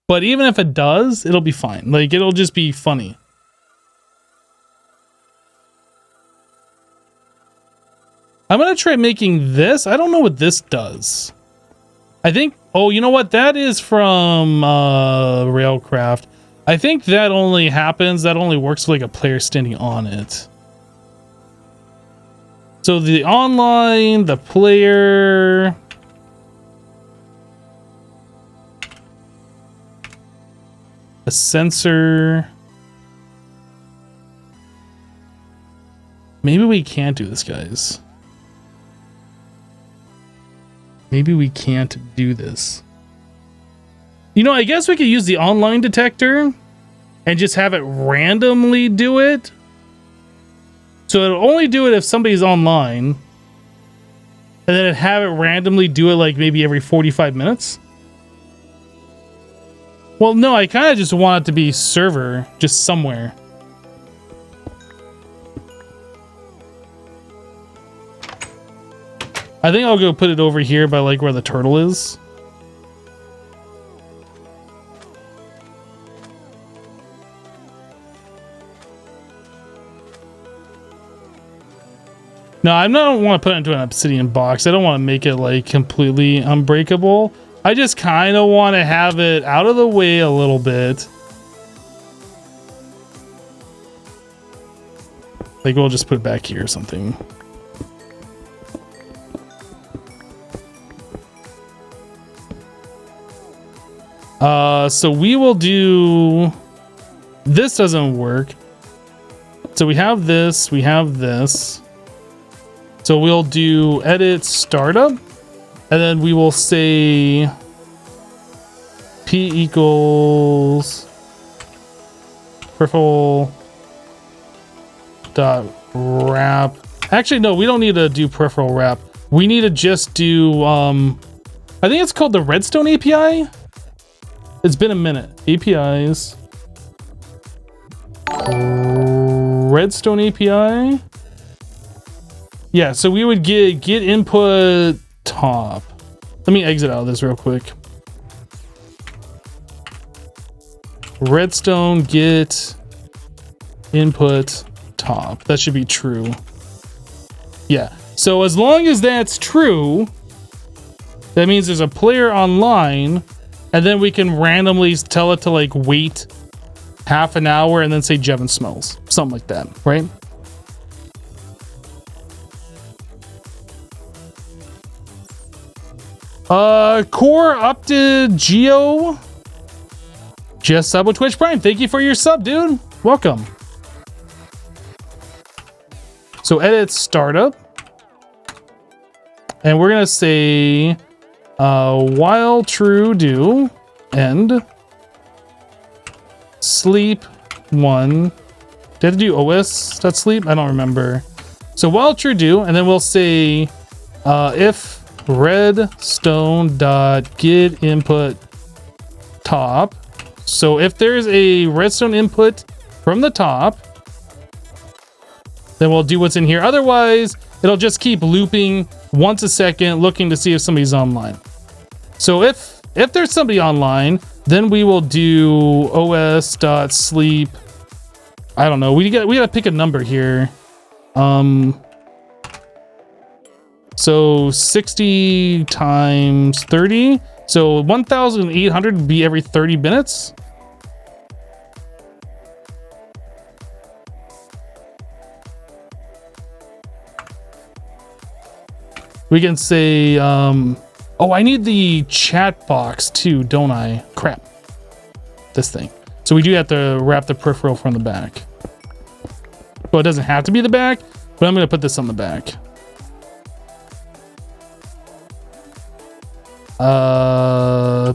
Speaker 1: But even if it does, it'll be fine. Like, it'll just be funny. I'm gonna try making this. I don't know what this does. I think, oh, you know what? That is from Railcraft. I think that only happens, that only works with like a player standing on it. So the online, the player... the sensor... Maybe we can't do this, guys. Maybe we can't do this. You know, I guess we could use the online detector and just have it randomly do it. So it'll only do it if somebody's online. And then it'd have it randomly do it like maybe every 45 minutes. Well, no, I kind of just want it to be server, just somewhere. I think I'll go put it over here by like where the turtle is. No, I don't want to put it into an obsidian box. I don't want to make it like completely unbreakable. I just kind of want to have it out of the way a little bit. Like we'll just put it back here or something. So we will do... This doesn't work. So we have this, we have this. So we'll do edit startup. And then we will say P equals peripheral dot wrap. Actually, no, we don't need to do peripheral wrap. We need to just do, I think it's called the Redstone API. It's been a minute. APIs. Redstone API. Yeah, so we would get input top. Let me exit out of this real quick. Redstone get input top. That should be true. Yeah. So as long as that's true, that means there's a player online. And then we can randomly tell it to like wait half an hour and then say Jevin smells. Something like that, right? Core up to Geo. Just sub with Twitch Prime. Thank you for your sub, dude. Welcome. So edit startup. And we're going to say... while true do end sleep 1. Did I have to do os.sleep? I don't remember. So while true do, and then we'll say if redstone dot get input top. So if there's a redstone input from the top, then we'll do what's in here. Otherwise, it'll just keep looping once a second, looking to see if somebody's online. So if there's somebody online, then we will do os.sleep. I don't know. We gotta pick a number here. So 60 times 30. So 1,800 would be every 30 minutes. We can say, oh, I need the chat box too, don't I? Crap. This thing. So we do have to wrap the peripheral from the back. Well, it doesn't have to be the back, but I'm going to put this on the back.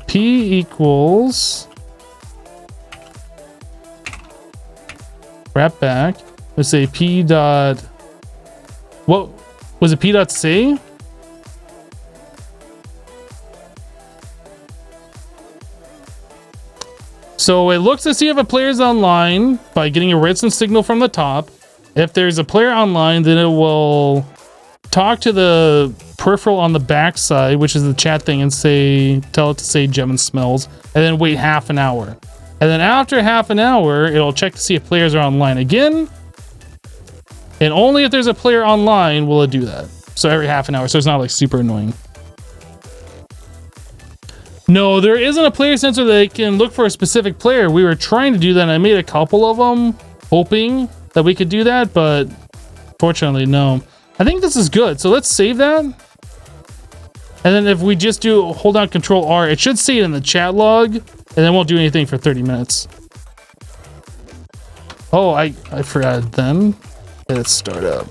Speaker 1: P equals wrap back. Let's say P dot, what was it? P dot say? So it looks to see if a player is online by getting a redstone signal from the top. If there's a player online, then it will talk to the peripheral on the back side, which is the chat thing, and tell it to say Jevin smells, and then wait half an hour. And then after half an hour, it'll check to see if players are online again. And only if there's a player online will it do that. So every half an hour. So it's not like super annoying. No, there isn't a player sensor that can look for a specific player. We were trying to do that, and I made a couple of them, hoping that we could do that, but fortunately, no. I think this is good, so let's save that. And then if we just hold down Control R, it should see it in the chat log, and then won't do anything for 30 minutes. Oh, I forgot them. Let's start up.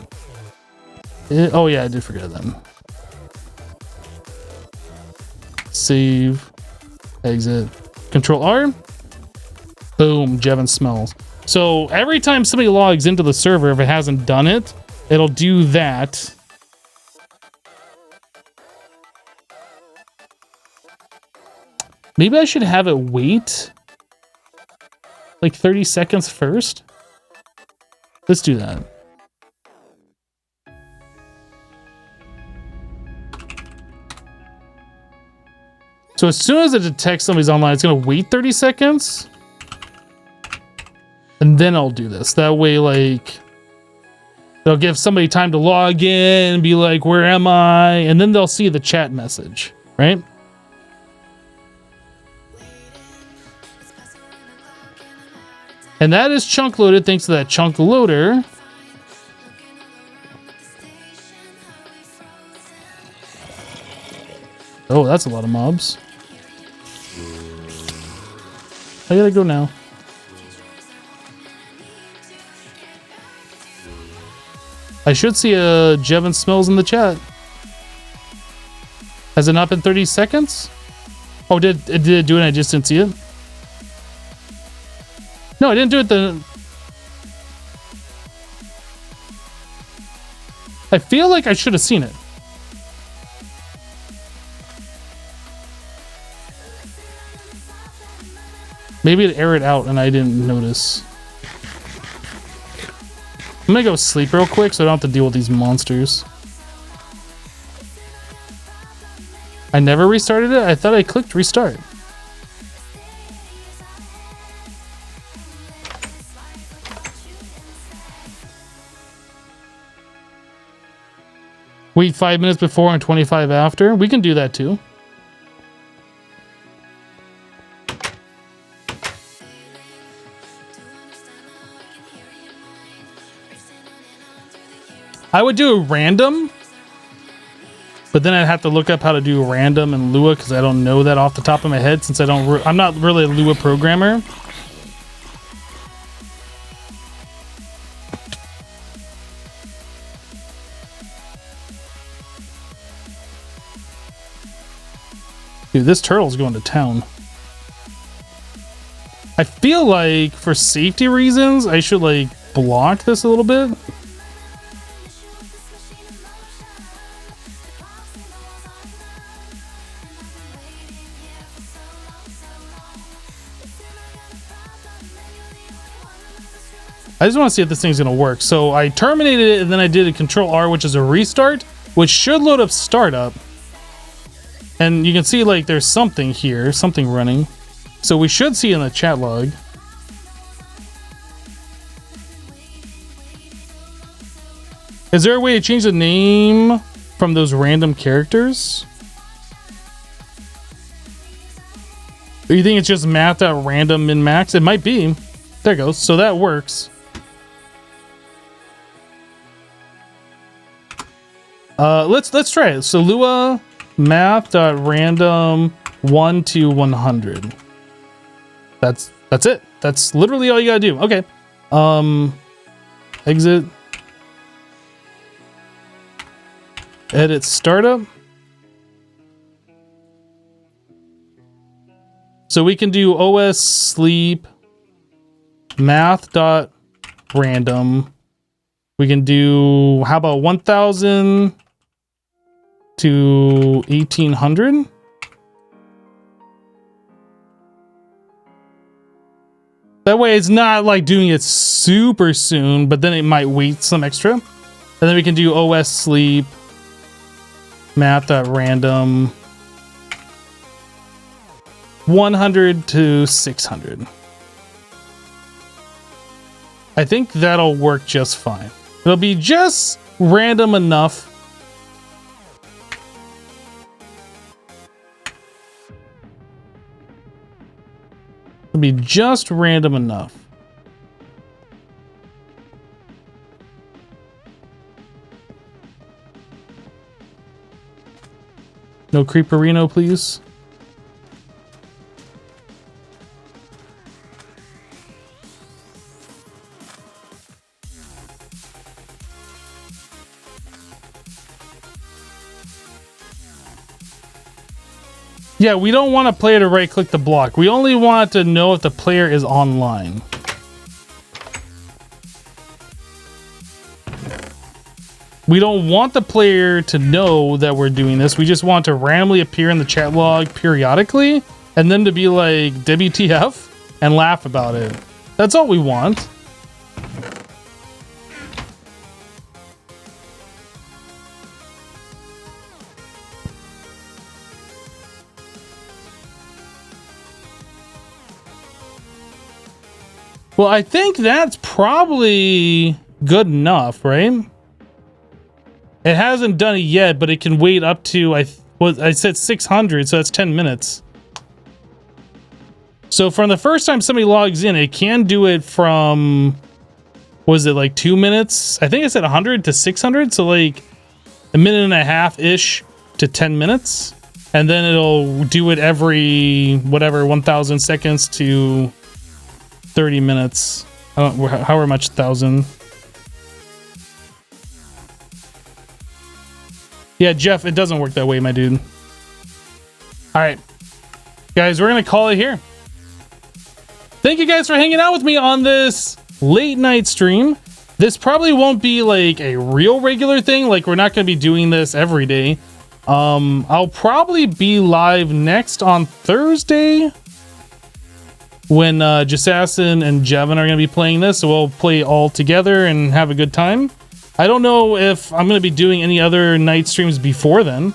Speaker 1: Oh yeah, I did forget them. Save, exit, Control R. Boom, iJevin smells. So every time somebody logs into the server, if it hasn't done it, it'll do that. Maybe I should have it wait like 30 seconds first. Let's do that. So as soon as it detects somebody's online, it's going to wait 30 seconds. And then I'll do this. That way, like, they'll give somebody time to log in and be like, where am I? And then they'll see the chat message, right? And that is chunk loaded thanks to that chunk loader. Oh, that's a lot of mobs. I gotta go now. I should see a iJevin smells in the chat. Has it not been 30 seconds? Oh, did it do it and I just didn't see it? No, I didn't do it I feel like I should have seen it. Maybe it errored out and I didn't notice. I'm gonna go sleep real quick so I don't have to deal with these monsters. I never restarted it? I thought I clicked restart. Wait 5 minutes before and 25 after? We can do that too. I would do a random, but then I'd have to look up how to do random in Lua because I don't know that off the top of my head since I'm not really a Lua programmer. Dude, this turtle's going to town. I feel like for safety reasons, I should like block this a little bit. I just want to see if this thing's going to work. So I terminated it and then I did a Control R, which is a restart, which should load up startup. And you can see like there's something here, something running. So we should see in the chat log. Is there a way to change the name from those random characters? Or you think it's just math.random min max? It might be. There it goes. So that works. Let's try it. So Lua math.random 1 to 100. That's it. That's literally all you gotta do. Okay. Exit. Edit startup. So we can do OS sleep math.random. We can do, how about 1000 to 1800? That way it's not like doing it super soon, but then it might wait some extra. And then we can do OS sleep math.random 100 to 600. I think that'll work just fine. It'll be just random enough. It'll be just random enough. No creeperino, please. Yeah, we don't want a player to right-click the block. We only want to know if the player is online. We don't want the player to know that we're doing this. We just want to randomly appear in the chat log periodically and then to be like WTF and laugh about it. That's all we want. Well, I think that's probably good enough, right? It hasn't done it yet, but it can wait up to, I said 600, so that's 10 minutes. So from the first time somebody logs in, it can do it from, was it like 2 minutes? I think I said 100 to 600, so like a minute and a half-ish to 10 minutes. And then it'll do it every, whatever, 1,000 seconds to 30 minutes. I don't know however much 1,000. Yeah, Jeff, it doesn't work that way, my dude. All right, guys, we're gonna call it here. Thank you guys for hanging out with me on this late night stream. This probably won't be like a real regular thing. Like, we're not gonna be doing this every day. I'll probably be live next on Thursday when Jessassin and iJevin are going to be playing this, so we'll play all together and have a good time. I don't know if I'm going to be doing any other night streams before then.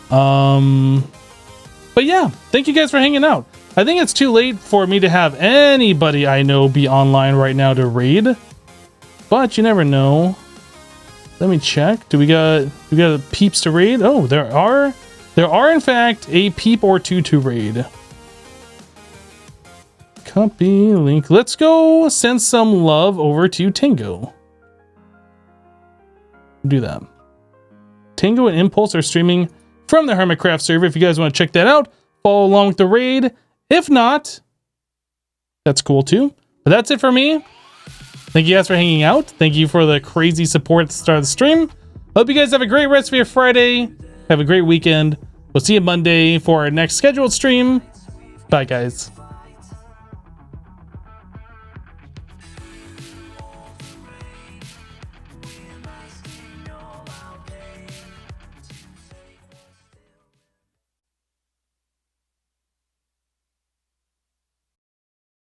Speaker 1: But yeah, thank you guys for hanging out. I think it's too late for me to have anybody I know be online right now to raid, but you never know. Let me check. Do we got peeps to raid? Oh, there are in fact a peep or two to raid. Copy link. Let's go send some love over to Tango. Do that. Tango and Impulse are streaming from the Hermitcraft server. If you guys want to check that out, follow along with the raid. If not, that's cool too. But that's it for me. Thank you guys for hanging out. Thank you for the crazy support at the start of the stream. Hope you guys have a great rest of your Friday. Have a great weekend. We'll see you Monday for our next scheduled stream. Bye, guys.